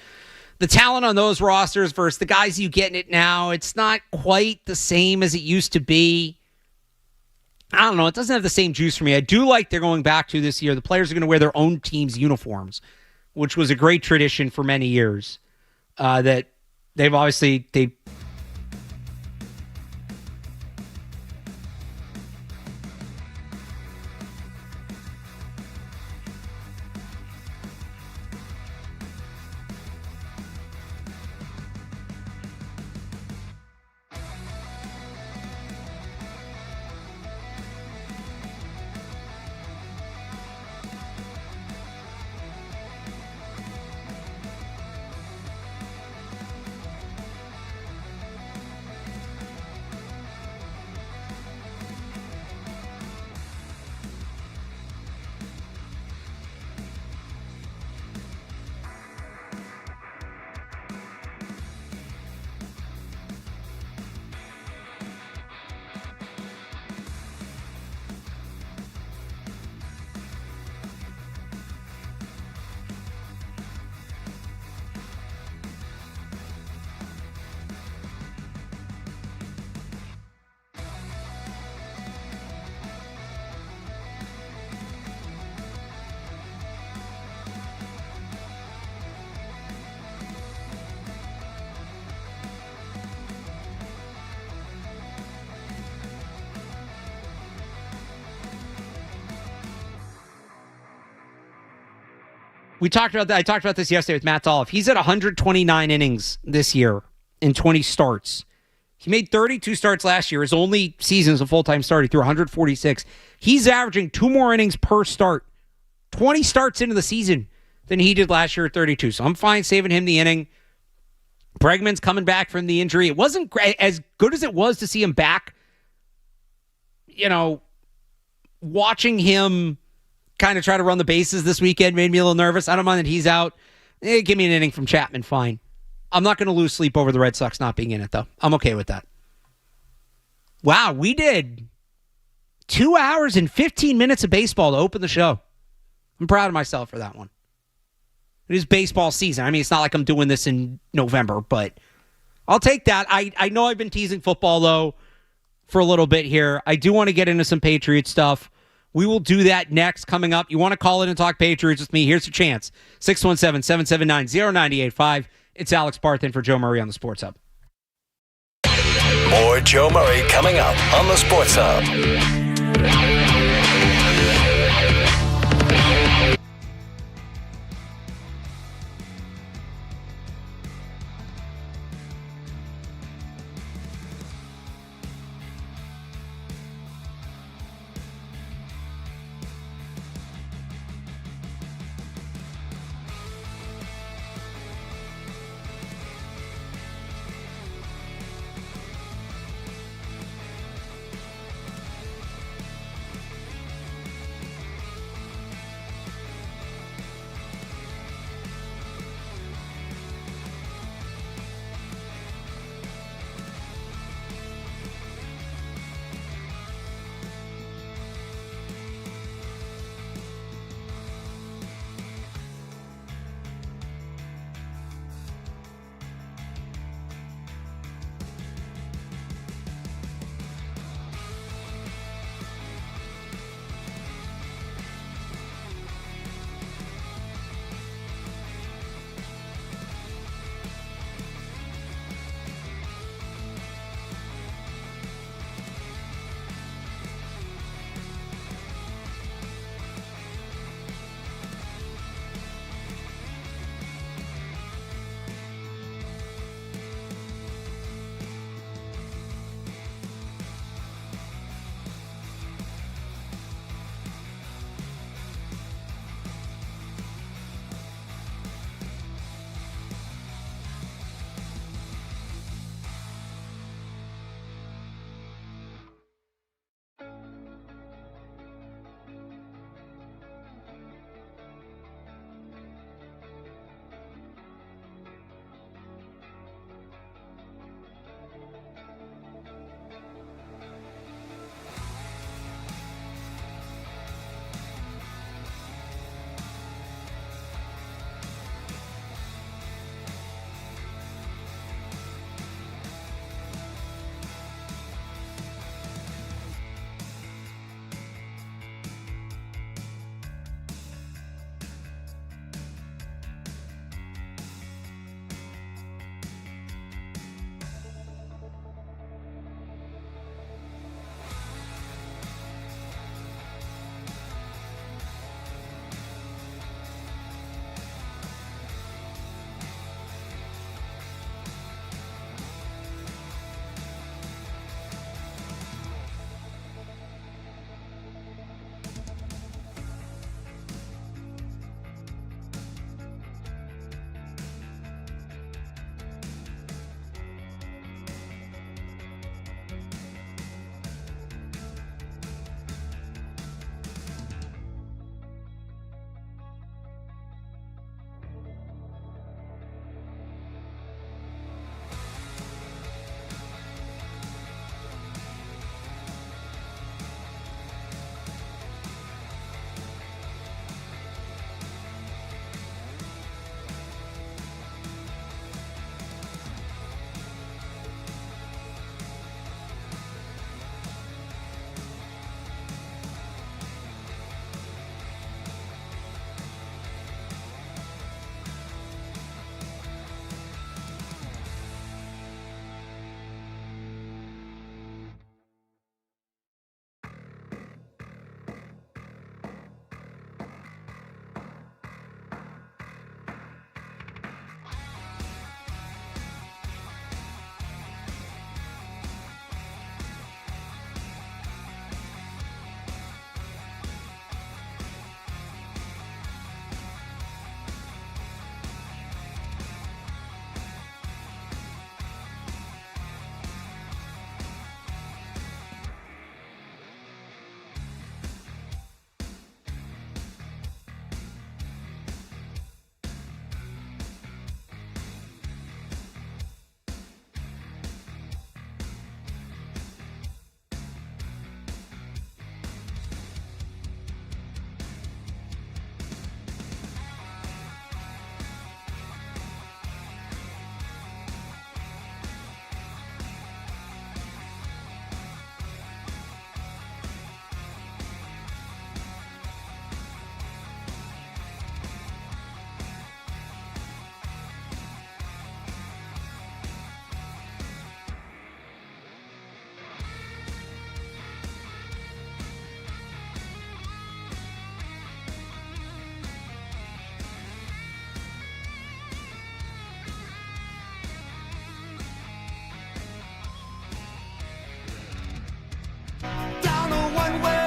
the talent on those rosters versus the guys you get in it now, it's not quite the same as it used to be. I don't know. It doesn't have the same juice for me. I do like they're going back to this year. The players are going to wear their own team's uniforms, which was a great tradition for many years. That they've obviously we talked about that. I talked about this yesterday with Matt Dolph. He's at 129 innings this year in 20 starts. He made 32 starts last year. His only season as a full-time starter. He threw 146. He's averaging 2 more innings per start. 20 starts into the season than he did last year at 32. So I'm fine saving him the inning. Bregman's coming back from the injury. It wasn't as good as it was to see him back. You know, watching him kind of try to run the bases this weekend made me a little nervous. I don't mind that he's out. Give me an inning from Chapman, fine. I'm not going to lose sleep over the Red Sox not being in it, though. I'm okay with that. Wow, we did 2 hours and 15 minutes of baseball to open the show. I'm proud of myself for that one. It is baseball season. I mean, it's not like I'm doing this in November, but I'll take that. I know I've been teasing football, though, for a little bit here. I do want to get into some Patriot stuff. We will do that next coming up. You want to call in and talk Patriots with me? Here's your chance. 617-779-0985. It's Alex Barth in for Joe Murray on the Sports Hub. More Joe Murray coming up on the Sports Hub.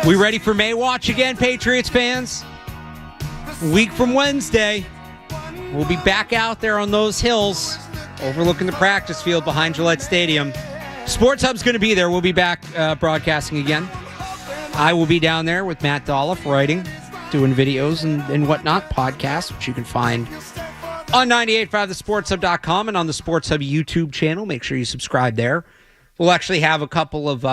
We ready for May Watch again, Patriots fans? Week from Wednesday, we'll be back out there on those hills, overlooking the practice field behind Gillette Stadium. Sports Hub's going to be there. We'll be back broadcasting again. I will be down there with Matt Dolliff writing, doing videos and whatnot, podcasts, which you can find on 985thesportshub.com and on the Sports Hub YouTube channel. Make sure you subscribe there. We'll actually have a couple of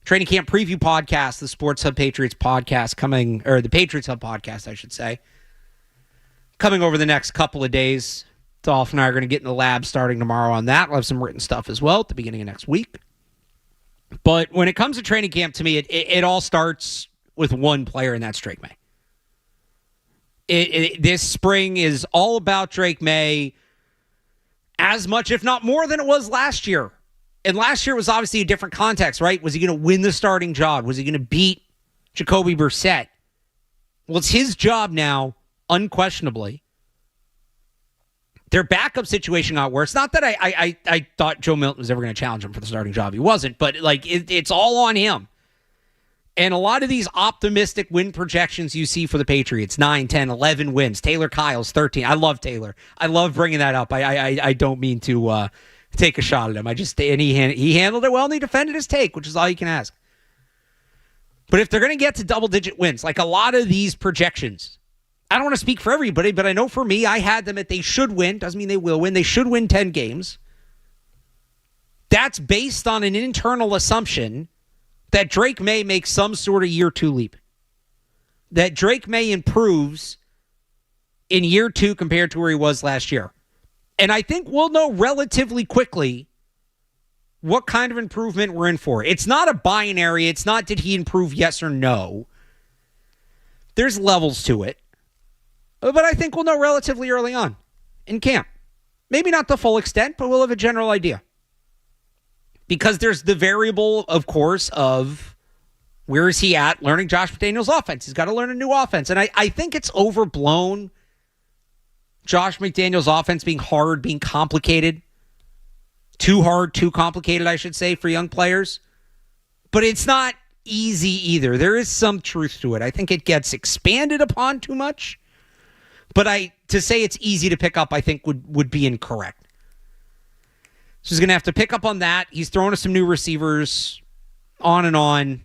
training camp preview podcasts, the Sports Hub Patriots podcast coming, or the Patriots Hub podcast, I should say, coming over the next couple of days. Dolph and I are going to get in the lab starting tomorrow on that. We'll have some written stuff as well at the beginning of next week. But when it comes to training camp, to me, it all starts with one player, and that's Drake May. This spring is all about Drake May as much, if not more, than it was last year. And last year was obviously a different context, right? Was he going to win the starting job? Was he going to beat Jacoby Brissett? Well, it's his job now, unquestionably. Their backup situation got worse. Not that I thought Joe Milton was ever going to challenge him for the starting job. He wasn't, but it's all on him. And a lot of these optimistic win projections you see for the Patriots, 9, 10, 11 wins. Taylor Kyle's 13. I love Taylor. I love bringing that up. I don't mean to take a shot at him. He handled it well, and he defended his take, which is all you can ask. But if they're going to get to double-digit wins, like a lot of these projections, I don't want to speak for everybody, but I know for me, I had them at they should win. Doesn't mean they will win. They should win 10 games. That's based on an internal assumption that Drake May makes some sort of year 2 leap. That Drake May improves in year 2 compared to where he was last year. And I think we'll know relatively quickly what kind of improvement we're in for. It's not a binary. It's not did he improve yes or no. There's levels to it. But I think we'll know relatively early on in camp. Maybe not the full extent, but we'll have a general idea. Because there's the variable, of course, of where is he at learning Josh McDaniels' offense. He's got to learn a new offense. And I think it's overblown, Josh McDaniels' offense being hard, being complicated. Too hard, too complicated, I should say, for young players. But it's not easy either. There is some truth to it. I think it gets expanded upon too much. But to say it's easy to pick up, I think would be incorrect. So he's going to have to pick up on that. He's throwing us some new receivers, on and on.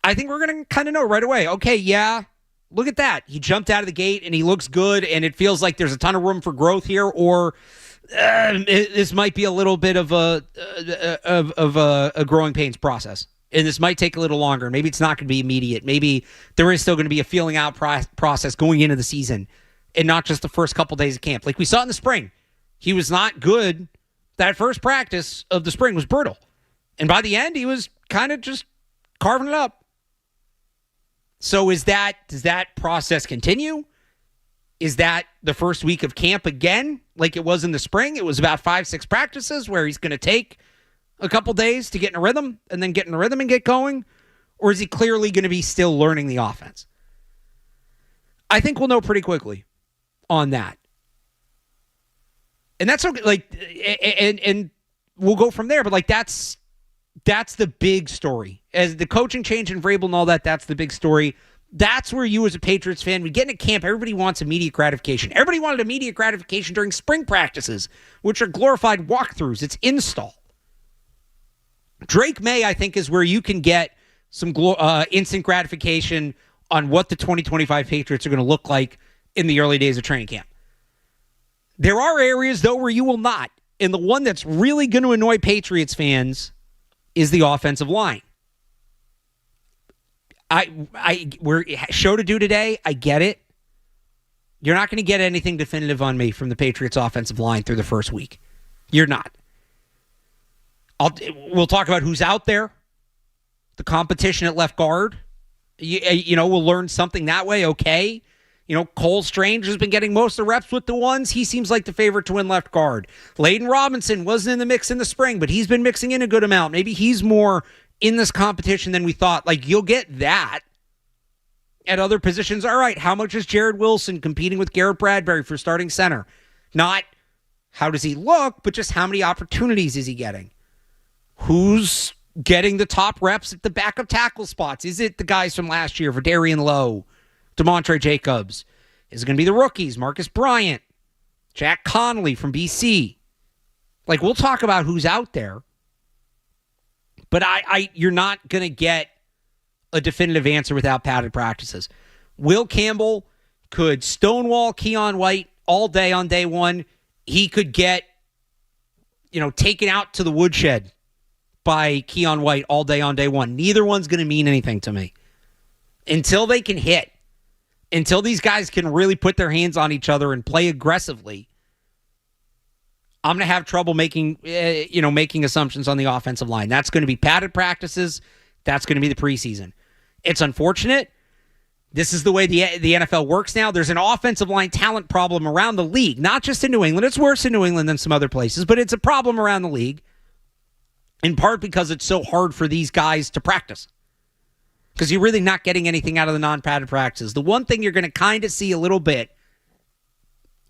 I think we're going to kind of know right away. Okay, yeah, look at that. He jumped out of the gate, and he looks good, and it feels like there's a ton of room for growth here, or this might be a little bit of a growing pains process. And this might take a little longer. Maybe it's not going to be immediate. Maybe there is still going to be a feeling out process going into the season, and not just the first couple days of camp. Like we saw in the spring, he was not good. That first practice of the spring was brutal. And by the end, he was kind of just carving it up. So does that process continue? Is that the first week of camp again, like it was in the spring? It was about 5-6 practices where he's going to take a couple days to get in a rhythm and then get in a rhythm and get going? Or is he clearly going to be still learning the offense? I think we'll know pretty quickly on that. And that's okay, and we'll go from there. But that's the big story. As the coaching change in Vrabel and all that, that's the big story. That's where you as a Patriots fan, we get into camp, everybody wants immediate gratification. Everybody wanted immediate gratification during spring practices, which are glorified walkthroughs. It's install. Drake May, I think, is where you can get some instant gratification on what the 2025 Patriots are going to look like in the early days of training camp. There are areas, though, where you will not. And the one that's really going to annoy Patriots fans is the offensive line. We're show to do today. I get it. You're not going to get anything definitive on me from the Patriots offensive line through the first week. You're not. We'll talk about who's out there, the competition at left guard. We'll learn something that way. Okay. Cole Strange has been getting most of the reps with the ones. He seems like the favorite to win left guard. Layden Robinson wasn't in the mix in the spring, but he's been mixing in a good amount. Maybe he's more in this competition than we thought. Like, you'll get that at other positions. All right, how much is Jared Wilson competing with Garrett Bradbury for starting center? Not how does he look, but just how many opportunities is he getting? Who's getting the top reps at the backup tackle spots? Is it the guys from last year, Verdarian Lowe, DeMontre Jacobs? Is it going to be the rookies, Marcus Bryant, Jack Connolly from BC? Like, we'll talk about who's out there. But you're not going to get a definitive answer without padded practices. Will Campbell could stonewall Keon White all day on day one. He could get, taken out to the woodshed by Keon White all day on day one. Neither one's going to mean anything to me. Until they can hit, until these guys can really put their hands on each other and play aggressively, I'm going to have trouble making assumptions on the offensive line. That's going to be padded practices. That's going to be the preseason. It's unfortunate. This is the way the NFL works now. There's an offensive line talent problem around the league, not just in New England. It's worse in New England than some other places, but it's a problem around the league, in part because it's so hard for these guys to practice. Because you're really not getting anything out of the non-padded practices. The one thing you're going to kind of see a little bit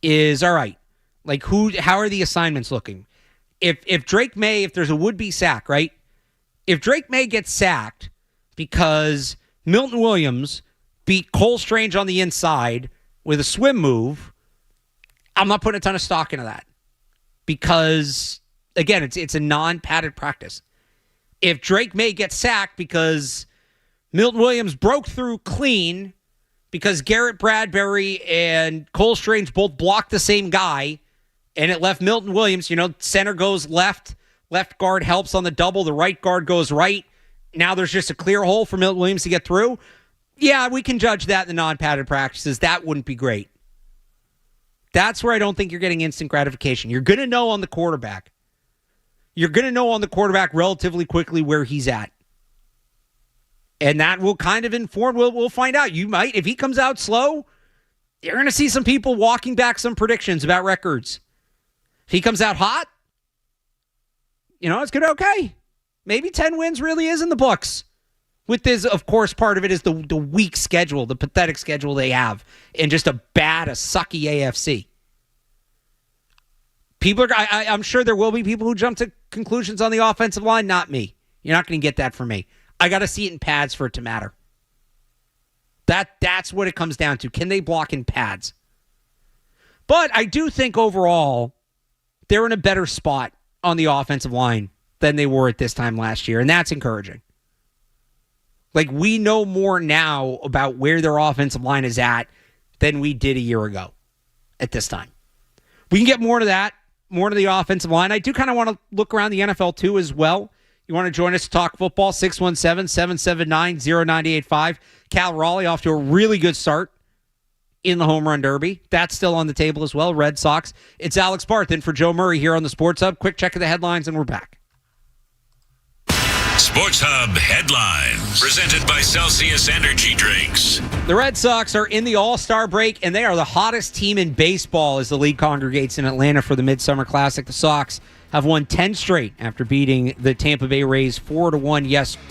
is, all right, like how are the assignments looking? If Drake May, if there's a would-be sack, right? If Drake May gets sacked because Milton Williams beat Cole Strange on the inside with a swim move, I'm not putting a ton of stock into that. Because, again, it's a non-padded practice. If Drake May gets sacked because Milton Williams broke through clean because Garrett Bradbury and Cole Strange both blocked the same guy, and it left Milton Williams, center goes left guard helps on the double, the right guard goes right. Now there's just a clear hole for Milton Williams to get through. Yeah, we can judge that in the non-padded practices. That wouldn't be great. That's where I don't think you're getting instant gratification. You're going to know on the quarterback. You're going to know on the quarterback relatively quickly where he's at. And that will kind of inform, we'll find out. You might, if he comes out slow, you're going to see some people walking back some predictions about records. If he comes out hot, it's good, okay. Maybe 10 wins really is in the books. With this, of course, part of it is the weak schedule, the pathetic schedule they have, and just a sucky AFC. I'm sure there will be people who jump to conclusions on the offensive line. Not me. You're not going to get that from me. I got to see it in pads for it to matter. That's what it comes down to. Can they block in pads? But I do think overall they're in a better spot on the offensive line than they were at this time last year, and that's encouraging. Like, we know more now about where their offensive line is at than we did a year ago at this time. We can get more to that, more to the offensive line. I do kind of want to look around the NFL, too, as well. You want to join us to talk football, 617-779-0985. Cal Raleigh off to a really good start in the Home Run Derby. That's still on the table as well, Red Sox. It's Alex Barth in for Joe Murray here on the Sports Hub. Quick check of the headlines, and we're back. Sports Hub headlines, presented by Celsius Energy Drinks. The Red Sox are in the All-Star break, and they are the hottest team in baseball as the league congregates in Atlanta for the Midsummer Classic. The Sox have won 10 straight after beating the Tampa Bay Rays 4-1 yesterday.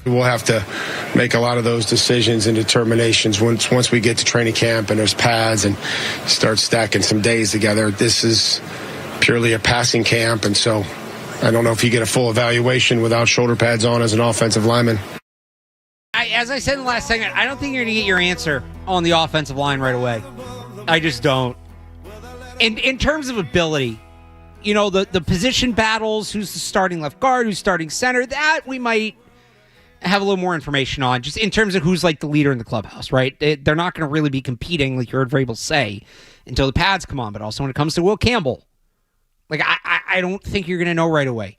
We'll have to make a lot of those decisions and determinations once we get to training camp and there's pads and start stacking some days together. This is purely a passing camp, and so I don't know if you get a full evaluation without shoulder pads on as an offensive lineman. As I said in the last segment, I don't think you're going to get your answer on the offensive line right away. I just don't. In terms of ability, the position battles, who's the starting left guard, who's starting center, that we might have a little more information on, just in terms of who's like the leader in the clubhouse, right? They're not going to really be competing, like you heard Vrabel say, until the pads come on. But also when it comes to Will Campbell, like I don't think you're going to know right away.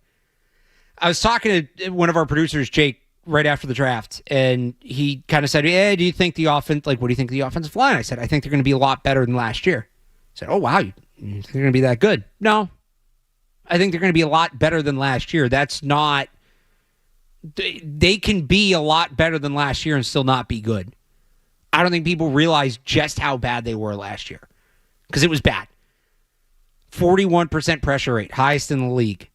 I was talking to one of our producers, Jake, right after the draft, and he kind of said, do you think the offense, like, what do you think of the offensive line? I said, I think they're going to be a lot better than last year. He said, oh, wow, you think they're going to be that good? No. I think they're going to be a lot better than last year. That's not, they can be a lot better than last year and still not be good. I don't think people realize just how bad they were last year, because it was bad. 41% pressure rate, highest in the league.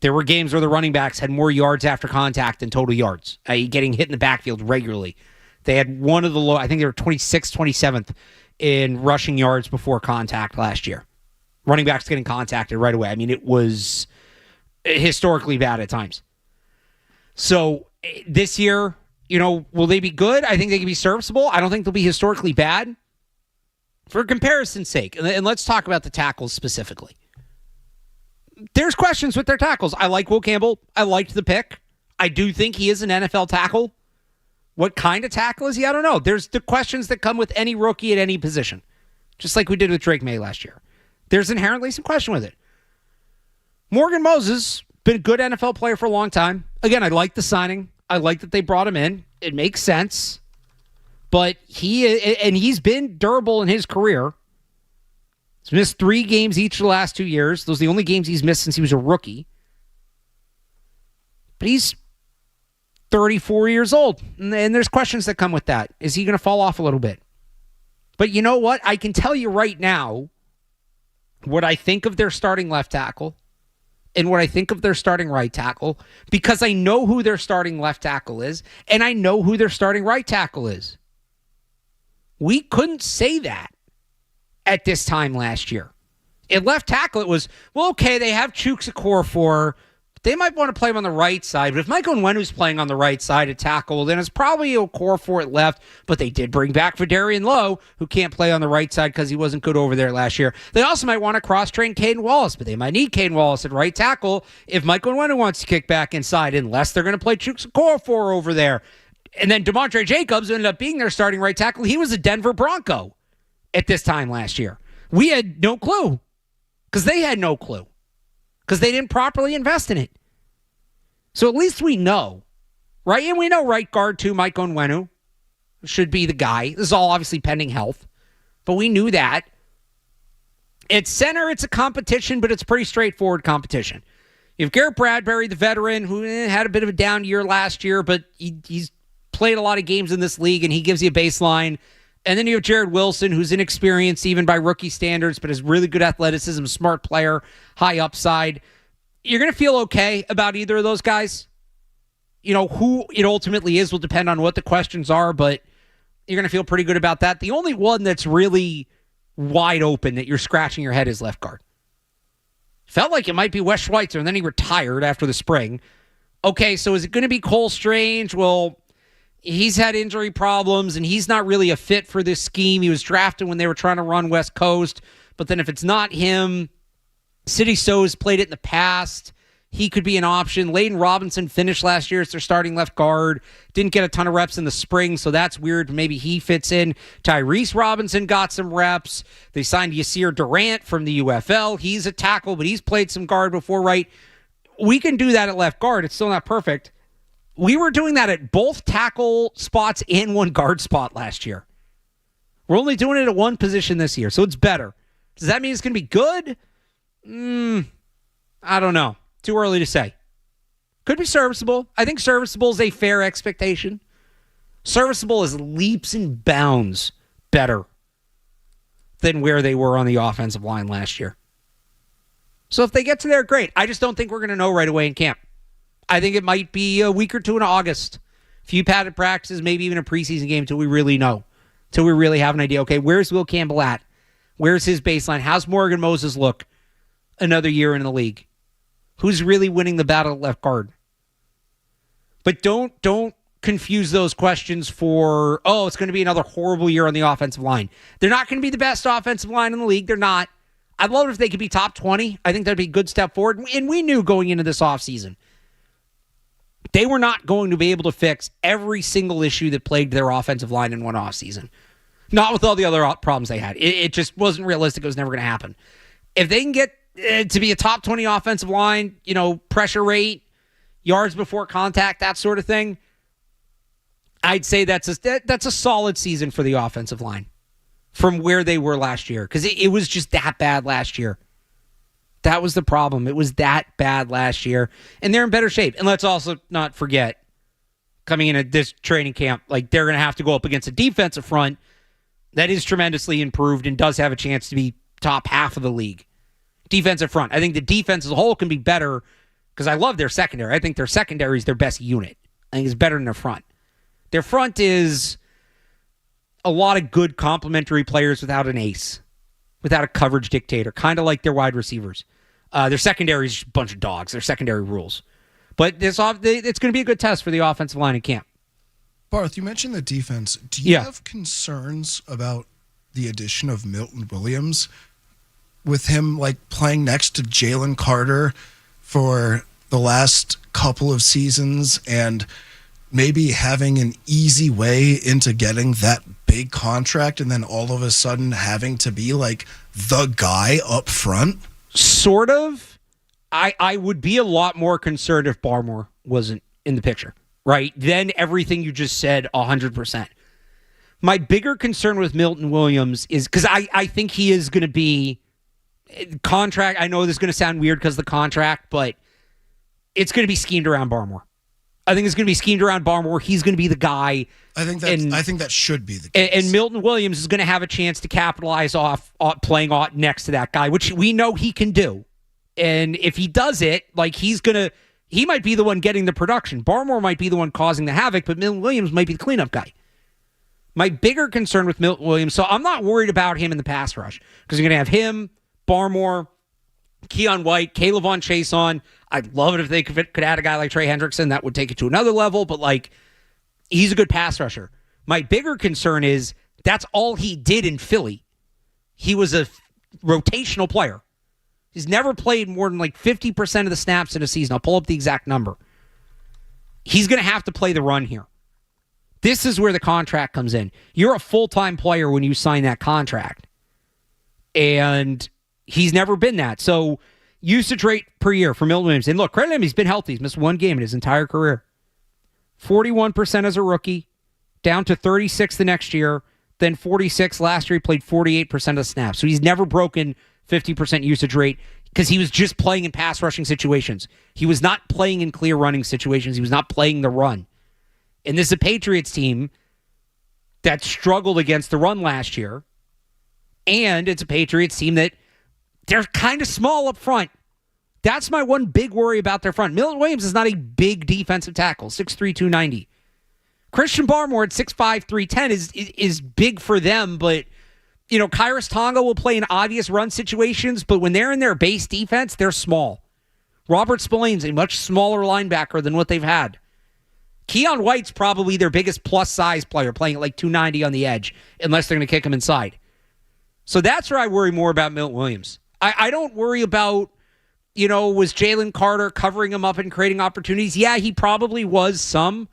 There were games where the running backs had more yards after contact than total yards, getting hit in the backfield regularly. They had one of the low, I think they were 26th, 27th in rushing yards before contact last year. Running backs getting contacted right away. I mean, it was historically bad at times. So this year, will they be good? I think they can be serviceable. I don't think they'll be historically bad. For comparison's sake, and let's talk about the tackles specifically. There's questions with their tackles. I like Will Campbell. I liked the pick. I do think he is an NFL tackle. What kind of tackle is he? I don't know. There's the questions that come with any rookie at any position, just like we did with Drake May last year. There's inherently some question with it. Morgan Moses, been a good NFL player for a long time. Again, I like the signing. I like that they brought him in. It makes sense. But he's been durable in his career. He's missed 3 games each of the last 2 years. Those are the only games he's missed since he was a rookie. But he's 34 years old. And there's questions that come with that. Is he going to fall off a little bit? But you know what? I can tell you right now what I think of their starting left tackle and what I think of their starting right tackle, because I know who their starting left tackle is and I know who their starting right tackle is. We couldn't say that at this time last year. At left tackle, it was, well, okay, they have Chukwuekorfor. They might want to play him on the right side, but if Michael Onwenu's playing on the right side at tackle, then it's probably Okorafor at left, but they did bring back Fadarian Lowe, who can't play on the right side because he wasn't good over there last year. They also might want to cross-train Caden Wallace, but they might need Caden Wallace at right tackle if Michael Onwenu wants to kick back inside, unless they're going to play Chukwuekorfor over there. And then DeMontre Jacobs ended up being their starting right tackle. He was a Denver Bronco at this time last year. We had no clue because they had no clue because they didn't properly invest in it. So at least we know, right? And we know right guard too, Mike Onwenu should be the guy. This is all obviously pending health, but we knew that. At center, it's a competition, but it's pretty straightforward competition. You have Garrett Bradbury, the veteran, who had a bit of a down year last year, but he's played a lot of games in this league, and he gives you a baseline. And then you have Jared Wilson, who's inexperienced even by rookie standards, but has really good athleticism, smart player, high upside. You're going to feel okay about either of those guys. You know, who it ultimately is will depend on what the questions are, but you're going to feel pretty good about that. The only one that's really wide open that you're scratching your head is left guard. Felt like it might be Wes Schweitzer, and then he retired after the spring. Okay, so is it going to be Cole Strange? Well, he's had injury problems, and he's not really a fit for this scheme. He was drafted when they were trying to run West Coast, but then if it's not him, City So's played it in the past. He could be an option. Layden Robinson finished last year as their starting left guard. Didn't get a ton of reps in the spring, so that's weird. Maybe he fits in. Tyrese Robinson got some reps. They signed Yasir Durant from the UFL. He's a tackle, but he's played some guard before, right? We can do that at left guard. It's still not perfect. We were doing that at both tackle spots and one guard spot last year. We're only doing it at one position this year, so it's better. Does that mean it's going to be good? I don't know. Too early to say. Could be serviceable. I think serviceable is a fair expectation. Serviceable is leaps and bounds better than where they were on the offensive line last year. So if they get to there, great. I just don't think we're going to know right away in camp. I think it might be a week or two in August. A few padded practices, maybe even a preseason game until we really know. Until we really have an idea. Okay, where's Will Campbell at? Where's his baseline? How's Morgan Moses look another year in the league? Who's really winning the battle at left guard? But don't confuse those questions for, it's going to be another horrible year on the offensive line. They're not going to be the best offensive line in the league. They're not. I'd love it if they could be top 20. I think that'd be a good step forward. And we knew going into this offseason, they were not going to be able to fix every single issue that plagued their offensive line in one offseason. Not with all the other problems they had. It just wasn't realistic. It was never going to happen. If they can get to be a top 20 offensive line, pressure rate, yards before contact, that sort of thing, I'd say that's a solid season for the offensive line from where they were last year, because it was just that bad last year. That was the problem. It was that bad last year, and they're in better shape. And let's also not forget, coming into this training camp, like they're going to have to go up against a defensive front that is tremendously improved and does have a chance to be top half of the league. Defensive front. I think the defense as a whole can be better because I love their secondary. I think their secondary is their best unit. I think it's better than their front. Their front is a lot of good complementary players without an ace, without a coverage dictator, kind of like their wide receivers. Their secondary is just a bunch of dogs. Their secondary rules. But it's going to be a good test for the offensive line in camp. Barth, you mentioned the defense. Do you have concerns about the addition of Milton Williams with him playing next to Jalen Carter for the last couple of seasons and maybe having an easy way into getting that big contract and then all of a sudden having to be the guy up front? Sort of. I would be a lot more concerned if Barmore wasn't in the picture, right? Then everything you just said, 100%. My bigger concern with Milton Williams is because I think he is going to be contract. I know this is going to sound weird because of the contract, but it's going to be schemed around Barmore. I think it's going to be schemed around Barmore. He's going to be the guy. I think that should be the case. And Milton Williams is going to have a chance to capitalize off playing next to that guy, which we know he can do. And if he does it, he might be the one getting the production. Barmore might be the one causing the havoc, but Milton Williams might be the cleanup guy. My bigger concern with Milton Williams, so I'm not worried about him in the pass rush because you're going to have him, Barmore, Keon White, Kayvon Chase on. I'd love it if they could add a guy like Trey Hendrickson. That would take it to another level, but he's a good pass rusher. My bigger concern is that's all he did in Philly. He was a rotational player. He's never played more than 50% of the snaps in a season. I'll pull up the exact number. He's going to have to play the run here. This is where the contract comes in. You're a full-time player when you sign that contract. And he's never been that. So usage rate per year for Milton Williams. And look, credit him, he's been healthy. He's missed one game in his entire career. 41% as a rookie, down to 36 the next year, then 46 last year. He played 48% of the snaps. So he's never broken 50% usage rate because he was just playing in pass rushing situations. He was not playing in clear running situations. He was not playing the run. And this is a Patriots team that struggled against the run last year. And it's a Patriots team that they're kind of small up front. That's my one big worry about their front. Milton Williams is not a big defensive tackle, 6'3", 290. Christian Barmore at 6'5", 310 is big for them, but Kairos Tonga will play in obvious run situations, but when they're in their base defense, they're small. Robert Spillane's a much smaller linebacker than what they've had. Keon White's probably their biggest plus-size player, playing at 290 on the edge, unless they're going to kick him inside. So that's where I worry more about Milton Williams. I don't worry about, was Jalen Carter covering him up and creating opportunities? Yeah, he probably was some.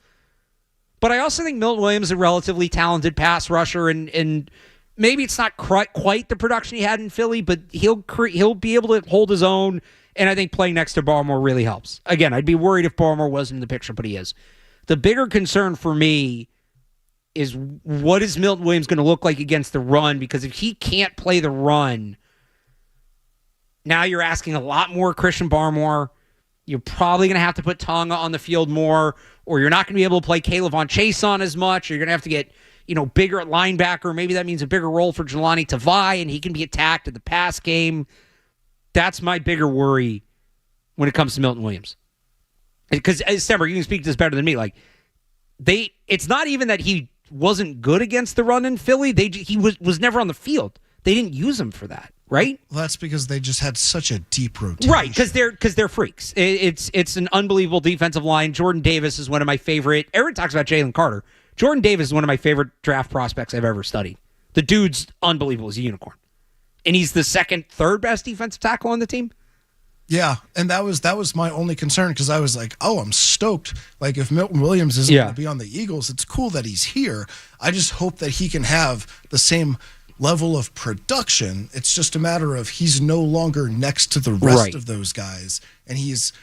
But I also think Milton Williams is a relatively talented pass rusher, and maybe it's not quite the production he had in Philly, but he'll be able to hold his own, and I think playing next to Barmore really helps. Again, I'd be worried if Barmore wasn't in the picture, but he is. The bigger concern for me is what is Milton Williams going to look like against the run, because if he can't play the run, now you're asking a lot more Christian Barmore. You're probably going to have to put Tonga on the field more, or you're not going to be able to play Kayvon Chase on as much. Or you're going to have to get bigger at linebacker. Maybe that means a bigger role for Jelani Tavai, and he can be attacked in the pass game. That's my bigger worry when it comes to Milton Williams. because Stenberg, you can speak to this better than me. Like it's not even that he wasn't good against the run in Philly. He was never on the field. They didn't use him for that, right? Well, that's because they just had such a deep rotation. Right, because they're freaks. It's an unbelievable defensive line. Jordan Davis is one of my favorite. Aaron talks about Jalen Carter. Jordan Davis is one of my favorite draft prospects I've ever studied. The dude's unbelievable. He's a unicorn. And he's the third best defensive tackle on the team. Yeah, and that was my only concern because I was like, oh, I'm stoked. Like, if Milton Williams isn't going to be on the Eagles, it's cool that he's here. I just hope that he can have the same level of production. It's just a matter of he's no longer next to the rest of those guys, and he's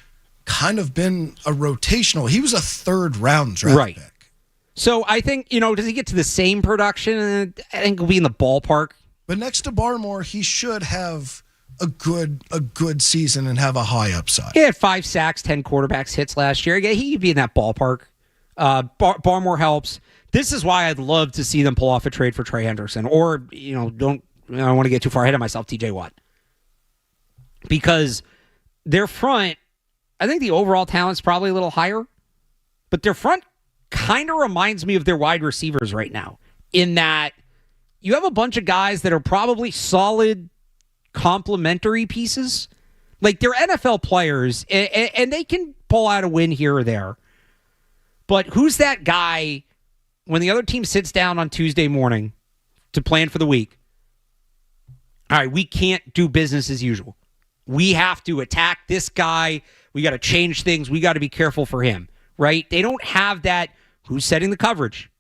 kind of been a rotational. He was a third-round draft pick. So I think, does he get to the same production? I think he'll be in the ballpark. But next to Barmore, he should have a good season and have a high upside. He had 5 sacks, 10 quarterbacks hits last year. Yeah, he could be in that ballpark. Barmore helps. This is why I'd love to see them pull off a trade for Trey Hendrickson. Or, I don't want to get too far ahead of myself, TJ Watt. Because their front, I think the overall talent's probably a little higher. But their front kind of reminds me of their wide receivers right now. In that you have a bunch of guys that are probably solid complementary pieces. Like, they're NFL players, and they can pull out a win here or there. But who's that guy when the other team sits down on Tuesday morning to plan for the week? All right, we can't do business as usual. We have to attack this guy. We got to change things. We got to be careful for him, right? They don't have that. Who's setting the coverage?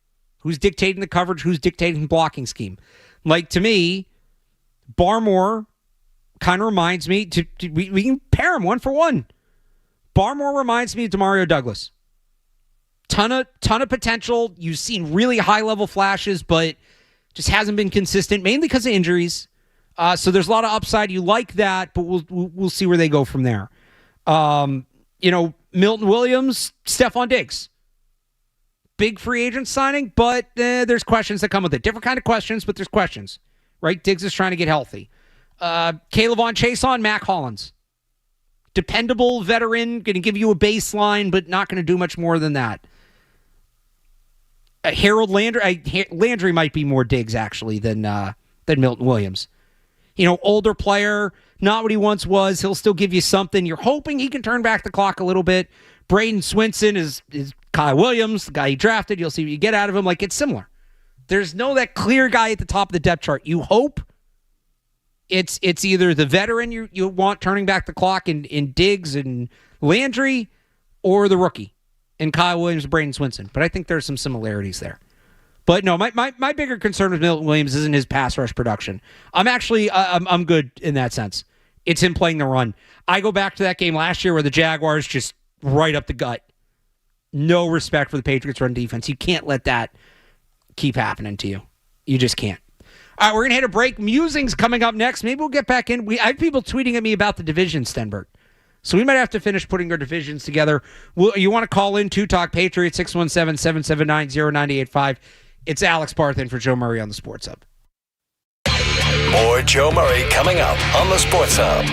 Who's dictating the coverage? Who's dictating the blocking scheme? Like, to me, Barmore kind of reminds me, we can pair him 1-for-1. Barmore reminds me of Demario Douglas. Ton of potential. You've seen really high-level flashes, but just hasn't been consistent, mainly because of injuries. So there's a lot of upside. You like that, but we'll see where they go from there. Milton Williams, Stephon Diggs. Big free agent signing, but there's questions that come with it. Different kind of questions, but there's questions, right? Diggs is trying to get healthy. Kayvon Chason, Mac Hollins. Dependable veteran, going to give you a baseline, but not going to do much more than that. Harold Landry. Landry might be more Diggs, actually, than Milton Williams. Older player, not what he once was. He'll still give you something. You're hoping he can turn back the clock a little bit. Braden Swinson is Kyle Williams, the guy he drafted. You'll see what you get out of him. Like, it's similar. There's no that clear guy at the top of the depth chart. You hope it's either the veteran you want turning back the clock in Diggs and Landry, or the rookie in Kyle Williams and Braden Swinson. But I think there's some similarities there. But no, my bigger concern with Milton Williams isn't his pass rush production. I'm good in that sense. It's him playing the run. I go back to that game last year where the Jaguars just right up the gut. No respect for the Patriots run defense. You can't let that keep happening to you. You just can't. All right, we're going to hit a break. Musing's coming up next. Maybe we'll get back in. I have people tweeting at me about the division, Stenberg. So we might have to finish putting our divisions together. You want to call in to talk Patriots, 617-779-0985. It's Alex Barth in for Joe Murray on the Sports Hub. More Joe Murray coming up on the Sports Hub.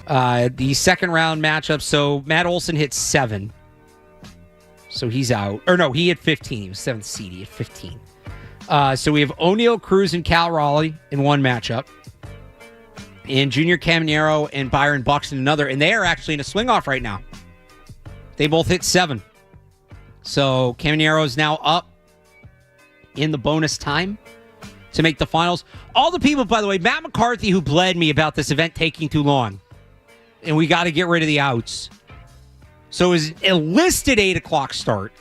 The second round matchup. So Matt Olson hit 7. So he's out. Or no, he hit 15. He was 7th seed. He hit 15. So we have O'Neal Cruz and Cal Raleigh in one matchup. And Junior Caminero and Byron Buxton another. And they are actually in a swing-off right now. They both hit 7. So Caminero is now up in the bonus time to make the finals. All the people, by the way, Matt McCarthy, who bled me about this event taking too long. And we got to get rid of the outs. So it was a listed 8 o'clock start.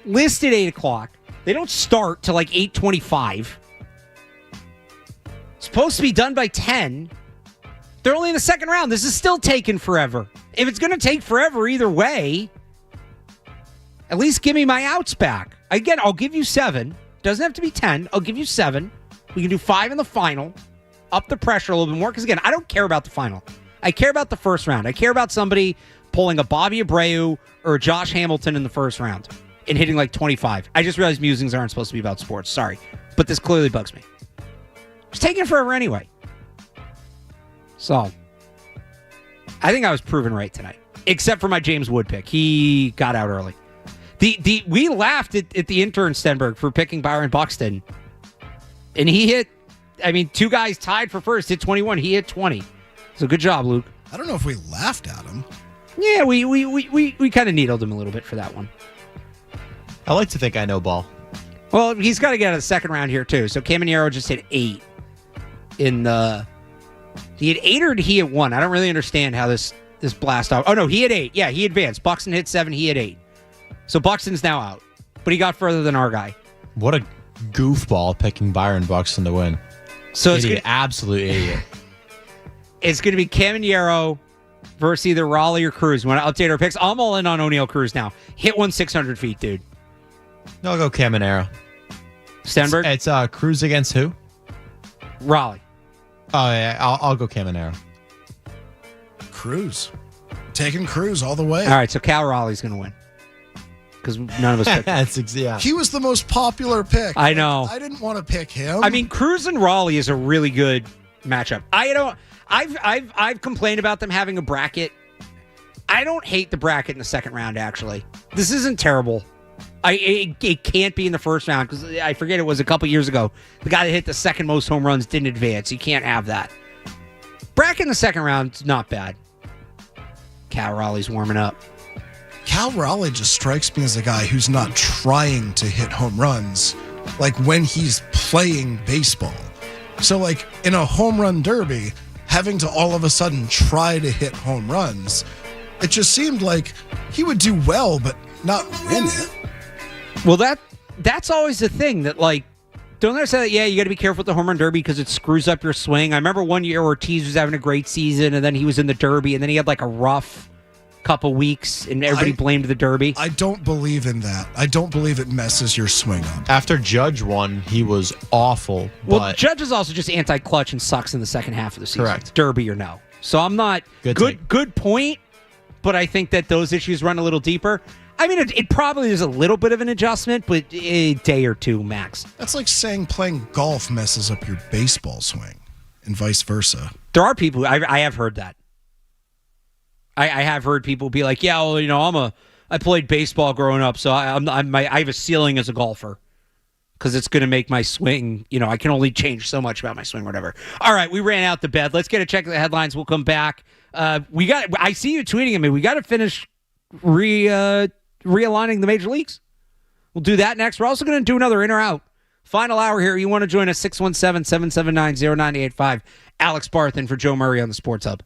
Listed 8 o'clock. They don't start till like 8:25. Supposed to be done by 10. They're only in the second round. This is still taking forever. If it's going to take forever either way, at least give me my outs back. Again, I'll give you 7. Doesn't have to be 10. I'll give you 7. We can do 5 in the final. Up the pressure a little bit more. Because again, I don't care about the final. I care about the first round. I care about somebody pulling a Bobby Abreu or a Josh Hamilton in the first round and hitting like 25. I just realized musings aren't supposed to be about sports. Sorry. But this clearly bugs me. It's taking forever anyway. So, I think I was proven right tonight. Except for my James Wood pick. He got out early. We laughed at the intern Stenberg for picking Byron Buxton. And he hit, 2 guys tied for first, hit 21. He hit 20. So good job, Luke. I don't know if we laughed at him. Yeah, we kind of needled him a little bit for that one. I like to think I know ball. Well, he's got to get out of the second round here, too. So Caminero just hit 8 in the... He hit 8 or did he hit 1? I don't really understand how this blast off. Oh, no, he hit 8. Yeah, he advanced. Buxton hit 7. He hit 8. So Buxton's now out. But he got further than our guy. What a goofball picking Byron Buxton to win. So it's absolute idiot. It's going to be Caminero versus either Raleigh or Cruz. We want to update our picks. I'm all in on O'Neal Cruz now. Hit 600 feet, dude. No, I'll go Caminero. Stenberg? It's Cruz against who? Raleigh. Oh, yeah, I'll go Caminero. Cruz. Taking Cruz all the way. All right, so Cal Raleigh's going to win. Because none of us picked him. Yeah. He was the most popular pick. I know. I didn't want to pick him. Cruz and Raleigh is a really good matchup. I've complained about them having a bracket. I don't hate the bracket in the second round, actually. This isn't terrible. It can't be in the first round because I forget it was a couple years ago. The guy that hit the second most home runs didn't advance. You can't have that. Bracket in the second round is not bad. Cal Raleigh's warming up. Cal Raleigh just strikes me as a guy who's not trying to hit home runs, like when he's playing baseball. So, like in a home run derby, having to all of a sudden try to hit home runs, it just seemed like he would do well, but not win it. Well, that's always the thing that, like, don't they say that, yeah, you got to be careful with the home run derby because it screws up your swing. I remember one year Ortiz was having a great season, and then he was in the derby, and then he had, like, a rough couple weeks, and everybody blamed the derby. I don't believe in that. I don't believe it messes your swing up. After Judge won, he was awful. Well, Judge is also just anti-clutch and sucks in the second half of the season. Correct. Derby or no. So I'm not... Good point, but I think that those issues run a little deeper. It probably is a little bit of an adjustment, but a day or two max. That's like saying playing golf messes up your baseball swing and vice versa. There are people, I have heard that. I have heard people be like, yeah, well, I played baseball growing up, so I have a ceiling as a golfer because it's going to make my swing, I can only change so much about my swing or whatever. All right, we ran out the bed. Let's get a check of the headlines. We'll come back. I see you tweeting at me. We got to finish realigning the major leagues. We'll do that next. We're also going to do another in or out. Final hour here. You want to join us, 617-779-0985. Alex Barth in for Joe Murray on the Sports Hub.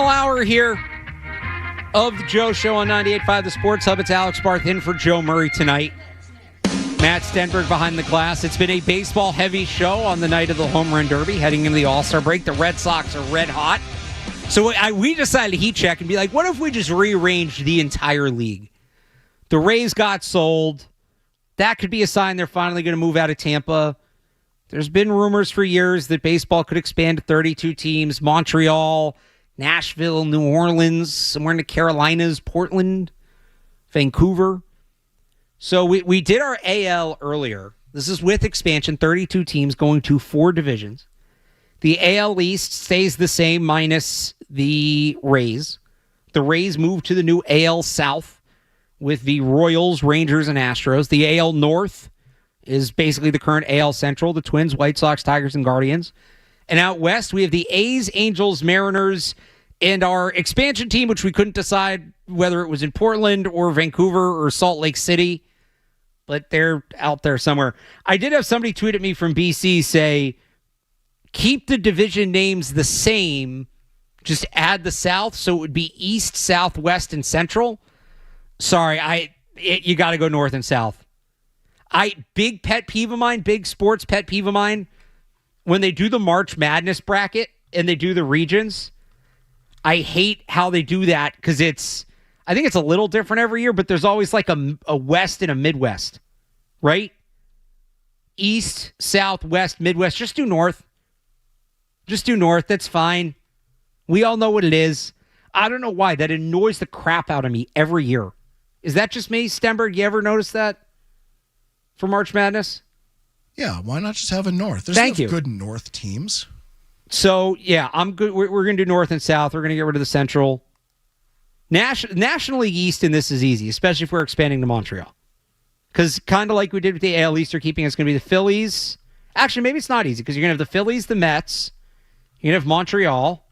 Hour here of the Joe Show on 98.5 The Sports Hub. It's Alex Barth in for Joe Murray tonight. Matt Stenberg behind the glass. It's been a baseball-heavy show on the night of the Home Run Derby, heading into the All-Star break. The Red Sox are red hot. So we decided to heat check and be like, what if we just rearranged the entire league? The Rays got sold. That could be a sign they're finally going to move out of Tampa. There's been rumors for years that baseball could expand to 32 teams. Montreal, Nashville, New Orleans, somewhere in the Carolinas, Portland, Vancouver. So we did our AL earlier. This is with expansion, 32 teams going to 4 divisions. The AL East stays the same minus the Rays. The Rays move to the new AL South with the Royals, Rangers, and Astros. The AL North is basically the current AL Central, the Twins, White Sox, Tigers, and Guardians. And out west, we have the A's, Angels, Mariners, and our expansion team, which we couldn't decide whether it was in Portland or Vancouver or Salt Lake City, but they're out there somewhere. I did have somebody tweet at me from BC say, keep the division names the same, just add the South, so it would be East, South, West, and Central. Sorry, you got to go North and South. Big pet peeve of mine, big sports pet peeve of mine, when they do the March Madness bracket and they do the regions, I hate how they do that because I think it's a little different every year, but there's always like a West and a Midwest, right? East, South, West, Midwest. Just do North. Just do North. That's fine. We all know what it is. I don't know why. That annoys the crap out of me every year. Is that just me, Stenberg? You ever notice that for March Madness? Yeah, why not just have a North? There's Thank you. Good North teams. So, yeah, I'm good. We're going to do North and South. We're going to get rid of the Central. National League East in this is easy, especially if we're expanding to Montreal. Because kind of like we did with the AL East, they're keeping it's going to be the Phillies. Actually, maybe it's not easy because you're going to have the Phillies, the Mets. You're going to have Montreal.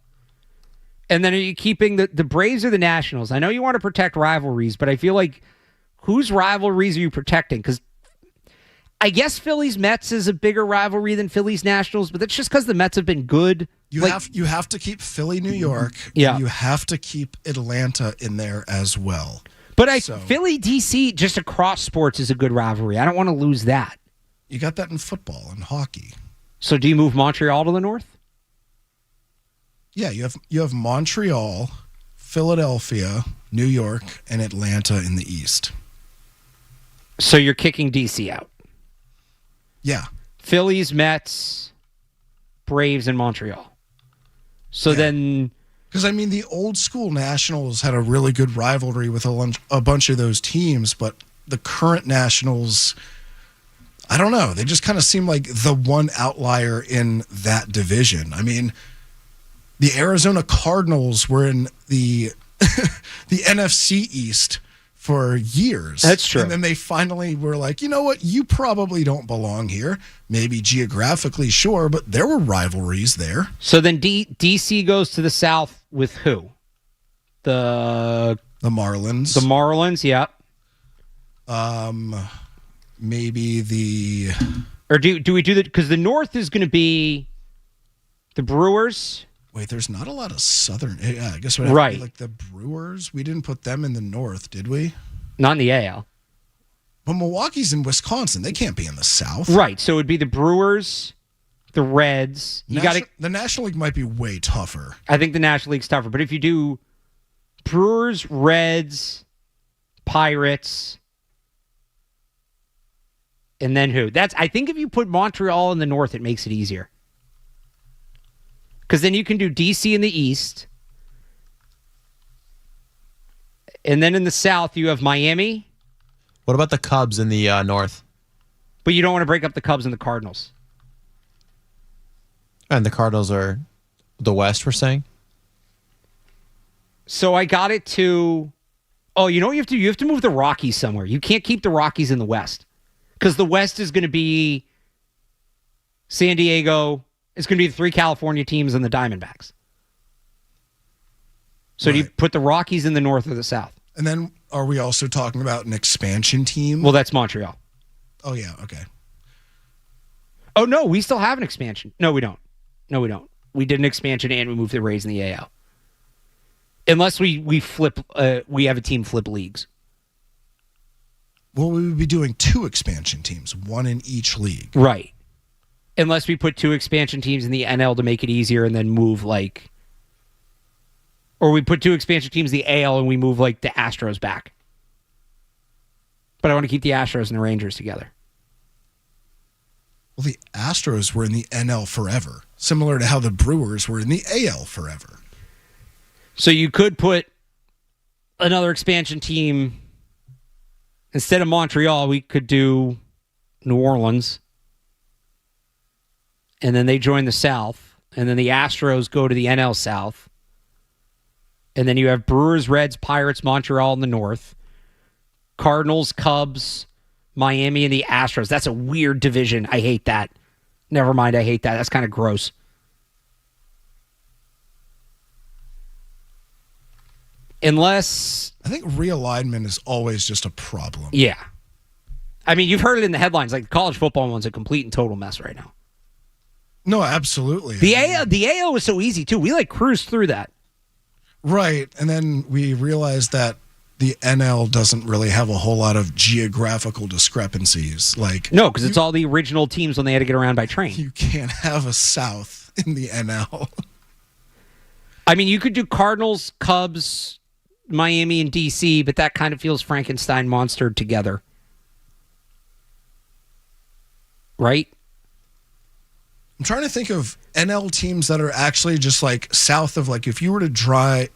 And then are you keeping the Braves or the Nationals? I know you want to protect rivalries, but I feel like whose rivalries are you protecting? Because I guess Phillies Mets is a bigger rivalry than Phillies Nationals, but that's just because the Mets have been good. You have to keep Philly, New York. Yeah. And you have to keep Atlanta in there as well. But Philly DC just across sports is a good rivalry. I don't want to lose that. You got that in football and hockey. So do you move Montreal to the north? Yeah, you have Montreal, Philadelphia, New York, and Atlanta in the East. So you're kicking DC out. Yeah. Phillies, Mets, Braves, and Montreal. So then... Because, I mean, the old school Nationals had a really good rivalry with a bunch of those teams, but the current Nationals, I don't know. They just kind of seem like the one outlier in that division. I mean, the Arizona Cardinals were in the the NFC East for years. That's true. And then they finally were like, you know what? You probably don't belong here. Maybe geographically, sure, but there were rivalries there. So then DC goes to the south with who? The Marlins. The Marlins, yeah. Maybe the... Or do we do that? Because the north is going to be the Brewers. Wait, there's not a lot of southern... Yeah, I guess it would have to be like the Brewers. We didn't put them in the north, did we? Not in the AL. But Milwaukee's in Wisconsin. They can't be in the south. Right, so it would be the Brewers, the Reds. The National League might be way tougher. I think the National League's tougher. But if you do Brewers, Reds, Pirates, and then who? I think if you put Montreal in the north, it makes it easier. Because then you can do DC in the east. And then in the south, you have Miami. What about the Cubs in the north? But you don't want to break up the Cubs and the Cardinals. And the Cardinals are the West, we're saying? So I got it to... Oh, you know what you have to do? You have to move the Rockies somewhere. You can't keep the Rockies in the West. Because the West is going to be San Diego. It's going to be the 3 California teams and the Diamondbacks. So do you put the Rockies in the north or the south? And then are we also talking about an expansion team? Well, that's Montreal. Oh, yeah. Okay. Oh, no. We still have an expansion. No, we don't. We did an expansion and we moved the Rays in the AL. Unless we flip, we have a team flip leagues. Well, we would be doing 2 expansion teams, 1 in each league. Right. Unless we put 2 expansion teams in the NL to make it easier and then move or we put 2 expansion teams in the AL and we move the Astros back. But I want to keep the Astros and the Rangers together. Well, the Astros were in the NL forever, similar to how the Brewers were in the AL forever. So you could put another expansion team instead of Montreal. We could do New Orleans, and then they join the South, and then the Astros go to the NL South, and then you have Brewers, Reds, Pirates, Montreal in the North, Cardinals, Cubs, Miami, and the Astros. That's a weird division. I hate that. Never mind, I hate that. That's kind of gross. Unless... I think realignment is always just a problem. Yeah. I mean, you've heard it in the headlines. The college football one's a complete and total mess right now. No, absolutely. The AO was so easy, too. We, cruised through that. Right. And then we realized that the NL doesn't really have a whole lot of geographical discrepancies. No, because it's all the original teams when they had to get around by train. You can't have a South in the NL. I mean, you could do Cardinals, Cubs, Miami, and DC, but that kind of feels Frankenstein monstered together. Right? I'm trying to think of NL teams that are actually just south of if you were to draw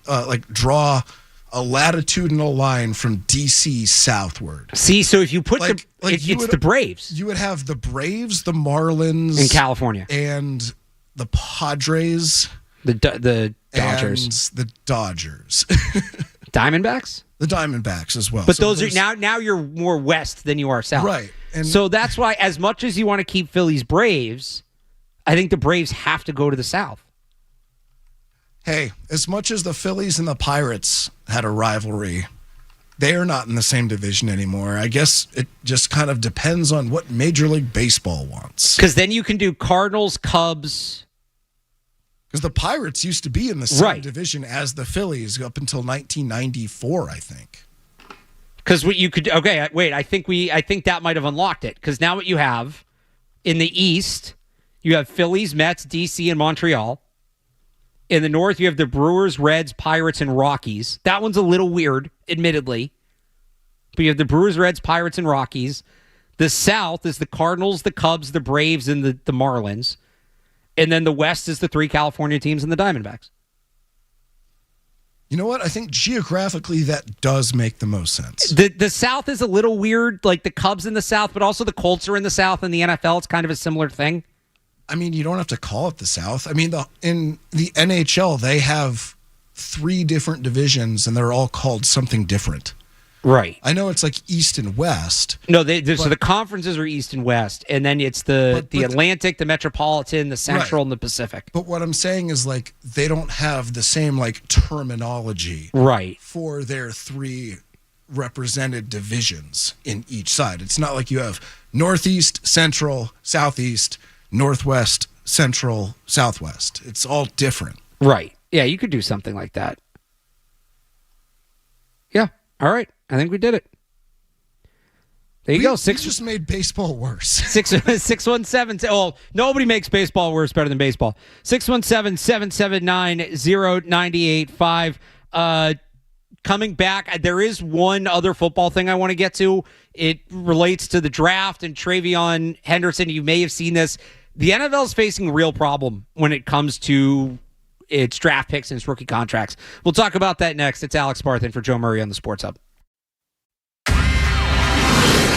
a latitudinal line from DC southward. See, so if you put the Braves. You would have the Braves, the Marlins. In California. And the Padres. The Dodgers. And the Dodgers. Diamondbacks? The Diamondbacks as well. But those are now you're more west than you are south. Right. And so that's why, as much as you want to keep Phillies Braves, I think the Braves have to go to the south. Hey, as much as the Phillies and the Pirates had a rivalry, they are not in the same division anymore. I guess it just kind of depends on what Major League Baseball wants. Because then you can do Cardinals, Cubs. Because the Pirates used to be in the same division as the Phillies up until 1994, I think. Because what you could I think that might have unlocked it. Because now what you have in the East, you have Phillies, Mets, DC, and Montreal. In the North, you have the Brewers, Reds, Pirates, and Rockies. That one's a little weird, admittedly. But you have the Brewers, Reds, Pirates, and Rockies. The South is the Cardinals, the Cubs, the Braves, and the Marlins. And then the West is the 3 California teams and the Diamondbacks. You know what? I think geographically that does make the most sense. The South is a little weird, the Cubs in the South, but also the Colts are in the South. In the NFL, it's kind of a similar thing. I mean, you don't have to call it the South. I mean, in the NHL, they have 3 different divisions, and they're all called something different. Right. I know it's East and West. No, so the conferences are East and West, and then it's the Atlantic, the Metropolitan, the Central, and the Pacific. But what I'm saying is, they don't have the same, terminology for their 3 represented divisions in each side. It's not like you have Northeast, Central, Southeast, Northwest, Central, Southwest. It's all different. Right. Yeah, you could do something like that. Yeah. All right. I think we did it. There you go. We just made baseball worse. 617. Oh, nobody makes baseball worse better than baseball. 617-779-0985. Coming back, there is one other football thing I want to get to. It relates to the draft and Travion Henderson. You may have seen this. The NFL is facing a real problem when it comes to its draft picks and its rookie contracts. We'll talk about that next. It's Alex Barth in for Joe Murray on the Sports Hub.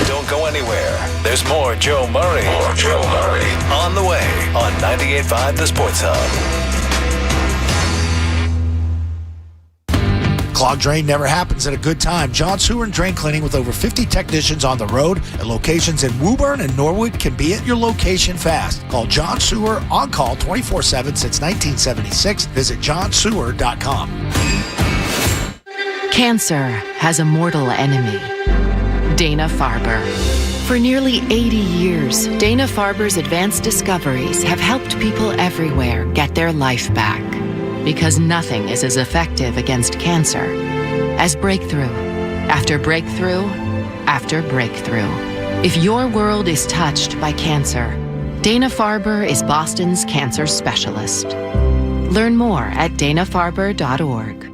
Don't go anywhere. There's more Joe Murray. On the way on 98.5 The Sports Hub. Clogged drain never happens at a good time. John Sewer and Drain Cleaning with over 50 technicians on the road at locations in Woburn and Norwood can be at your location fast. Call John Sewer on call 24/7 since 1976. Visit johnsewer.com. Cancer has a mortal enemy, Dana-Farber. For nearly 80 years, Dana-Farber's advanced discoveries have helped people everywhere get their life back. because nothing is as effective against cancer as breakthrough after breakthrough after breakthrough. If your world is touched by cancer, Dana-Farber is Boston's cancer specialist. Learn more at danafarber.org.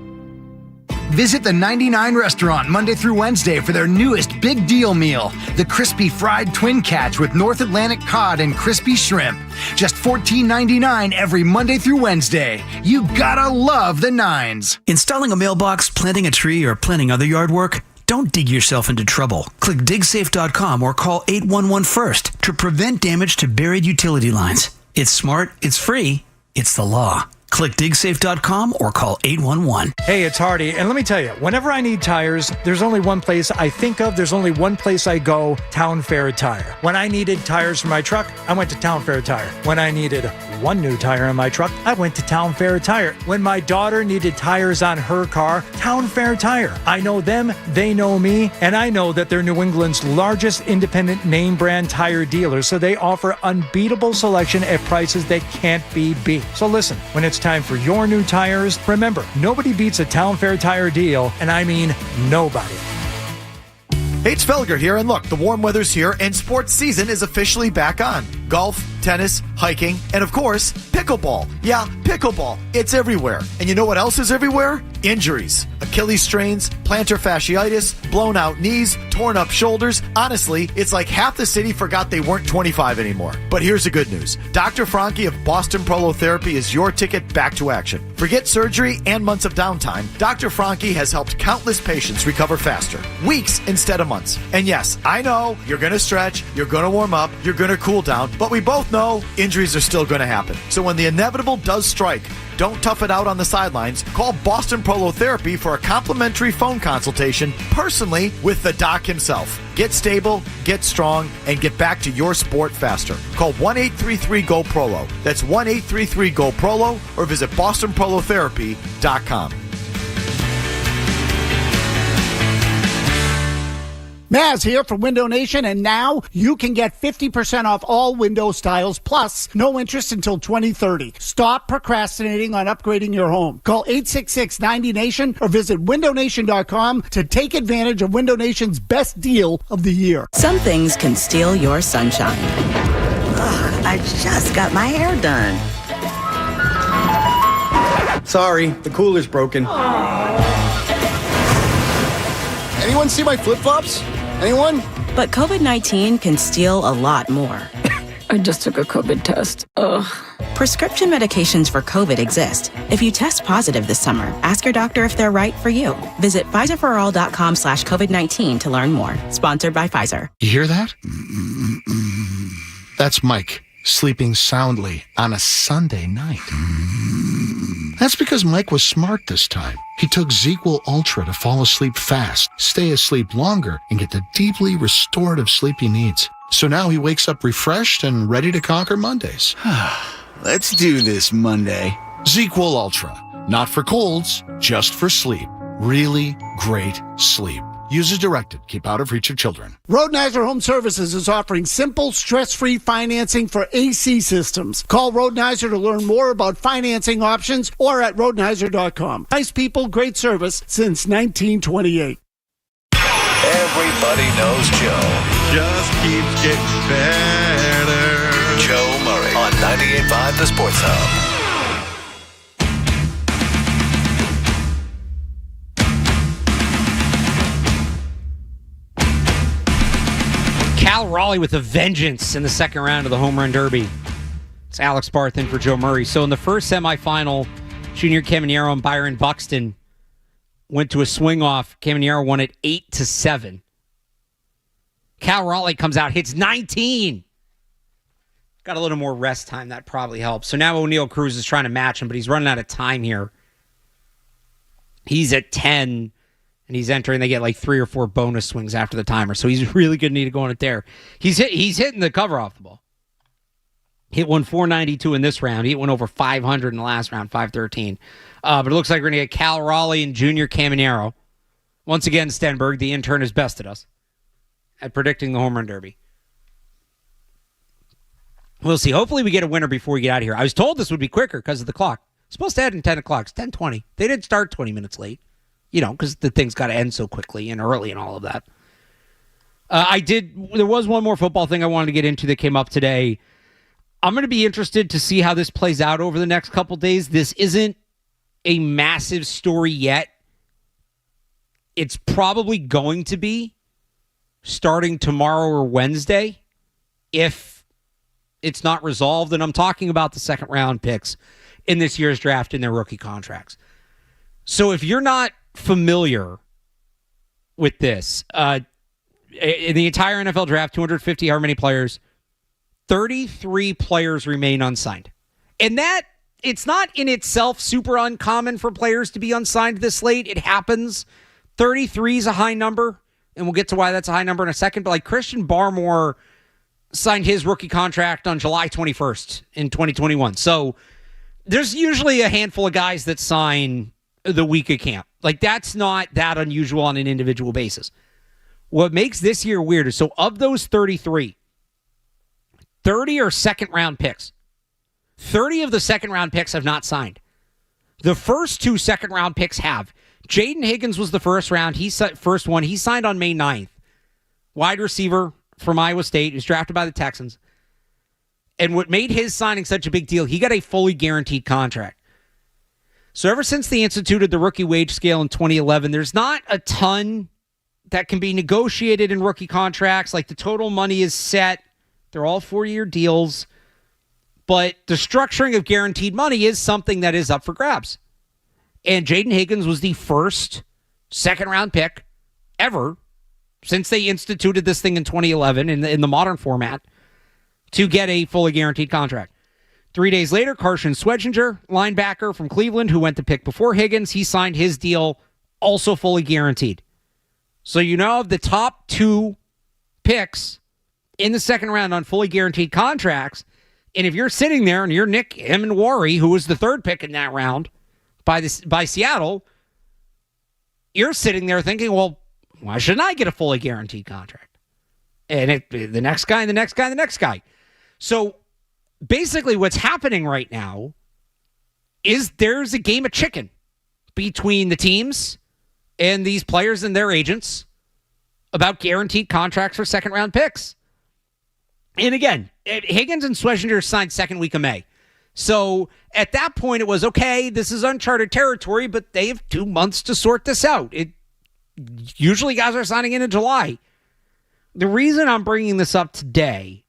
Visit the 99 restaurant Monday through Wednesday for their newest big deal meal, the crispy fried twin catch with North Atlantic cod and crispy shrimp. Just $14.99 every Monday through Wednesday. You gotta love the Nines. Installing a mailbox, planting a tree, or planning other yard work? Don't dig yourself into trouble. Click digsafe.com or call 811 first to prevent damage to buried utility lines. It's smart, it's free, it's the law. Click digsafe.com or call 811. Hey, it's Hardy, and let me tell you, whenever I need tires, there's only one place I think of, there's only one place I go, Town Fair Tire. When I needed tires for my truck, I went to Town Fair Tire. When I needed one new tire in my truck, I went to Town Fair Tire. When my daughter needed tires on her car, Town Fair Tire. I know them, they know me, and I know that they're New England's largest independent name brand tire dealer, so they offer unbeatable selection at prices that can't be beat. So listen, when it's time for your new tires, remember, nobody beats a Town Fair Tire deal, and I mean nobody. Hey, it's Felger here, and look, the warm weather's here, and sports season is officially back on. Golf, tennis, hiking, and of course, pickleball. Yeah, pickleball. It's everywhere. And you know what else is everywhere? Injuries. Achilles strains, plantar fasciitis, blown out knees, torn up shoulders. Honestly, it's like half the city forgot they weren't 25 anymore. But here's the good news. Dr. Franke of Boston Prolotherapy is your ticket back to action. Forget surgery and months of downtime. Dr. Franke has helped countless patients recover faster. Weeks instead of months. And yes, I know you're going to stretch, you're going to warm up, you're going to cool down, but we both know injuries are still going to happen. So when the inevitable does strike, don't tough it out on the sidelines. Call Boston Prolotherapy for a complimentary phone consultation personally with the doc himself. Get stable, get strong, and get back to your sport faster. Call 1-833-GO-PROLO. That's 1-833-GO-PROLO or visit bostonprolotherapy.com. Maz here from Window Nation, and now you can get 50% off all window styles, plus no interest until 2030. Stop procrastinating on upgrading your home. Call 866-90-NATION or visit windownation.com to take advantage of Window Nation's best deal of the year. Some things can steal your sunshine. Ugh, I just got my hair done. Sorry, the cooler's broken. Anyone see my flip-flops? Anyone? But COVID-19 can steal a lot more. I just took a COVID test. Ugh. Prescription medications for COVID exist. If you test positive this summer, ask your doctor if they're right for you. Visit PfizerForAll.com/COVID-19 to learn more. Sponsored by Pfizer. You hear that? That's Mike sleeping soundly on a Sunday night. That's because Mike was smart this time. He took ZQL Ultra to fall asleep fast, stay asleep longer, and get the deeply restorative sleep he needs. So now he wakes up refreshed and ready to conquer Mondays. Let's do this Monday. ZQL Ultra. Not for colds, just for sleep. Really great sleep. Use as directed. Keep out of reach of children. Roadnizer Home Services is offering simple, stress-free financing for AC systems. Call Roadnizer to learn more about financing options or at roadnizer.com. Nice people, great service since 1928. Everybody knows Joe. Just keeps getting better. Joe Murray on 98.5 The Sports Hub. Cal Raleigh with a vengeance in the second round of the Home Run Derby. It's Alex Barth in for Joe Murray. So in the first semifinal, Junior Caminero and Byron Buxton went to a swing-off. Caminero won it 8-7. Cal Raleigh comes out, hits 19. Got a little more rest time. That probably helps. So now O'Neal Cruz is trying to match him, but he's running out of time here. He's at 10. And he's entering. They get like 3 or 4 bonus swings after the timer. So he's really going to need to go on it there. He's hitting the cover off the ball. Hit one 492 in this round. He hit one over 500 in the last round, 513. But it looks like we're going to get Cal Raleigh and Junior Caminero. Once again, Stenberg, the intern, has bested us at predicting the Home Run Derby. We'll see. Hopefully we get a winner before we get out of here. I was told this would be quicker because of the clock. Supposed to end at 10 o'clock. It's 10:20. They didn't start 20 minutes late, because the thing's got to end so quickly and early and all of that. There was one more football thing I wanted to get into that came up today. I'm going to be interested to see how this plays out over the next couple days. This isn't a massive story yet. It's probably going to be starting tomorrow or Wednesday if it's not resolved. And I'm talking about the second round picks in this year's draft in their rookie contracts. So if you're not familiar with this, in the entire NFL draft, 250 how many players? 33 players remain unsigned. And that, it's not in itself super uncommon for players to be unsigned this late. It happens. 33 is a high number, and we'll get to why that's a high number in a second. But like Christian Barmore signed his rookie contract on July 21st in 2021. So there's usually a handful of guys that sign the week of camp. Like, that's not that unusual on an individual basis. What makes this year weird is, so of those 33, 30 are second-round picks. 30 of the second-round picks have not signed. The first two second-round picks have. Jaden Higgins was the first one. He signed on May 9th. Wide receiver from Iowa State, who's drafted by the Texans. And what made his signing such a big deal, he got a fully guaranteed contract. So ever since they instituted the rookie wage scale in 2011, there's not a ton that can be negotiated in rookie contracts. Like, the total money is set. They're all 4-year deals. But the structuring of guaranteed money is something that is up for grabs. And Jaden Higgins was the first second-round pick ever since they instituted this thing in 2011 in the modern format to get a fully guaranteed contract. 3 days later, Carson Swedginger, linebacker from Cleveland, who went to pick before Higgins, he signed his deal, also fully guaranteed. So you now have the top two picks in the second round on fully guaranteed contracts. And if you're sitting there and you're Nick Emenwari, who was the third pick in that round by Seattle, you're sitting there thinking, well, why shouldn't I get a fully guaranteed contract? And the next guy and the next guy and the next guy. So basically what's happening right now is there's a game of chicken between the teams and these players and their agents about guaranteed contracts for second-round picks. And again, Higgins and Swedginger signed second week of May. So at that point, it was, okay, this is uncharted territory, but they have 2 months to sort this out. Usually guys are signing in July. The reason I'm bringing this up today,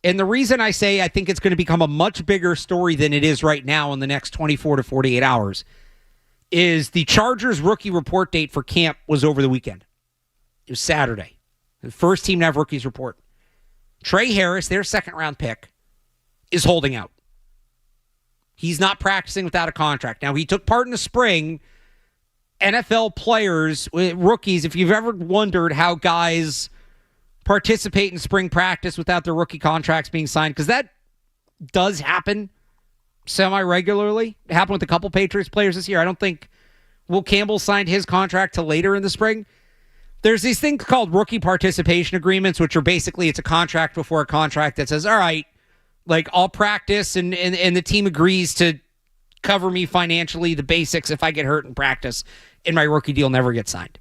and the reason I say I think it's going to become a much bigger story than it is right now in the next 24 to 48 hours, is the Chargers rookie report date for camp was over the weekend. It was Saturday. The first team to have rookies report. Trey Harris, their second-round pick, is holding out. He's not practicing without a contract. Now, he took part in the spring. NFL players, rookies, if you've ever wondered how guys participate in spring practice without their rookie contracts being signed, because that does happen semi-regularly. It happened with a couple Patriots players this year. I don't think Will Campbell signed his contract till later in the spring. There's these things called rookie participation agreements, which are basically, it's a contract before a contract that says, all right, like, I'll practice and the team agrees to cover me financially, the basics, if I get hurt in practice, and my rookie deal never gets signed.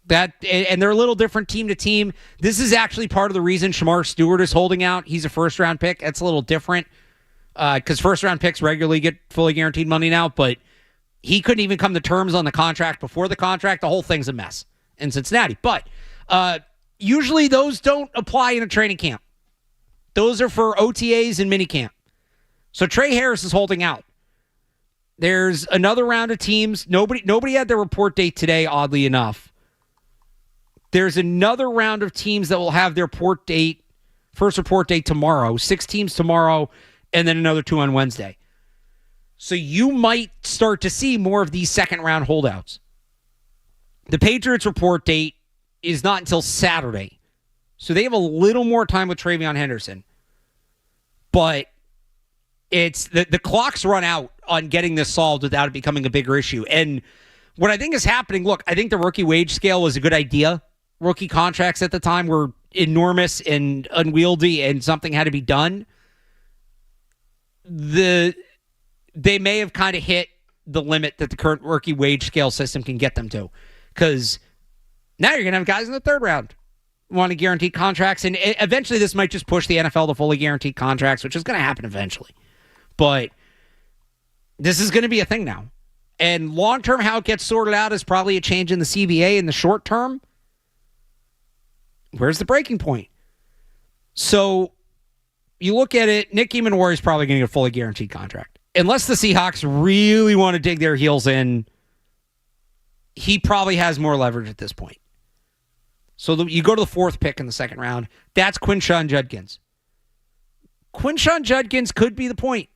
And they're a little different team to team. This is actually part of the reason Shamar Stewart is holding out. He's a first-round pick. That's a little different because first-round picks regularly get fully guaranteed money now, but he couldn't even come to terms on the contract before the contract. The whole thing's a mess in Cincinnati. But usually those don't apply in a training camp. Those are for OTAs and minicamp. So Trey Harris is holding out. There's another round of teams. Nobody had their report date today, oddly enough. There's another round of teams that will have their first report date tomorrow. 6 teams tomorrow, and then another 2 on Wednesday. So you might start to see more of these second-round holdouts. The Patriots report date is not until Saturday. So they have a little more time with Travion Henderson. But it's the clock's run out on getting this solved without it becoming a bigger issue. And what I think is happening, look, I think the rookie wage scale was a good idea. Rookie contracts at the time were enormous and unwieldy, and something had to be done. The they may have kind of hit the limit that the current rookie wage scale system can get them to. Because now you're going to have guys in the third round wanting guaranteed contracts. And eventually this might just push the NFL to fully guaranteed contracts, which is going to happen eventually. But this is going to be a thing now. And long-term, how it gets sorted out is probably a change in the CBA. In the short term, where's the breaking point? So you look at it, Nick Eamon is probably going to get a fully guaranteed contract. Unless the Seahawks really want to dig their heels in, he probably has more leverage at this point. So you go to the 4th pick in the second round. That's Quinshon Judkins. Quinshon Judkins could be the point.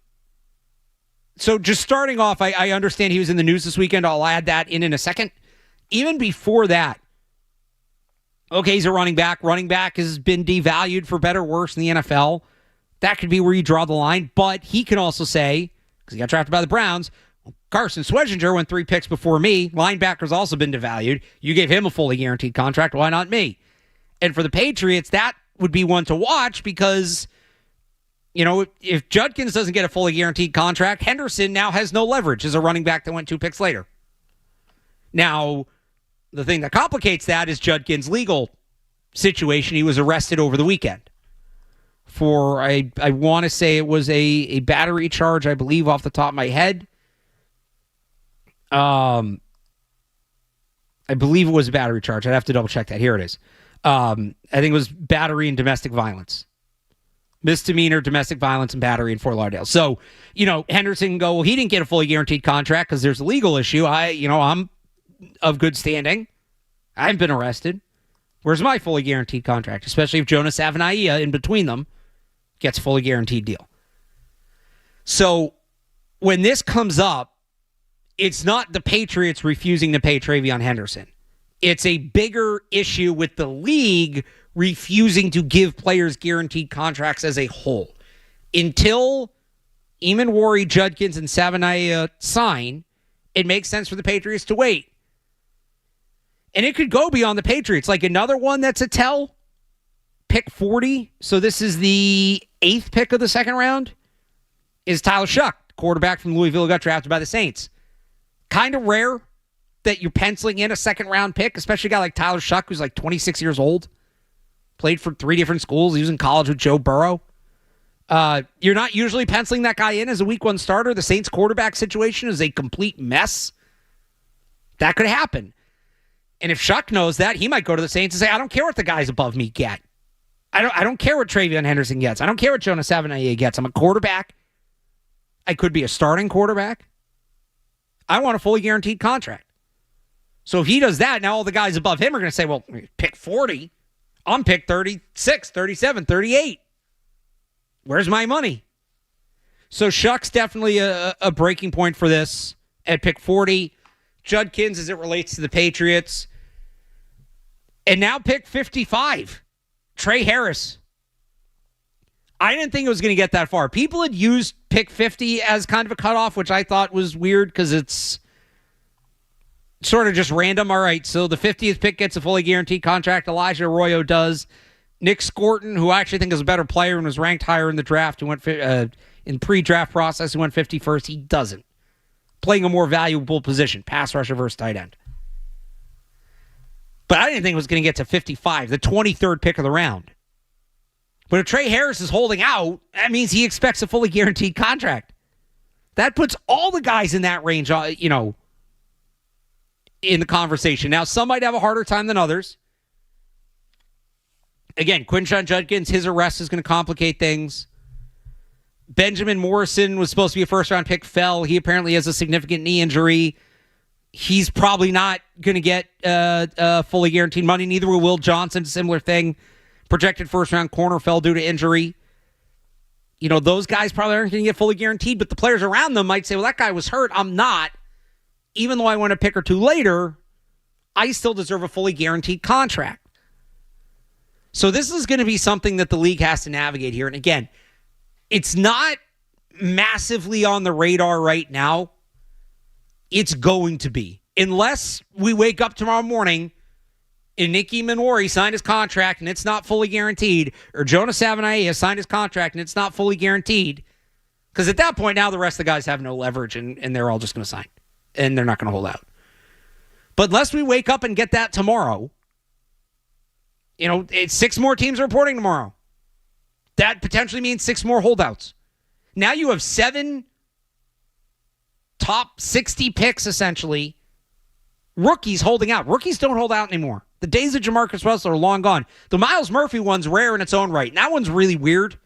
So just starting off, I understand he was in the news this weekend. I'll add that in a second. Even before that, okay, he's a running back. Running back has been devalued for better or worse in the NFL. That could be where you draw the line. But he can also say, because he got drafted by the Browns, Carson Schwarzenegger went 3 picks before me. Linebacker's also been devalued. You gave him a fully guaranteed contract. Why not me? And for the Patriots, that would be one to watch because, you know, if Judkins doesn't get a fully guaranteed contract, Henderson now has no leverage as a running back that went 2 picks later. Now, the thing that complicates that is Judkins' legal situation. He was arrested over the weekend for, I want to say it was a battery charge, I believe, off the top of my head. I believe it was a battery charge. I'd have to double check that. Here it is. I think it was battery and domestic violence. Misdemeanor, domestic violence, and battery in Fort Lauderdale. So, you know, Henderson can go, well, he didn't get a fully guaranteed contract because there's a legal issue. I'm of good standing. I haven't been arrested. Where's my fully guaranteed contract? Especially if Jonas Avanaia in between them gets a fully guaranteed deal. So when this comes up, it's not the Patriots refusing to pay TreVeyon Henderson. It's a bigger issue with the league refusing to give players guaranteed contracts as a whole. Until Eamon, Judkins, and Savanaia sign, it makes sense for the Patriots to wait. And it could go beyond the Patriots. Like another one that's a tell, pick 40. So this is the 8th pick of the second round, is Tyler Shuck, quarterback from Louisville, who got drafted by the Saints. Kind of rare that you're penciling in a second-round pick, especially a guy like Tyler Shuck, who's like 26 years old. Played for 3 different schools. He was in college with Joe Burrow. You're not usually penciling that guy in as a week 1 starter. The Saints quarterback situation is a complete mess. That could happen. And if Shuck knows that, he might go to the Saints and say, I don't care what the guys above me get. I don't care what TreVeyon Henderson gets. I don't care what Jonas Avanaia gets. I'm a quarterback. I could be a starting quarterback. I want a fully guaranteed contract. So if he does that, now all the guys above him are going to say, well, pick 40. I'm pick 36, 37, 38. Where's my money? So Shuck's definitely a breaking point for this at pick 40. Judkins as it relates to the Patriots. And now pick 55. Trey Harris. I didn't think it was going to get that far. People had used pick 50 as kind of a cutoff, which I thought was weird because it's sort of just random. All right, so the 50th pick gets a fully guaranteed contract. Elijah Arroyo does. Nick Scorton, who I actually think is a better player and was ranked higher in the draft, who went in pre-draft process, who went 51st, he doesn't. Playing a more valuable position, pass rusher versus tight end. But I didn't think it was going to get to 55, the 23rd pick of the round. But if Trey Harris is holding out, that means he expects a fully guaranteed contract. That puts all the guys in that range, in the conversation. Now, some might have a harder time than others. Again, Quinshon Judkins, his arrest is going to complicate things. Benjamin Morrison was supposed to be a first-round pick, fell. He apparently has a significant knee injury. He's probably not going to get fully guaranteed money. Neither will Will Johnson, similar thing. Projected first-round corner fell due to injury. You know, those guys probably aren't going to get fully guaranteed, but the players around them might say, well, that guy was hurt. I'm not. Even though I went a pick or 2 later, I still deserve a fully guaranteed contract. So this is going to be something that the league has to navigate here. And again, it's not massively on the radar right now. It's going to be. Unless we wake up tomorrow morning and Nick Eamon signed his contract and it's not fully guaranteed, or Jonas Avanaia signed his contract and it's not fully guaranteed, Because at that point, now the rest of the guys have no leverage, and they're all just going to sign. And they're not going to hold out. But unless we wake up and get that tomorrow, it's 6 more teams reporting tomorrow. That potentially means 6 more holdouts. Now you have 7 top 60 picks, essentially. Rookies holding out. Rookies don't hold out anymore. The days of Jamarcus Russell are long gone. The Miles Murphy one's rare in its own right. And that one's really weird.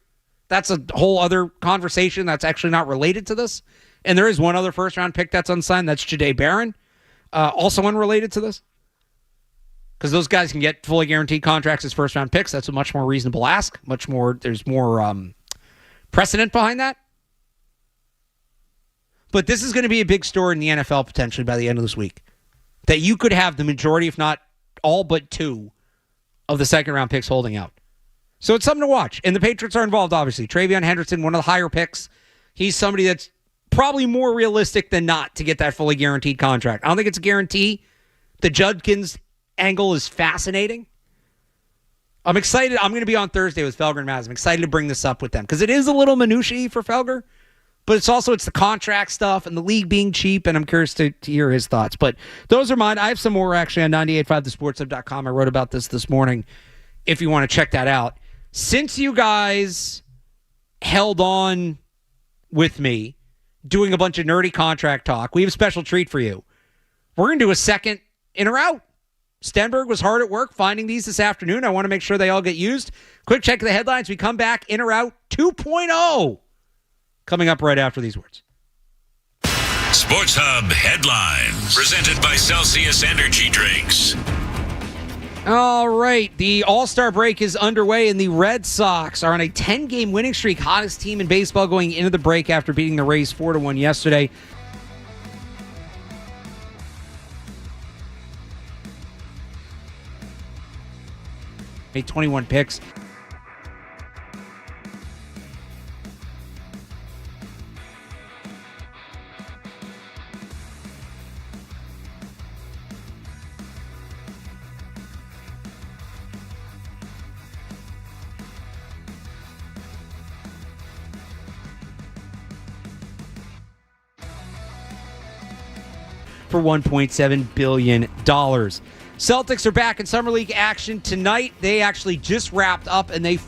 That's a whole other conversation that's actually not related to this. And there is one other first-round pick that's unsigned. That's Jahdae Barron. Also unrelated to this. Because those guys can get fully guaranteed contracts as first-round picks. That's a much more reasonable ask. There's more precedent behind that. But this is going to be a big story in the NFL potentially by the end of this week. That you could have the majority, if not all but 2, of the second-round picks holding out. So it's something to watch. And the Patriots are involved, obviously. Travion Henderson, one of the higher picks. He's somebody that's probably more realistic than not to get that fully guaranteed contract. I don't think it's a guarantee. The Judkins angle is fascinating. I'm excited. I'm going to be on Thursday with Felger and Maz. I'm excited to bring this up with them because it is a little minutiae for Felger, but it's the contract stuff and the league being cheap, and I'm curious to hear his thoughts. But those are mine. I have some more actually on 985thesportshub.com. I wrote about this morning if you want to check that out. Since you guys held on with me doing a bunch of nerdy contract talk, we have a special treat for you. We're going to do a second in or out. Stenberg was hard at work finding these this afternoon. I want to make sure they all get used. Quick check of the headlines. We come back, in or out 2.0. Coming up right after these words. Sports Hub Headlines. Presented by Celsius Energy Drinks. All right. The All-Star break is underway, and the Red Sox are on a 10-game winning streak. Hottest team in baseball going into the break after beating the Rays 4-1 yesterday. Made 21 picks. For $1.7 billion. Celtics are back in Summer League action tonight. They actually just wrapped up, and they